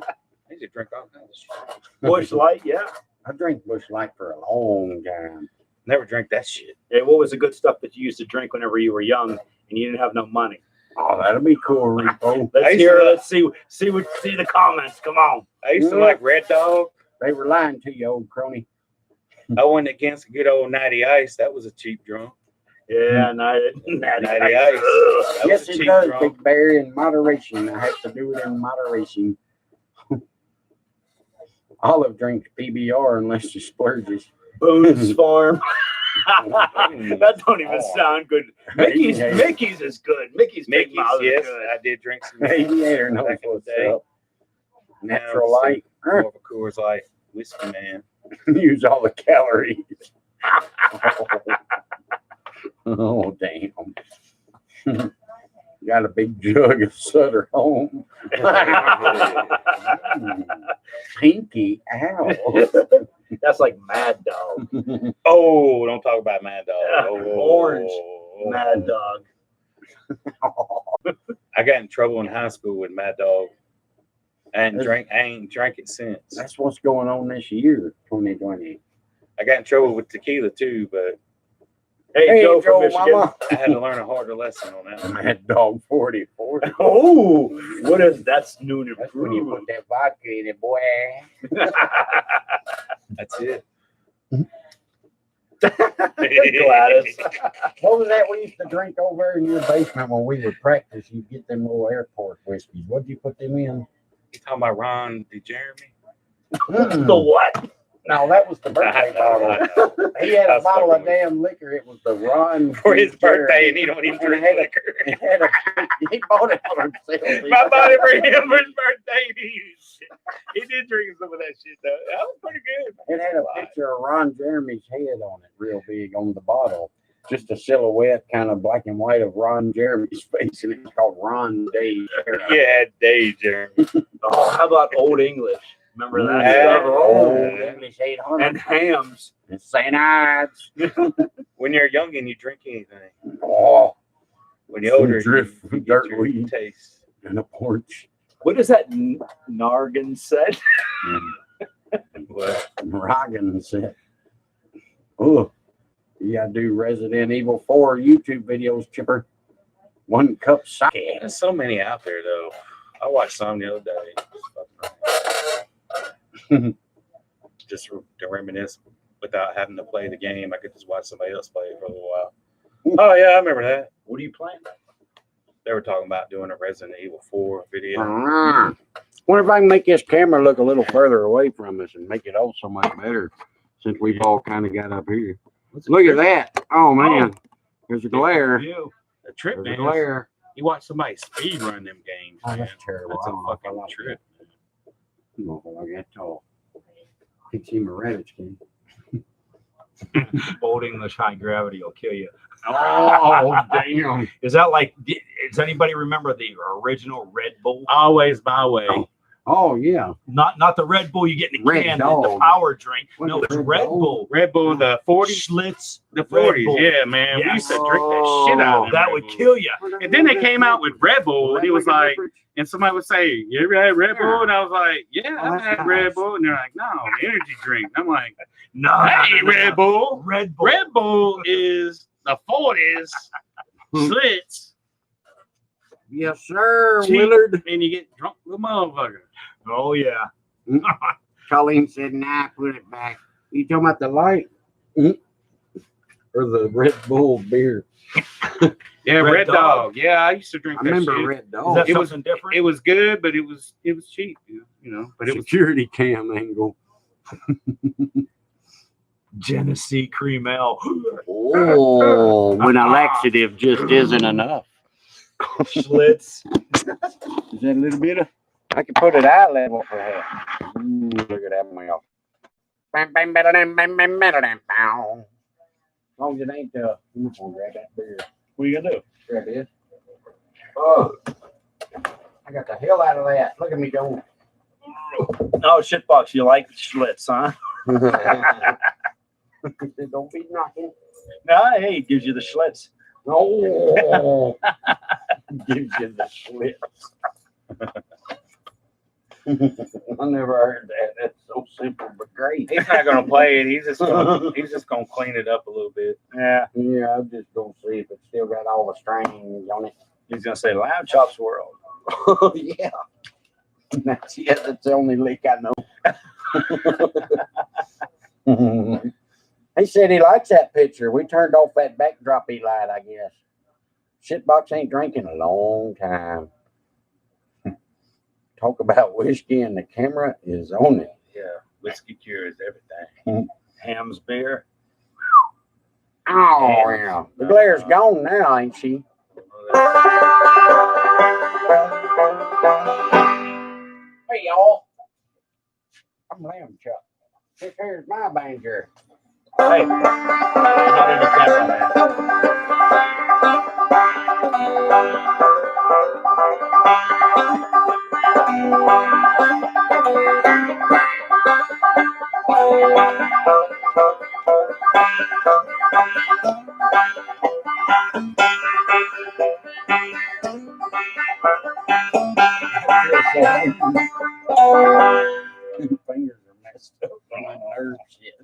need to drink all kinds of shit. Bush Light, yeah. I drank Bush Light for a long time. Never drank that shit. Hey, what was the good stuff that you used to drink whenever you were young and you didn't have no money? Oh, that'll be cool, Repo. Let's hear it. Let's see the comments. Come on. I used to like Red Dog. They were lying to you, old crony. I went against good old Natty Ice. That was a cheap drum. Yeah, Natty Natty Ice. Ice. That was Yes, a it cheap does, drum. Big Bear, in moderation. I have to do it in moderation. Olive drinks PBR unless she splurges. Boone's Farm. That don't even sound good. Mickey's is good. Mickey's Big Mickey's, Mouth is yes, good. I did drink some Aviator knows back in the what's day. up. Natural Now, light. More of a Coors Light whiskey man. Use all the calories. Oh, damn. Got a big jug of Sutter home. Pinky owl. That's like Mad Dog. Oh, don't talk about Mad Dog. Oh, Orange Mad Dog. I got in trouble in high school with Mad Dog. I ain't drank it since. That's what's going on this year, 2020. I got in trouble with tequila too, but Hey, Joe from Michigan. Mama. I had to learn a harder lesson on that one. Mad Dog 40. Oh, what is that's new and That's when you put improved. that vodka in it, boy. That's it. Gladys. What was that we used to drink over in your basement when we would practice? You'd get them little airport whiskeys. What'd you put them in? You talking about Ron DeJeremy? The what? No, that was the birthday bottle. He had a bottle of damn liquor. It was the Ron For his birthday, and Jeremy. he don't even And drink it had liquor. he bought it for himself. My body for him for his birthday. He did drink some of that shit though. That was pretty good. It had a picture of Ron Jeremy's head on it, real big on the bottle. Just a silhouette, kind of black and white, of Ron Jeremy's face, and it's called Ron Day. Yeah, Dave Jeremy. Oh, how about Old English? Remember that Yeah. stuff? Oh, Oh, English 800 and hams. and St. Ives. When you're young and you drink anything, Oh, when you're older, Drift, you get dirt your weed. taste. and a porch. What is that Nargan said? What? Roggan said, "Oh, you gotta do Resident Evil 4 YouTube videos, Chipper. 1 cup sake." There's so many out there though. I watched some the other day. Just to reminisce without having to play the game. I could just watch somebody else play it for a little while. Oh yeah, I remember that. What are you playing? They were talking about doing a Resident Evil 4 video. Wonder if I can make this camera look a little further away from us and make it all so much better since we've all kind of got up here. Look at that. Oh, man. There's a glare. You. The trip, There's a man. glare. You watch somebody speed run them games, Oh, man. that's terrible. That's I a don't know if I fucking like trip. No, I got tall. Can see my rabbit skin. Old English high gravity will kill you. Oh, damn. Is that like? Does anybody remember the original Red Bull? Always my way. Oh, yeah. Not the Red Bull you get in the Red can, Dog. the power drink. What No, is it's Red Red Dog? Bull. Red Bull, the 40s, Schlitz. the Red 40s. Bull. Yeah, man. We Yes. used to drink that shit out of them That Red would Bulls. kill you. And then they came out with Red Bull, and it was like, and somebody would say, "You ever had Red Bull?" And I was like, "Yeah, Oh, I've that's had Red nice. Bull." And they're like, "No, energy drink." And I'm like, No, "Hey, Red Bull. Red Bull. Red Bull is the 40s Schlitz, Yes, sir, Cheap. Willard. and you get drunk with a motherfucker." Oh yeah. Colleen said, "Nah, put it back." You talking about the light? Or the Red Bull beer? Yeah, Red Red Dog. Dog. Yeah, I used to drink I that remember shit. Red Is Dog. that It was- something different? It was good, but it was cheap, you know. But it was Security cam angle. Genesee Cream Ale. Oh, when a laxative just isn't enough. Schlitz. Is that a little bit of? I could put it eye level for that. Look at that mouth. As long as it ain't I'm gonna grab that beer. What are you gonna do? Grab it. Oh, I got the hell out of that. Look at me go. Oh, shitbox. You like Schlitz, huh? Don't be knocking. No, hey, it gives you the Schlitz. Oh, gives you the slits. I never heard that. That's so simple but great. he's not gonna play it. He's just gonna clean it up a little bit. Yeah. Yeah, I'm just gonna see if it's still got all the strings on it. He's gonna say Lamb Chops World. Yeah. That's the only leak I know. He said he likes that picture. We turned off that backdroppy light, I guess. Shitbox ain't drinking a long time. Talk about whiskey and the camera is on it. Yeah, whiskey cures everything. Ham's beer. Oh, yeah. The glare's gone now, ain't she? Hey, y'all. I'm Lamb Chop. This here's my banjo. Hey, not in the camera, man. Fingers are messed up on my nerve shit.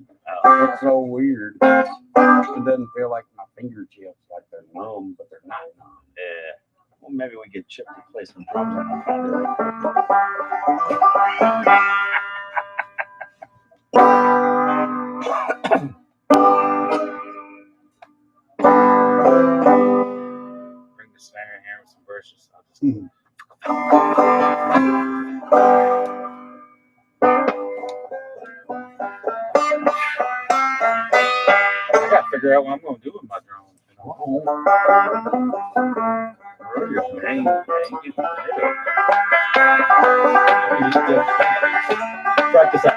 It's so weird. It doesn't feel like my fingertips, like they're numb, but they're not numb. Yeah. Well, maybe we get Chip to play some drums on the thunder. Bring the snare in here with some verses. I'll just I gotta figure out what I'm gonna do with my drone. Practice that.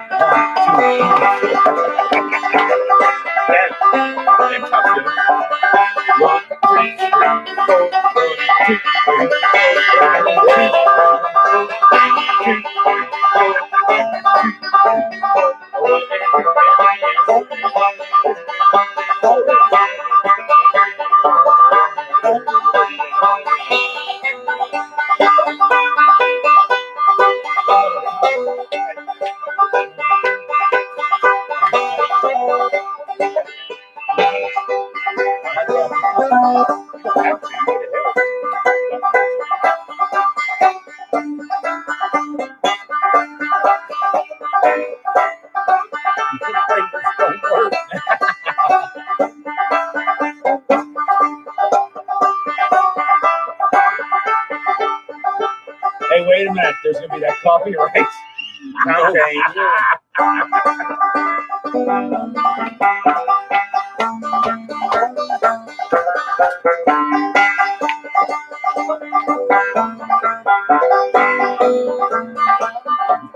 Hey, wait a minute. There's going to be that copyright.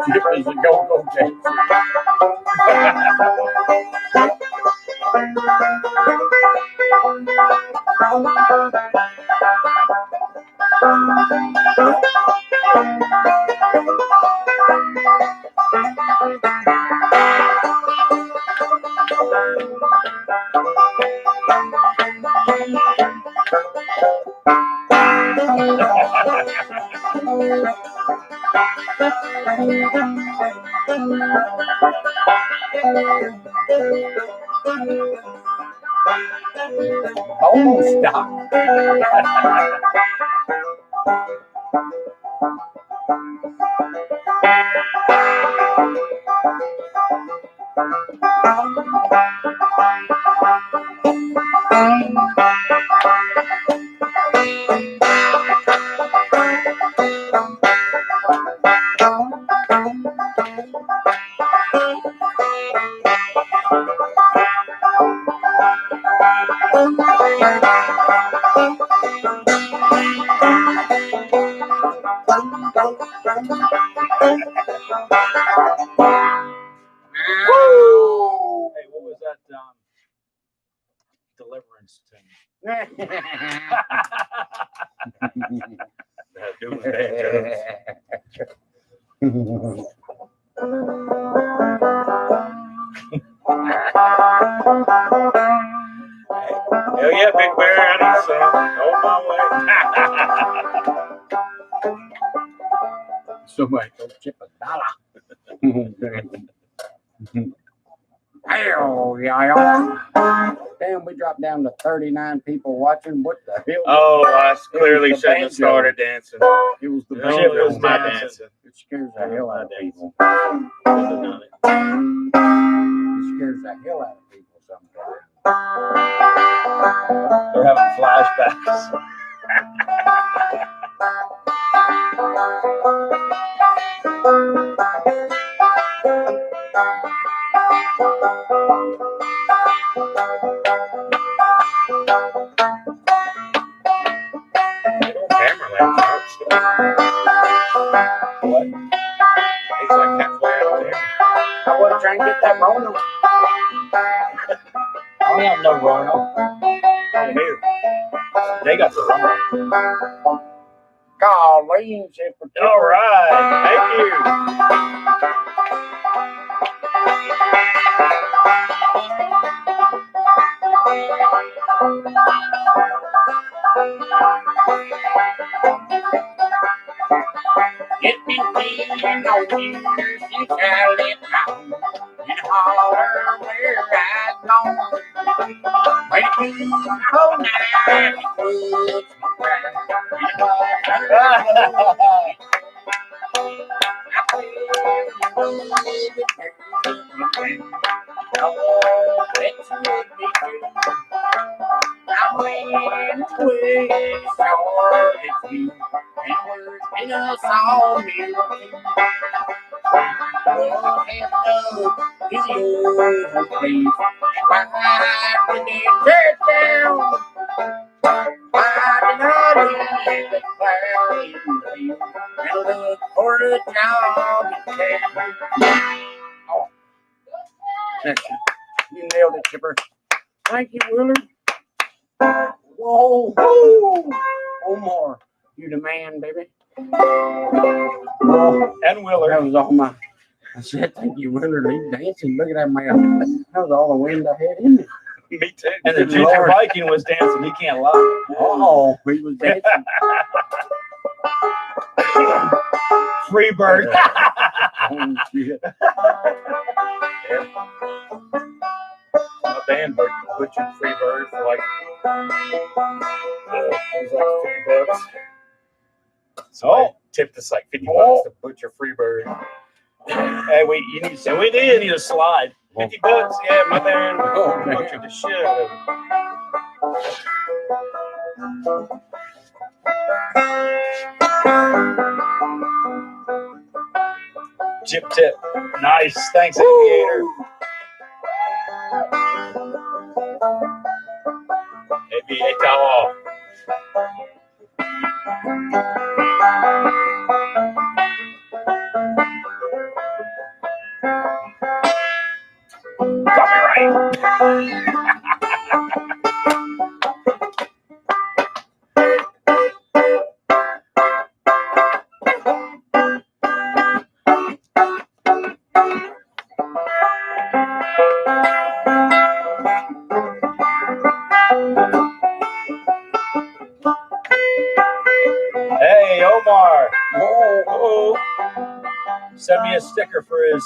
Chip is a go-go dancer. Almost stop. Woo! Hey, what was that Deliverance tune? That Doomsday Jones. Hell yeah, Big Bear, I need some. On my way. Somebody go chip a dollar. Hell yeah. Damn, we dropped down to 39 people watching. What the hell? Oh, I clearly the shouldn't have banjo. started dancing. It was the No, banjo. it was my dancing. dancing. It scares the hell out of people. Shouldn't have done it. It scares the hell out of people sometimes. They're having flashbacks. Camera lamp works. What? He's like halfway out there. I wasn't trying to get that Rona. I don't have no Rona. Here. They got the Rona. Golly, Zipper. All right. Thank you. It's been 10 old years since I left my home in holler where I'd gone. When it comes cold night, it was my pride. In holler, I feel the oh, let's make me feel. I went away, started you, and we're in a sawmill. Well, have no to the old place. Why did they tear down? Why did I leave the fire in the field and look for a job in town? Oh, that's it. You nailed it, Chipper. Thank you, Willard. Whoa, whoa. One more. You the man, baby. Oh, And Willard. that was all my. I said, thank you, Willard. He's dancing. Look at that man. That was all the wind I had in me. Me too. And the Ginger Lord. Viking was dancing. He can't lie. Oh, he was dancing. Free bird. Oh, shit. My band butchered Free Bird for like, it was like $50. So I tipped us like $50 to butcher Free Bird. Hey, wait, you need to. We did need a slide. $50, yeah, my band Oh, man. butchered the shit out of it. Chip tip. Nice. Thanks, Aviator. Aviator. Hey, Omar. Whoa. Send me a sticker for his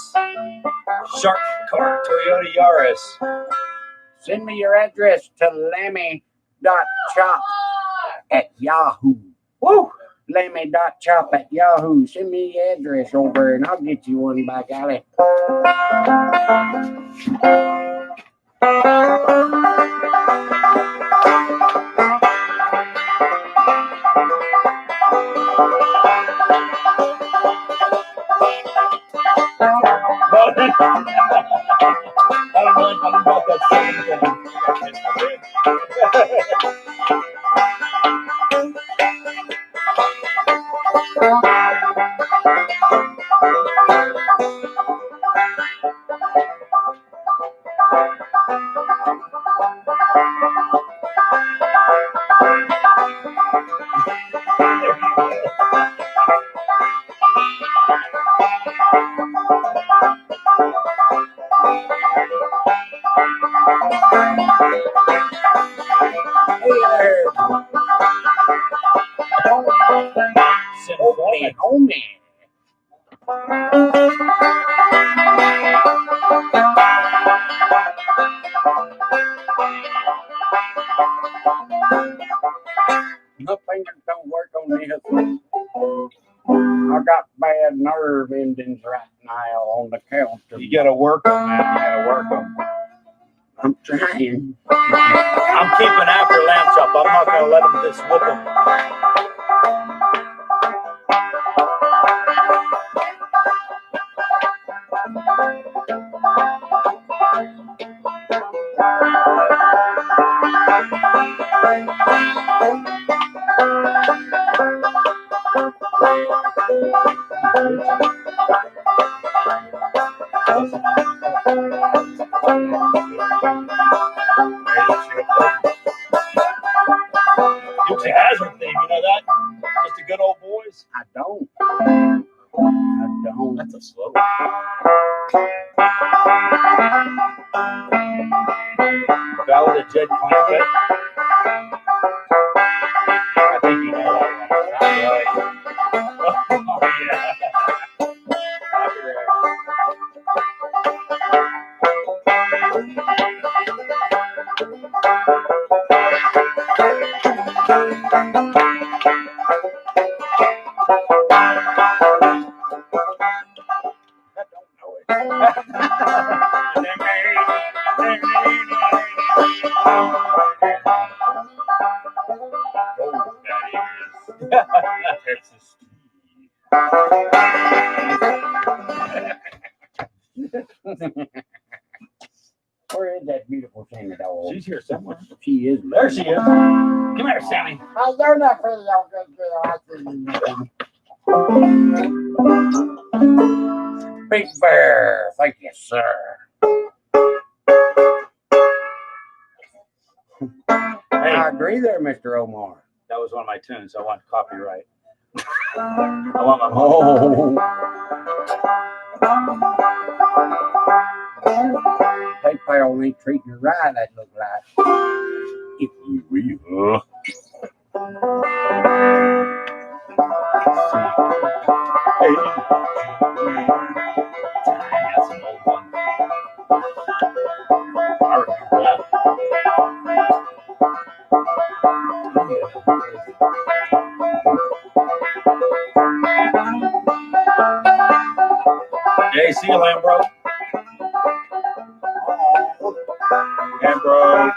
Shark Car Toyota Yaris. Send me your address to lammy.chop@yahoo. Woo! Lammy.chop@yahoo. Send me your address over and I'll get you one back out of I don't know about that same thing. homie. gotta work them, man. You gotta work them. I'm trying. I'm keeping after lamb chop. I'm not gonna let them just whoop them. Dukes of Hazzard theme, you know that? Just the good old boys. I don't. I don't. That's a slow. Ballad of Jed Clampett. I think you know that one. Copyright. Oh, yeah. Copyright. I don't know it. Texas. Where is that beautiful Sammy dog? She's here somewhere. She is. There she is. Come here, Sammy. Oh, they're not pretty all good girl. Big Bear, thank you, sir. Hey, I agree there, Mr. Omar. that was one of my tunes. I want copyright. I want my Big Bear only treating you right, that look like. If you will. Hey. That's an old one. I remember that. Hey, see you, Lambro. Lambro.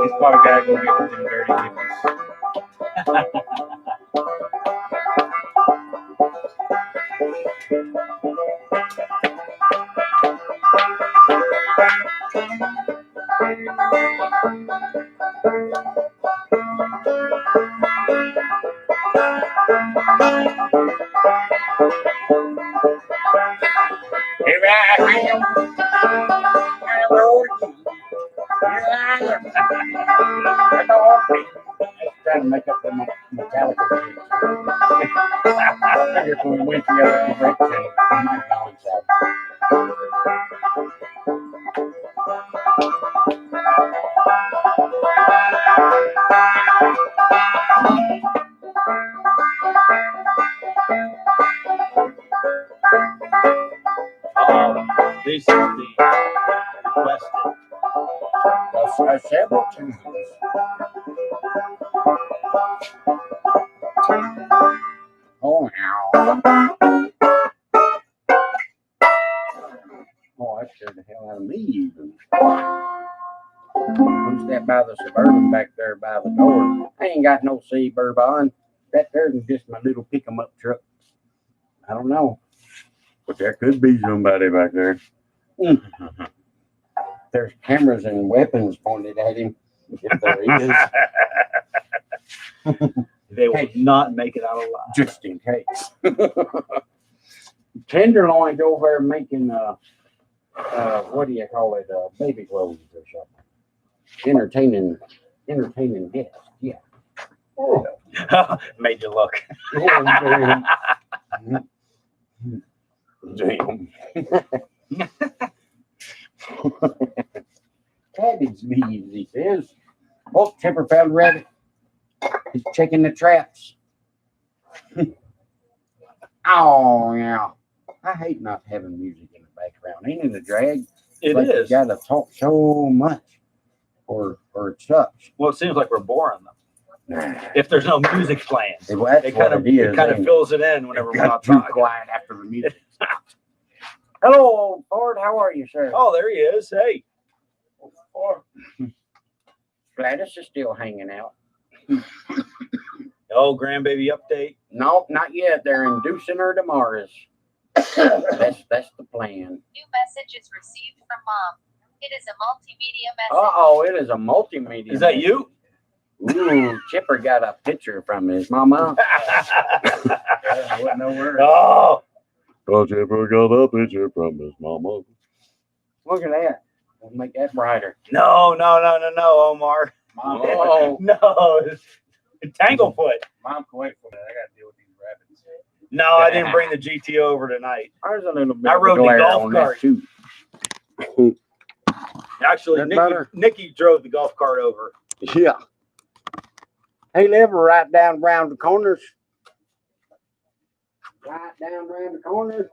He's probably gotta go get with them dirty nipples. Here I am. Here I am. Trying to make up the Metallica shit. I figured when we went together at the break, we might balance out. This is the requested. Several times. Oh, now. Oh, that scared the hell out of me even. I'm stepping by the Suburban back there by the door. I ain't got no Suburban. That there's just my little pick 'em up truck. I don't know. But there could be somebody back there. There's cameras and weapons pointed at him. If there is. They will not make it out alive. Just in case. Tenderloin's over there making what do you call it? Baby clothes or something. Entertaining guests. Yeah. Oh. Made you look. Damn. Cabbage leaves, he says. Oh, Temperfeld rabbit. He's checking the traps. Oh, yeah. I hate not having music in the background. Ain't it a drag? It Like is. You gotta talk so much or it sucks. Well, it seems like we're boring them. if there's no music playing. Well, that's It kind what of it is. ain't it? fills it in whenever we're Got not too talking. quiet after the music stops. Hello, old Ford. How are you, sir? Oh, there he is. Hey. Gladys is still hanging out. Oh, grandbaby update. Nope, not yet. They're inducing her to Mars. That's the plan. New message is received from mom. It is a multimedia message. Uh-oh, it is a multimedia. Is that you? Ooh, Chipper got a picture from his mama. I wouldn't know where. Oh, Chipper got a picture from his mama. Look at that. We'll make that brighter. no, Omar. Mom, Oh, No, Tanglefoot. Mom, wait for me. I got to deal with these rabbits. No, I didn't bring the GT over tonight. there's a little bit I of rode the glare golf on that, cart. too. Actually, That better? Nikki drove the golf cart over. Yeah. Hey, live right down around the corners. Right down around the corners.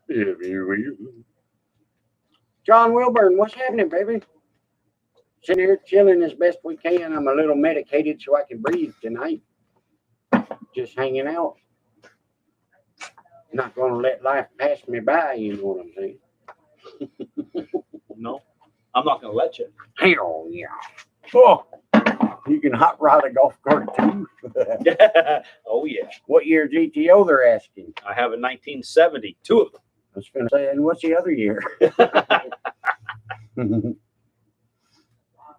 If you will. John Wilburn, what's happening, baby? Sitting here chilling as best we can. I'm a little medicated so I can breathe tonight. Just hanging out. Not going to let life pass me by, you know what I'm saying? No, I'm not going to let you. Hell yeah. Oh, you can hot rod a golf cart too. Oh, yeah. What year GTO they're asking? I have a 1970. Two of them. I was going to say, and what's the other year?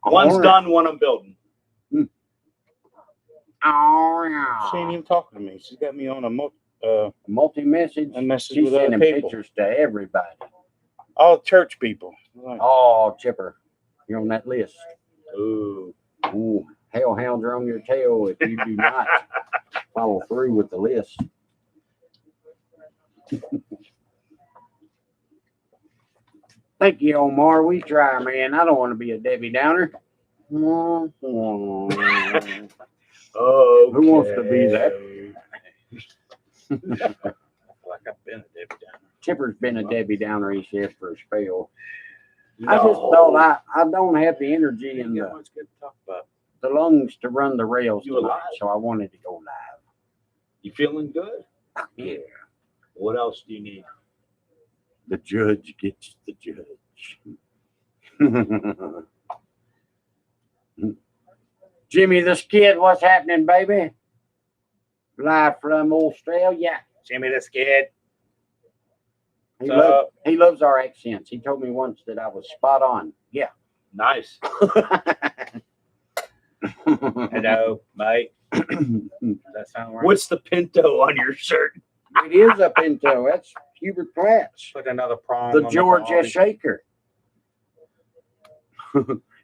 One's done, one I'm building. Oh, yeah. She ain't even talking to me. She's got me on a Multi-message. message She's with other sending people. pictures to everybody. All church people. Like, Oh, Chipper, you're on that list. Ooh. Ooh, hellhounds are on your tail if you do not follow through with the list. Thank you, Omar. We try, man. I don't want to be a Debbie Downer. Who Oh, wants to be that? Like I've been a Debbie Downer. Chipper's been a Debbie Downer, he said, for a spell. I just thought I don't have the energy and Yeah, what's good to talk about? the lungs to run the rails You tonight, alive? so I wanted to go live. You feeling good? Yeah. What else do you need? The judge gets the judge. Jimmy the Skid, what's happening, baby? Live from Australia. Jimmy the Skid. He loves our accents. He told me once that I was spot on. Yeah. Nice. Hello, mate. Does that sound right? What's the Pinto on your shirt? It is a Pinto. That's Hubert Pratt's. Put another prong. The on Georgia body. Shaker.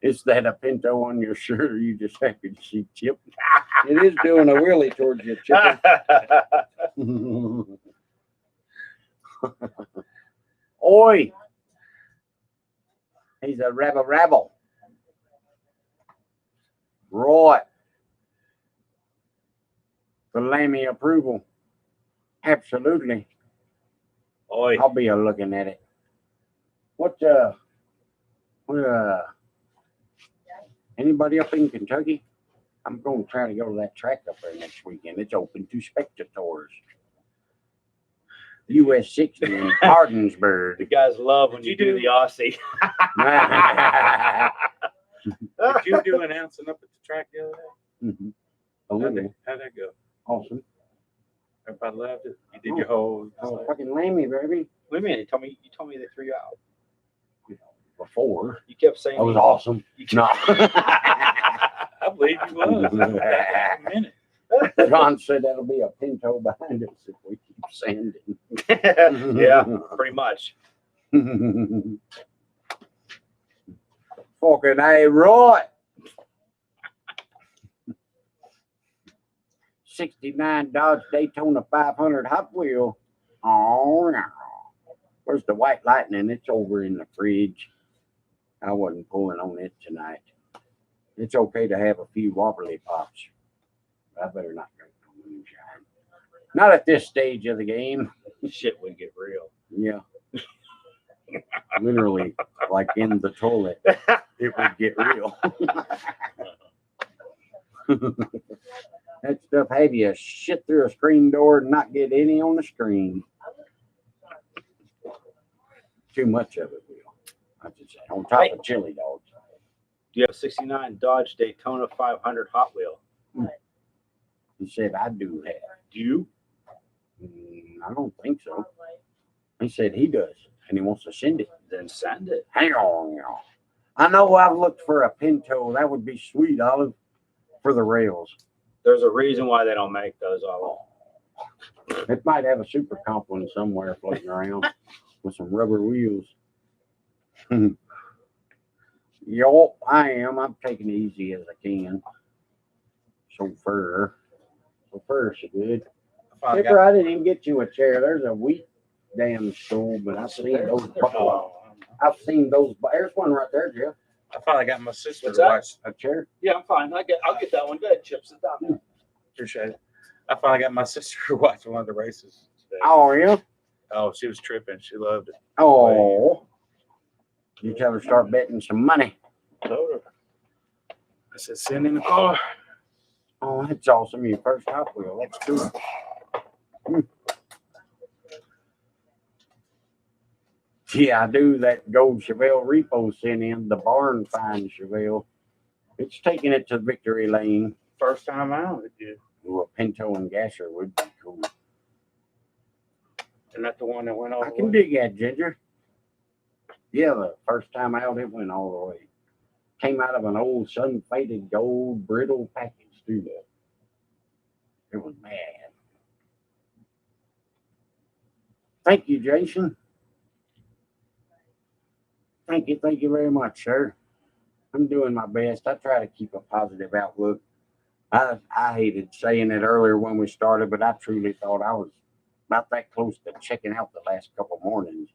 Is that a Pinto on your shirt, or you just happy to see Chip? It is doing a wheelie towards you, Chip. Oi! He's a rabble. Right. The Lammy approval. Absolutely. Oi. I'll be looking at it. What anybody up in Kentucky? I'm going to try to go to that track up there next weekend. It's open to spectators. US 60 in Hardinsburg. The guys love when you do the Aussie. Did you do announcing up at the track the other day? Mhm. A little. How'd that go? Awesome. Everybody loved it. You did your whole. Oh, fucking Lammy, baby. Wait a minute. You told me they threw you out. Before. You kept saying That was awesome. You No. I believe you was. A minute. John said that'll be a Pinto behind us if we keep sanding. Yeah, pretty much. Fucking A, right. 69 Dodge Daytona 500 Hot Wheel. Oh, no. Where's the White Lightning? It's over in the fridge. I wasn't pulling on it tonight. It's okay to have a few wobbly pops. I better not drink no moonshine. Not at this stage of the game. Shit would get real. Yeah. Literally, like in the toilet, it would get real. That stuff have you shit through a screen door and not get any on the screen. Too much of it, Will. I should say. On top of chili dogs. Do you have a 69 Dodge Daytona 500 Hot Wheel? He said, I do that. Do you? I don't think so. He said he does, and he wants to send it. Then send it. Hang on, y'all. I know I've looked for a Pinto. That would be sweet, Olive, for the rails. There's a reason why they don't make those all. It might have a super comp one somewhere floating around with some rubber wheels. Yup, I am. I'm taking it easy as I can. Chauffeur's so good. Chipper, I didn't even get you a chair. There's a wheat damn stool, but I've seen those. I've seen those. There's one right there, Jeff. I finally got my sister What's to that? watch. A chair. Yeah, I'm fine. I'll get that one. Good. Chips it down. Appreciate it. I finally got my sister to watch one of the races today. Oh, yeah. Oh, she was tripping. She loved it. Oh. You tell her to start betting some money. Told her. I said, send in the car. Oh, that's awesome. Your first Hot Wheel. That's cool. Yeah, I do. That gold Chevelle repo sent in, the barn find Chevelle. It's taking it to victory lane. First time out with you. Ooh, a Pinto and Gasser would be cool. Isn't that the one that went all I the can way? dig that, Ginger. Yeah, the first time out, it went all the way. Came out of an old sun-faded gold brittle package, too. It was bad. Thank you, Jason. Thank you very much, sir. I'm doing my best. I try to keep a positive outlook. I hated saying it earlier when we started, but I truly thought I was about that close to checking out the last couple mornings.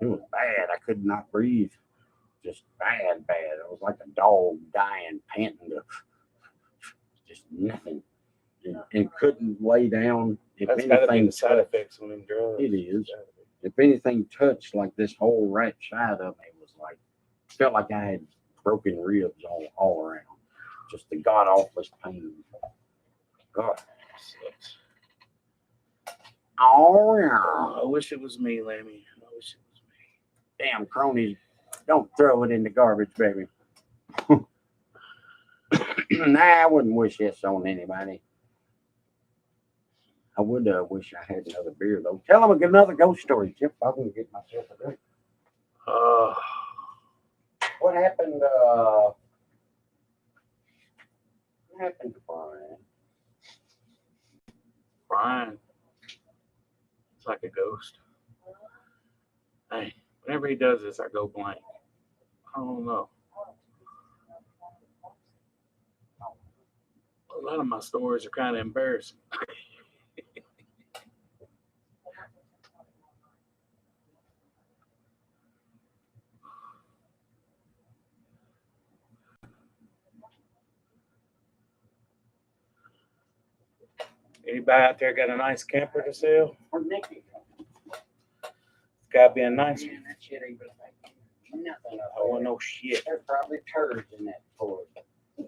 It was bad. I could not breathe. Just bad. It was like a dog dying, panting, just nothing. And couldn't lay down. If That's got to be anything the side touched, effects on them drugs. it is. If anything touched, like this whole right side of me was like, felt like I had broken ribs all around. Just the god awfulest pain. God. Oh yeah. I wish it was me, Lammy. I wish it was me. Damn cronies. Don't throw it in the garbage, baby. Nah, I wouldn't wish this on anybody. I would wish I had another beer though. Tell them another ghost story, Chip. I'm gonna get myself a drink. What happened? What happened to Brian? Brian. It's like a ghost. Hey, whenever he does this, I go blank. I don't know. A lot of my stories are kind of embarrassing. Anybody out there got a nice camper to sell? Or Nicky? It's gotta be a nice one. Man, that shit ain't gonna make nothing I of want it. no shit. There's probably turds in that toilet.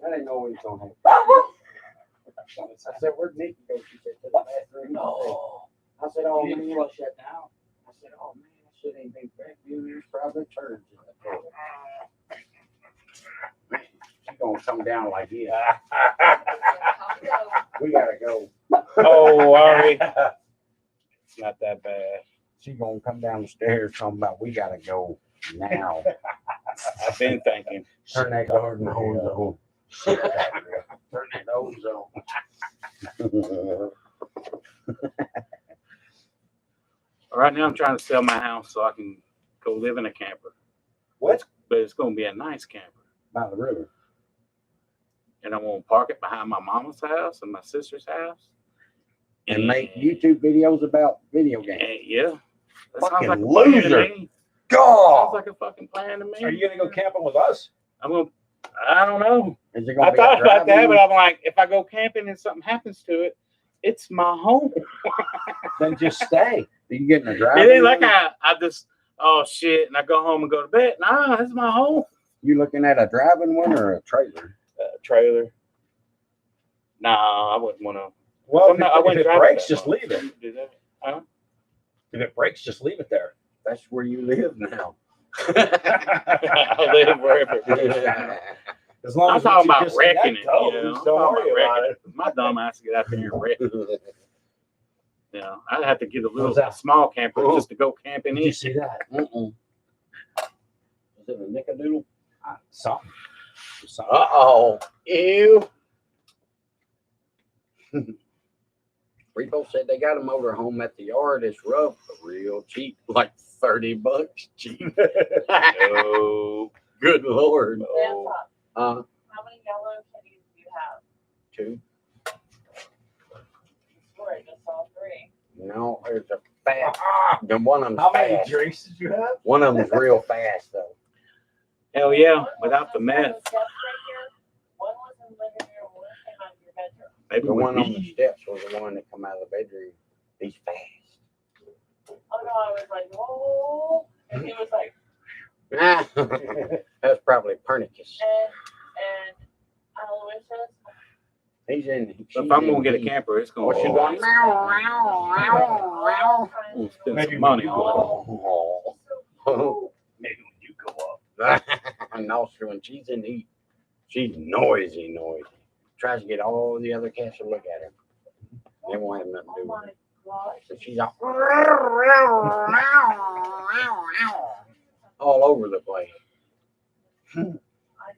I didn't know we was gonna have. I said, "Where'd Nicky go?" She said, "To the bathroom." No. I said, "Oh You man, didn't flush that down. I said, "Oh man, that shit ain't been vacuumed. There's probably turds in the toilet." Man, she's gonna come down like this. We gotta go. Oh, Ari. It's not that bad. She's gonna come down the stairs talking about we gotta go now. I've been thinking. Turn that garden hose on. Turn that hose on. Right now, I'm trying to sell my house so I can go live in a camper. What? But it's going to be a nice camper. By the river. And I want to park it behind my mama's house and my sister's house. And make YouTube videos about video games. And, yeah. That Fucking sounds like a plan to loser. me. Sounds God! like a fucking plan to me. Are you gonna go camping with us? I don't know. Is it gonna I be thought a about that, driving- but I'm like, if I go camping and something happens to it, it's my home. Then just stay. Are you getting a It driving? ain't like one? I just, oh shit, and I go home and go to bed. Nah, this is my home. You looking at a driving one or a trailer? Trailer. Nah, I wouldn't want to. Well, I if wouldn't it drive breaks, that just much. leave it. Do that. Huh? If it breaks, just leave it there. That's where you live now. I live wherever it is now. As long I'm as talking once you about disconnect wrecking it. those, You know, I'm don't talking worry about about wrecking it. My dumb ass to get out there and wreck it. You know, I'd have to get a little that? small camper just to go camping Did you in. see that? Mm-mm. Is it a nickadoodle? Something. Uh-oh. Ew. Repo said they got a motor home at the yard. It's rough, but real cheap, like $30 cheap. No. Good Lord. Sam's up. Uh, How many yellow kitties do you have? 2. I swear I just saw 3. No, there's a fast. The one of them's How many fast. drinks did you have? One of them's real fast though. Hell yeah, without the meth. One was in the living room, one came out of your bedroom. Maybe The we one on the need. steps was the one that come out of the bedroom. He's fast. Oh no, I was like, whoa. And he was like, Ah, that's probably Pernicus. and Aloysius. He's in. If I'm gonna get a camper, it's gonna What's she be going? We'll spend Maybe some money when on Oh. Maybe when you go up. And also when she's in heat, she's noisy. Tries to get all the other cats to look at her. They won't have nothing to do Oh with it. my gosh. So she's all over the place.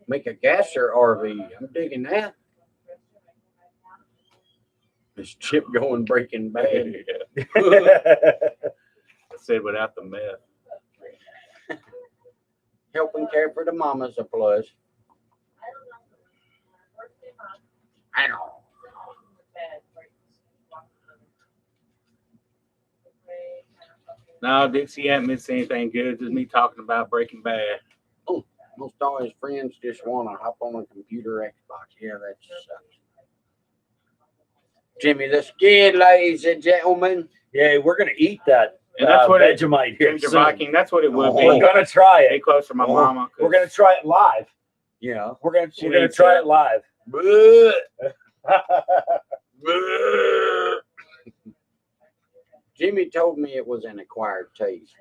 Make a gasser RV. I'm digging that. This chip going Breaking Bad. it. I said without the meth. Helping care for the mamas a plus. I know. No, Dixie hasn't missed anything good. Just me talking about Breaking Bad. Most all his friends just want to hop on a computer Xbox. Yeah, that sucks. Jimmy the Skid, ladies and gentlemen. Yeah, we're gonna eat that. And that's what it- Vegemite here Ginger soon. Viking, that's what it would We're be. gonna try Stay it. close to my Oh. mama. 'Cause We're gonna try it live. Yeah. We're gonna She try needs it it. live. Jimmy told me it was an acquired taste.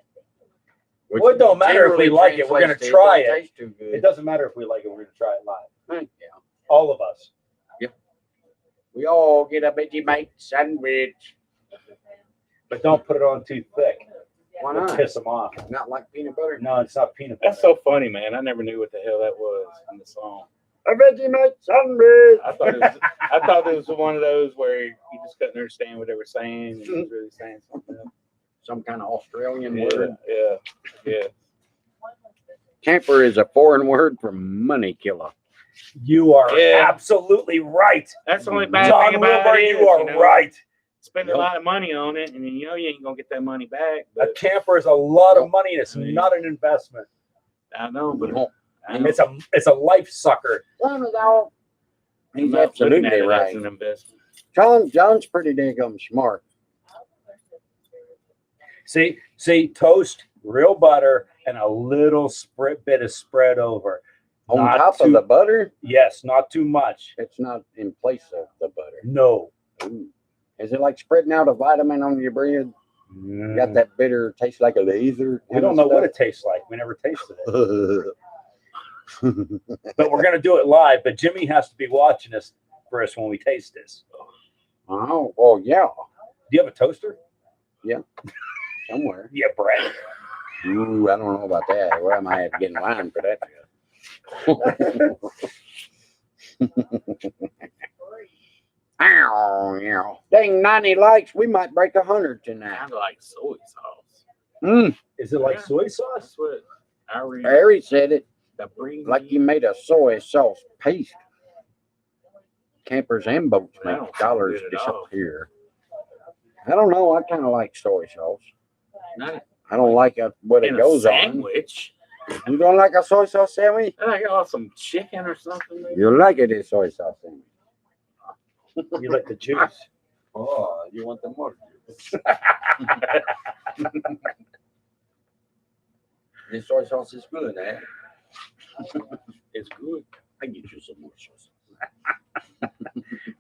Which Well, it don't matter if we generally like it. We're gonna translates to try don't it. taste too It good. doesn't matter if we like it. We're gonna try it live. Yeah. All of us. We all get a Vegemite sandwich. But don't put it on too thick. Why It'll not? piss them off. Not like peanut butter. No, it's not peanut butter. That's so funny, man. I never knew what the hell that was in the song. A Vegemite sandwich. I thought it was one of those where you just couldn't understand what they were saying and it was really saying something else. Some kind of Australian Yeah, word. yeah. Camper is a foreign word for money killer. You are Yeah. absolutely right. That's the only bad John thing about Wilbur, it. you are right. Spend a lot of money on it, and then you know you ain't gonna get that money back. A But camper is a lot of money, and it's not an investment. I know, but I And know. it's a life sucker. He's I'm not looking at absolutely it as right. an investment. John's pretty daggum smart. See, toast, real butter, and a little bit of spread over. On Not top too- of the butter, Yes, not too much. it's not in place of the butter. No. Ooh. Is it like spreading out a vitamin on your bread? Got that bitter taste like a laser? We don't know what it tastes like. We never tasted it. But we're gonna do it live. But Jimmy has to be watching us for us when we taste this. Oh, well, yeah, Do you have a toaster? somewhere. Yeah, Brad. Ooh, I don't know about that. Well, I might have to get in line for that. Ow, yeah. Dang, 90 likes. We might break 100 tonight. I like soy sauce. Is it like Yeah. soy sauce? That's what I read. Harry said it That brings like you made a soy sauce paste. Campers and boats That make don't sound dollars good at all. disappear. I don't know. I kind of like soy sauce. Not I don't like what it in a goes on. sandwich. You don't like a soy sauce sandwich? I like some chicken or something. Maybe. You like it, a soy sauce sandwich. You like the juice? Oh, you want the more juice? This soy sauce is good, eh? It's good. I get you some more sauce.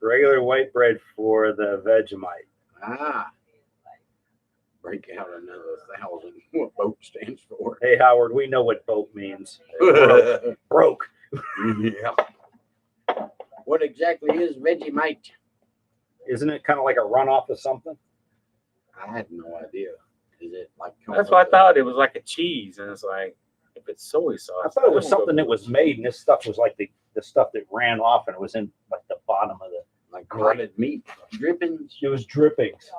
Regular white bread for the Vegemite. Ah. Break out another 1,000. What boat stands for? Hey, Howard, we know what boat means. Broke. Broke. Yeah. What exactly is Vegemite? Isn't it kind of like a runoff of something? I had no idea. Is it like? That's what I thought. It was like a cheese, and it's like if it's soy sauce. I thought it was don't something go that was made, and this stuff was like the stuff that ran off, and it was in like the bottom of the. Like grilled meat drippings, It was drippings.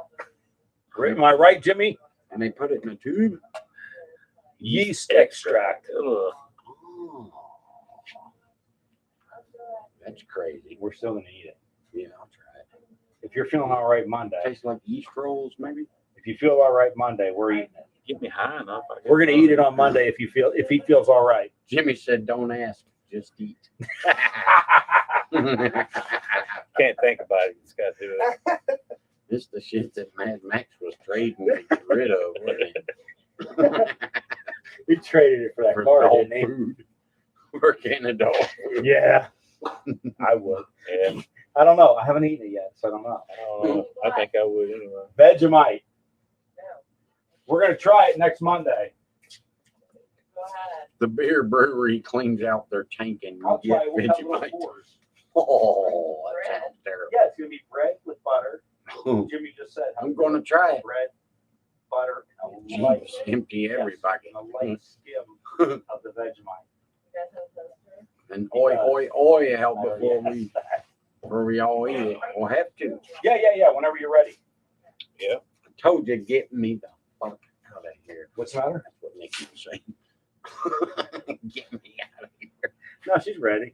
Am I right, Jimmy? and they put it in a tube. Yeast extract. Ugh. Oh, that's crazy. We're still gonna eat it. Yeah, I'll try it. If you're feeling all right Monday, Tastes like yeast rolls, maybe. if you feel all right Monday, we're eating it. Get me high enough. I guess. We're gonna eat it on Monday if he feels all right. Jimmy said, "Don't ask, just eat." Can't think about it. You just gotta do it. This the shit that Mad Max was trading to get rid of, wasn't it? We traded it for that For car, dog didn't food. We're getting a dog he? food. Yeah, I would. Yeah. I don't know. I haven't eaten it yet, so I don't know. I don't know. I think I would anyway. Vegemite. We're gonna try it next Monday. Go ahead. The beer brewery cleans out their tank and you I'll get try it. We'll have little Vegemite. pours. Oh, that sounds terrible. Yeah, it's gonna be bread with butter. Jimmy just said. I'm gonna try it. Bread, butter, and a light, Jeez, empty everybody. and a light skim of the Vegemite. You guys have toaster? And oi, help before we all eat it. We'll have to. Yeah. Whenever you're ready. I told you, get me the fuck out of here. What's the matter? That's what Nikki was saying. Get me out of here. No, she's ready.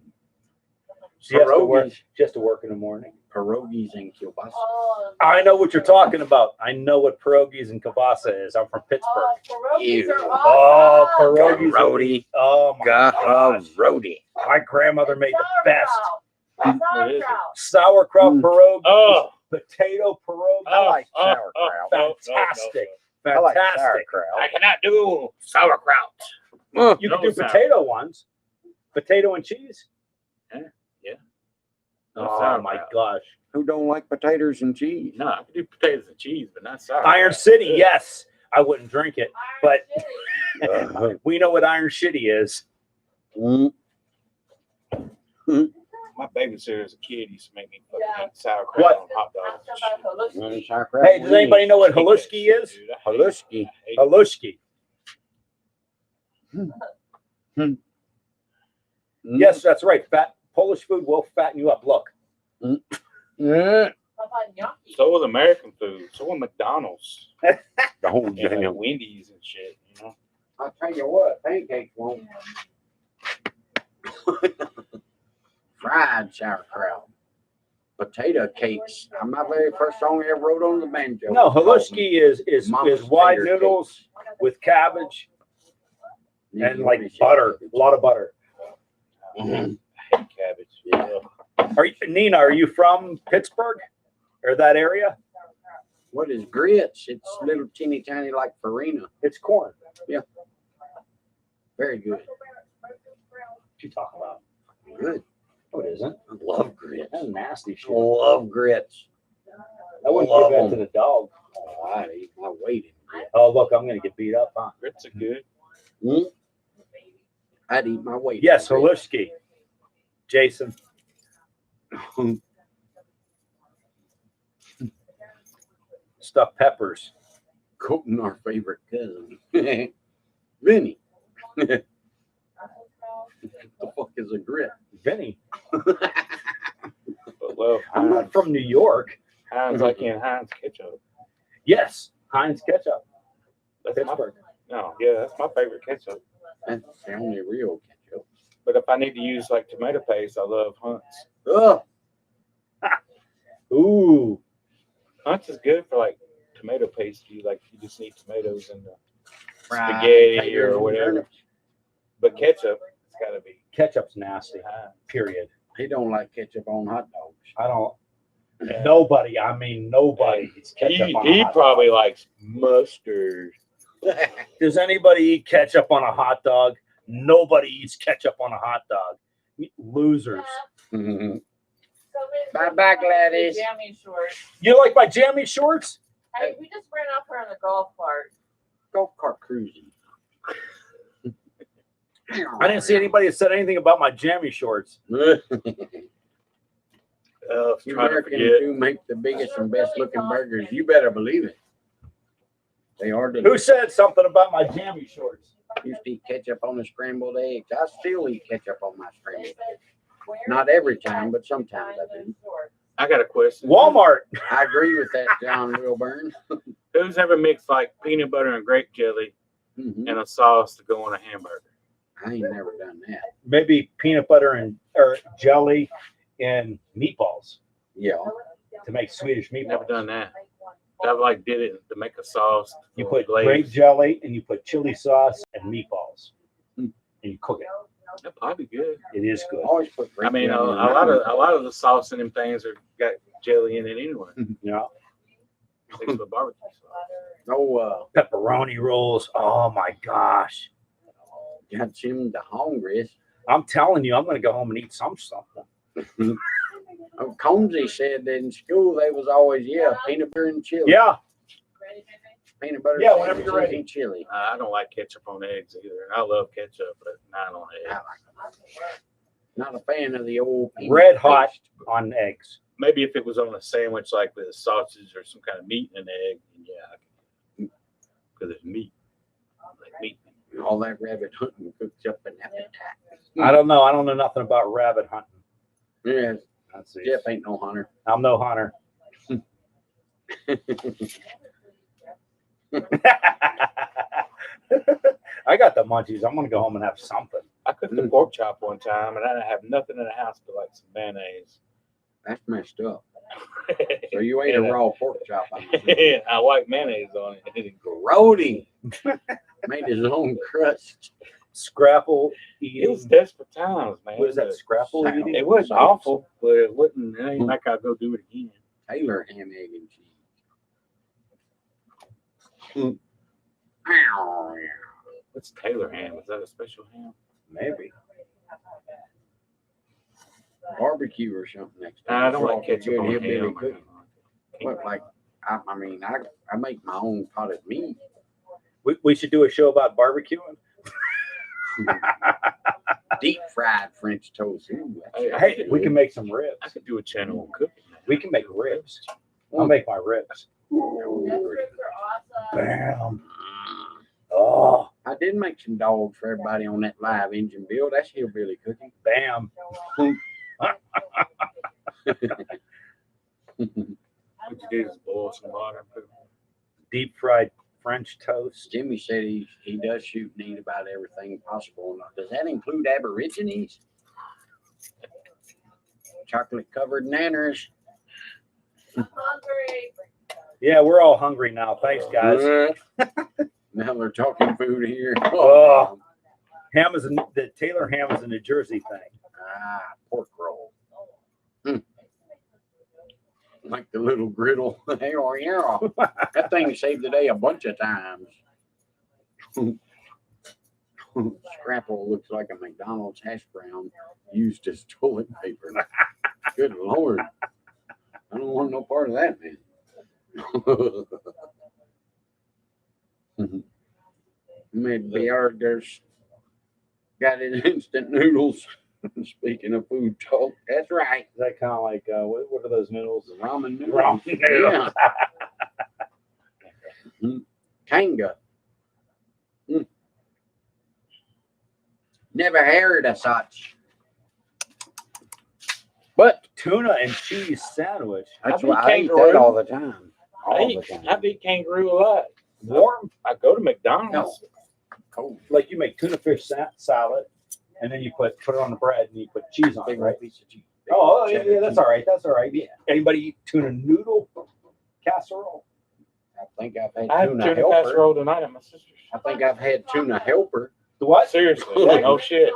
She has to work. Pierogies, She has to work in the morning. pierogies and kielbasa. Oh, I know what you're talking about. I know what pierogies and kielbasa is. I'm from Pittsburgh. pierogies Ew. are Oh, awesome. pierogies. Garrodi. Oh my gosh. Garrodi. My grandmother made the best. Sauerkraut. Sauerkraut Mm. pierogi. Oh. Potato pierogi. I like oh, sauerkraut. Fantastic. I like Fantastic. sauerkraut. I cannot do sauerkraut. You can No do sour. potato ones. Potato and cheese. No Oh sauerkraut. my gosh. Who don't like potatoes and cheese? No, I can do potatoes and cheese, but not sauerkraut. Iron City, yes. I wouldn't drink it. Iron But- City. We know what Iron Shitty is. Mm. My babysitter as a kid used to make me fucking Yeah. eat sauerkraut What? on hot I'm dogs. talking about Haluski. Want sauerkraut? Hey, does anybody know what halushki is? Halushki. Halushki. Mm. Yes, that's right. Fat Polish food will fatten you up. Look. Mm. How about gnocchi? So was American food. So was McDonald's. Oh, And damn. like Wendy's and shit, you know? I'll tell you what, pancakes won't. Fried sauerkraut. Potato cakes. My very first song I ever wrote on the banjo. No, halushki is Mama's wide tater noodles with cabbage cakes. and like butter, a lot of butter. Mhm. I hate cabbage. Yeah. Are you, Nina? Are you from Pittsburgh or that area? What is grits? It's little teeny tiny like farina. It's corn. Very good. What you talking about? Good. No, it isn't. I love grits. That's nasty shit. Love grits. I wouldn't love give that to them. the dog. Oh, I eat my weight in grits. Oh, look, I'm gonna get beat up, huh? Grits are good. Mm. I'd eat my weight. Yes, in grits. halushki. Jason. Stuffed peppers. Quoting our favorite cousin, Vinny. The fuck is a grit? Vinny. But well, I'm not from New York. Heinz, I can't Heinz ketchup. Yes, Heinz ketchup. That's my, Pittsburgh. no, yeah, that's my favorite ketchup. That's the only real ketchup. But if I need to use like tomato paste, I love Hunt's. Ugh. Ooh. Hunt's is good for like tomato paste. You just need tomatoes and the Fried spaghetti taters or and whatever. turnips. But ketchup, it's got to be Ketchup's nasty. Heinz. Period. He don't like ketchup on hot dogs. I don't. Nobody. I mean, nobody eats ketchup on a He hot probably dog. likes mustard. Does anybody eat ketchup on a hot dog? Nobody eats ketchup on a hot dog. Losers. Mhm. Bye-bye, Gladys. Jammy shorts. You like my jammy shorts? Hey, we just ran up her in the golf cart. Golf cart cruising. I didn't see anybody that said anything about my jammy shorts. You Trying to Americans forget. do make the biggest and best looking burgers. You better believe it. They are Who delicious. said something about my jammy shorts? Used to eat ketchup on the scrambled eggs. I still eat ketchup on my scrambled eggs. Not every time, but sometimes I do. I got a question. Walmart. I agree with that, John Wilburn. Who's ever mixed like peanut butter and grape jelly Mhm. and a sauce to go on a hamburger? I ain't never done that. Maybe peanut butter and or jelly and meatballs Yeah. to make Swedish Never meatballs. done that. I like did it to make a sauce. You for put glaze. grape jelly and you put chili sauce and meatballs, and you cook it. That'd probably be good. It is good. Always put I mean, a grape lot of the sauce in them things are got jelly in it anyway. Yeah. Mixed with barbecue sauce. Oh, Pepperoni rolls. Oh my gosh. got Jim the hungriest. I'm telling you, I'm gonna go home and eat something. Oh, Combsy said that in school they was always, peanut butter and chili. Yeah. Peanut butter Yeah, and whenever you're ready. chili. I don't like ketchup on eggs either. I love ketchup, but not on I eggs. like it. Not a fan of the old peanut Red hot paste. on eggs. Maybe if it was on a sandwich, like with a sausage or some kind of meat and an egg, yeah, because it's meat, like meat. All that rabbit hunting cooked up an appetite. I don't know. I don't know nothing about rabbit hunting. Yeah, Let's see. Jeff ain't no hunter. I'm no hunter. I got the munchies. I'm gonna go home and have something. I cooked a pork chop one time, and I didn't have nothing in the house but like some mayonnaise. That's messed up. So you ate a raw pork chop. I like mayonnaise on it. Grody made his own crust. Scrapple It was eating. desperate times, man. What is that? Scrapple Sound. eating? It wasn't awful, but it wouldn't. It ain't like I'll go do it again. Taylor ham, egg, and cheese. What's Taylor ham? Is that a special ham? Maybe. Barbecue or something next time. I don't like ketchup Good on hillbilly ham. cooking. What, like, I mean, I make my own potted meat. We should do a show about barbecuing. Deep fried French toast. Ooh, that's Hey, we can make some ribs. I could do a channel on cooking. We can make ribs. I'll make my ribs. Ribs are awesome. Bam. Oh, I did make some dogs for everybody on that live engine build. That's hillbilly cooking. bam. What you do is boil some water. Put Deep fried French toast. Jimmy said he does shoot and eat about everything possible. Does that include Aborigines? Chocolate covered nanners. I'm hungry. Yeah, we're all hungry now. Thanks, guys. Now they're talking food here. Oh. Ham is the Taylor ham is a New Jersey thing. Pork roll. Like the little griddle. Hell yeah. That thing saved the day a bunch of times. Scrapple looks like a McDonald's hash brown used as toilet paper. Good Lord. I don't want no part of that, man. Maybe there's got it instant noodles. Speaking of food talk, that's right. Is that kind of like what are those noodles? Ramen noodles. Ramen noodles. Yeah. Kanga. Never heard of such. But tuna and cheese sandwich. That's I why eat I eat kangaroo. that all the time. All the time. I eat kangaroo a lot. Warm, I go to McDonald's. Cold. like you make tuna fish salad, and then you put it on the bread and you put cheese on it, Big right? piece of cheese. Oh, yeah, that's all right. That's all right. Yeah. Anybody eat tuna noodle casserole? I think I've had I had tuna tuna helper. casserole tonight at my sister's. I think I've had tuna helper. The what? Seriously, no shit.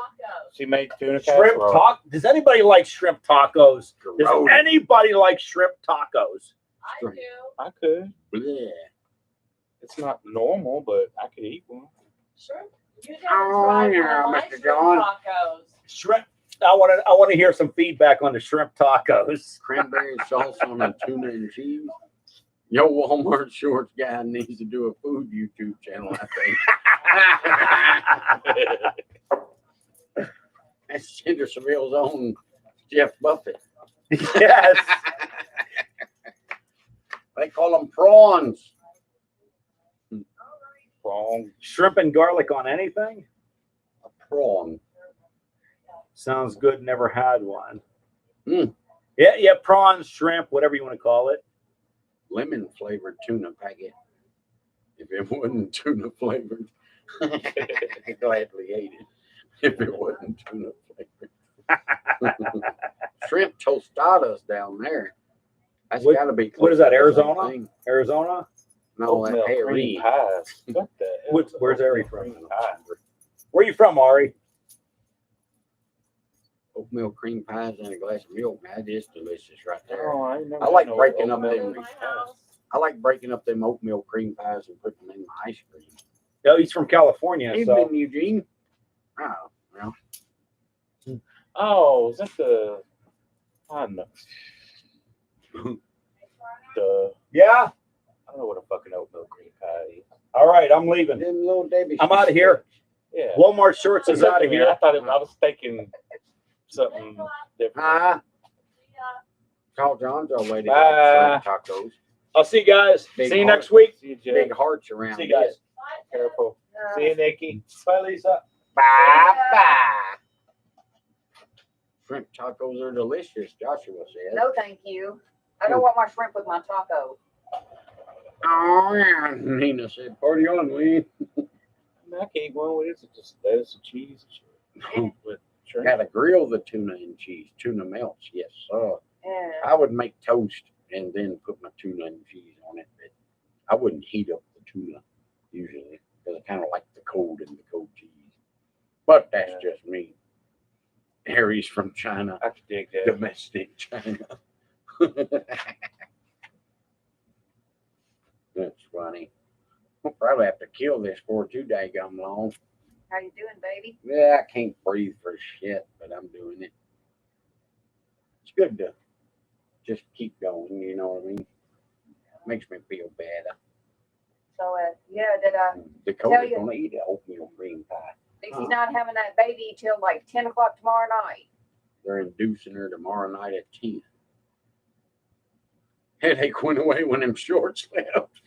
She made tuna Shrimp casserole. taco. Does anybody like shrimp tacos? Does Grody. anybody like shrimp tacos? I do. I could. Bleh. It's not normal, but I could eat one. Sure. You Oh, never tried yeah, one of my Mr. shrimp John. tacos. Shrimp I want to hear some feedback on the shrimp tacos. Cranberry sauce on a tuna and cheese. Yo, Walmart shorts guy needs to do a food YouTube channel, I think. That's Ginger Seville's own Jeff Buffett. Yes. They call them prawns. Wrong. Shrimp and garlic on anything? A prawn. Sounds good. Never had one. Mm. Yeah, prawns, shrimp, whatever you want to call it. Lemon flavored tuna packet. If it wasn't tuna flavored, I gladly ate it. If it wasn't tuna flavored. Shrimp tostadas down there. That's What- got to be. what is that, close to the same Arizona? thing. Arizona? No, that Oatmeal cream Harry. pies. What the hell? Where's Ari from? Cream pie. Where you from, Ari? Oatmeal cream pies and a glass of milk. That is delicious right there. Oh, I ain't never I like had no breaking up oatmeal them. cream My pies. house. I like breaking up them oatmeal cream pies and putting them in my ice cream. No, he's from California. So Evening, Eugene. Oh, well. Oh, is that the? I don't know. The yeah. I don't know what a fucking oatmeal cream pie is. All right, I'm leaving. Them little Debbie. I'm out of here. Yeah. Walmart shorts is out of I here. thought I was thinking something different. Hi. Call John's our way to Bye. get tacos. I'll see you guys. Big See you heart. next week. See you, Jeff. Big hearts around. See you guys. it. Careful. See you, Nikki. Bye, Lisa. Bye bye. Shrimp tacos are delicious, Joshua said. No, thank you. I don't want my shrimp with my taco. Oh, yeah. Nina said, party on, Lee. I can't eat one with it. It's just lettuce and cheese and shit. With shrimp. Gotta grill the tuna and cheese. Tuna melts, yes, sir. Yeah. I would make toast and then put my tuna and cheese on it, but I wouldn't heat up the tuna usually because I kind of like the cold and the cold cheese. But that's Yeah. just me. Harry's from China, I can dig that. domestic China. That's funny. We'll probably have to kill this for too daggum long. How you doing, baby? Yeah, I can't breathe for shit, but I'm doing it. It's good to just keep going, you know what I mean? Makes me feel better. So, yeah, did Tell Dakota's you- gonna eat an oatmeal cream pie. Dixie's not having that baby till like 10 o'clock tomorrow night. They're inducing her tomorrow night at 10. Headache went away when them shorts left.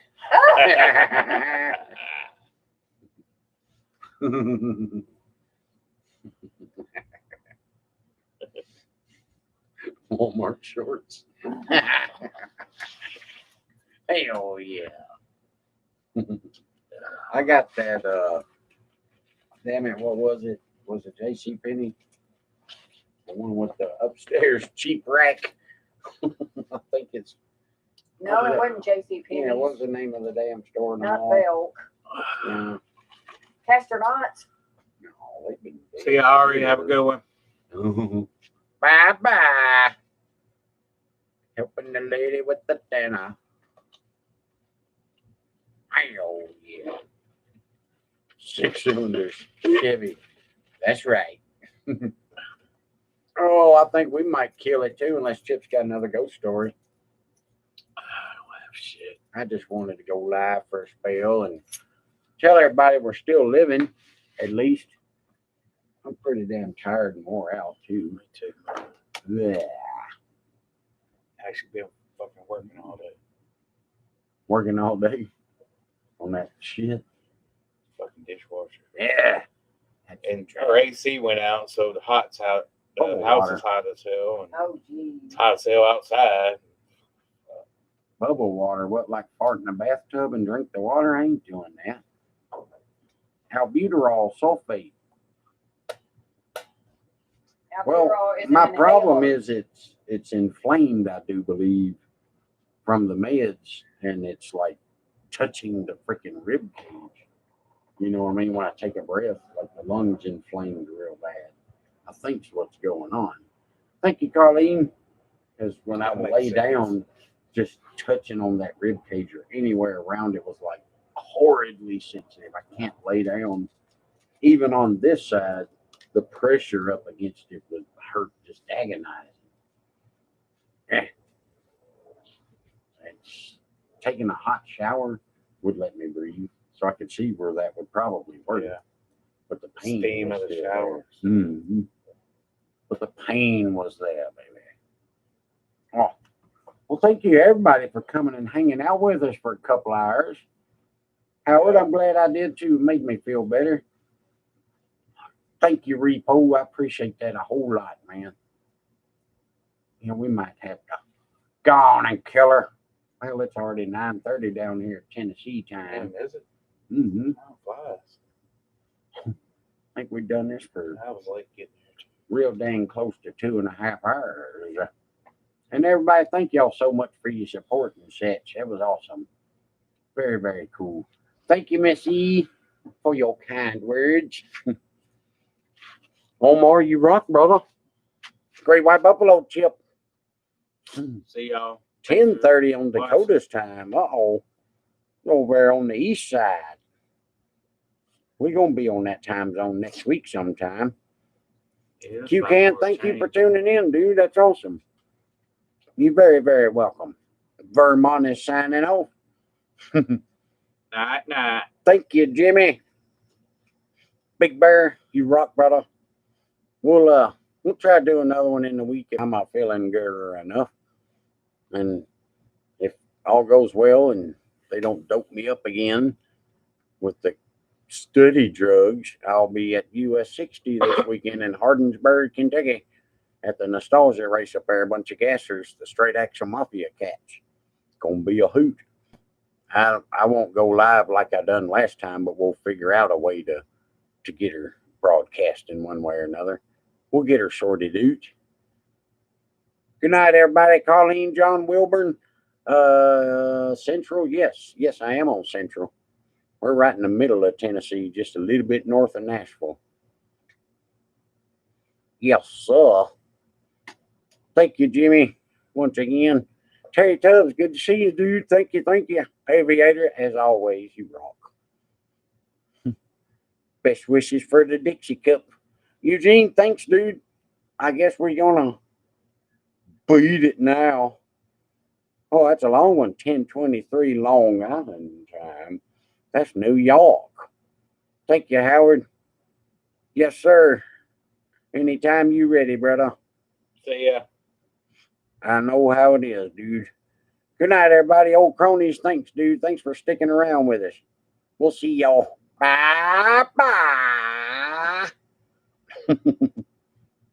Walmart shorts. Hell yeah. I got that damn it, what was it? Was it JC Penney? The one with the upstairs cheap rack. I think it's No, it wasn't J.C. yeah, what was the name of the damn store in the Not mall? Belk. No, Castor Knots. no, they've been dead. See you, Ari. Have a good one. Bye bye. Helping the lady with the dinner. Oh yeah. 6 cylinders. Chevy. That's right. Oh, I think we might kill it too, unless Chip's got another ghost story. Shit. I just wanted to go live for a spell and tell everybody we're still living, at least. I'm pretty damn tired and wore out too. Me too. Yeah. Actually, been fucking working all day. Working all day on that shit. Fucking dishwasher. Yeah. And our AC went out, so the hot's out. The Oh, house water. is hot as hell, and Oh, geez. it's hot as hell outside. Bubble water. What, like fart in a bathtub and drink the water? I ain't doing that. Albuterol sulfate. Well, Albuterol is my an problem inhaler. is it's inflamed, I do believe, from the meds, and it's like touching the freaking rib cage. You know what I mean? When I take a breath, like the lungs inflamed real bad. I think's what's going on. Thank you, Carlene. Because when I That would makes lay sense. down, just touching on that rib cage or anywhere around it was like horridly sensitive. I can't lay down. Even on this side, the pressure up against it would hurt, just agonizing. Eh. It's, taking a hot shower would let me breathe, so I could see where that would probably work. Yeah. But the pain Steam was of the still shower. there. Mhm. But the pain was there, baby. Oh, well, thank you everybody for coming and hanging out with us for a couple hours. Howard, I'm glad I did too. It made me feel better. Thank you, Repo. I appreciate that a whole lot, man. You know, we might have to go on and kill her. Well, it's already 9:30 down here at Tennessee time. Damn, is it? Mm-hmm. Oh, flies. I think we've done this for I was late getting here. real dang close to 2.5 hours. And everybody, thank y'all so much for your support and such. That was awesome. Very, very cool. Thank you, Miss E, for your kind words. Omar, you rock, brother. Great White Buffalo Chip. See y'all. 10:30 on Watch. Dakota's time. Uh-oh. Over there on the east side. We're going to be on that time zone next week sometime. QCan, thank you for tuning in, dude. That's awesome. You're very, very welcome. Vermont is signing off. Night. Thank you, Jimmy. Big Bear, you rock, brother. We'll try to do another one in the weekend. I'm not feeling good enough. And if all goes well and they don't dope me up again with the study drugs, I'll be at US 60 this weekend in Hardinsburg, Kentucky at the nostalgia race up there. A bunch of gassers, the Straight Action Mafia cats. Gonna be a hoot. I won't go live like I done last time, but we'll figure out a way to get her broadcast in one way or another. We'll get her sorted out. Good night, everybody. Colleen, John Wilburn, Central. Yes, I am on Central. We're right in the middle of Tennessee, just a little bit north of Nashville. Yes, sir. Thank you, Jimmy, once again. Terry Tubbs, good to see you, dude. Thank you. Aviator, as always, you rock. Best wishes for the Dixie Cup. Eugene, thanks, dude. I guess we're going to beat it now. Oh, that's a long one. 10:23 Long Island time. That's New York. Thank you, Howard. Yes, sir. Anytime you ready, brother. See ya. I know how it is, dude. Good night, everybody. Old cronies, thanks, dude. Thanks for sticking around with us. We'll see y'all. Bye-bye.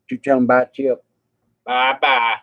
You tell them bye, Chip. Bye.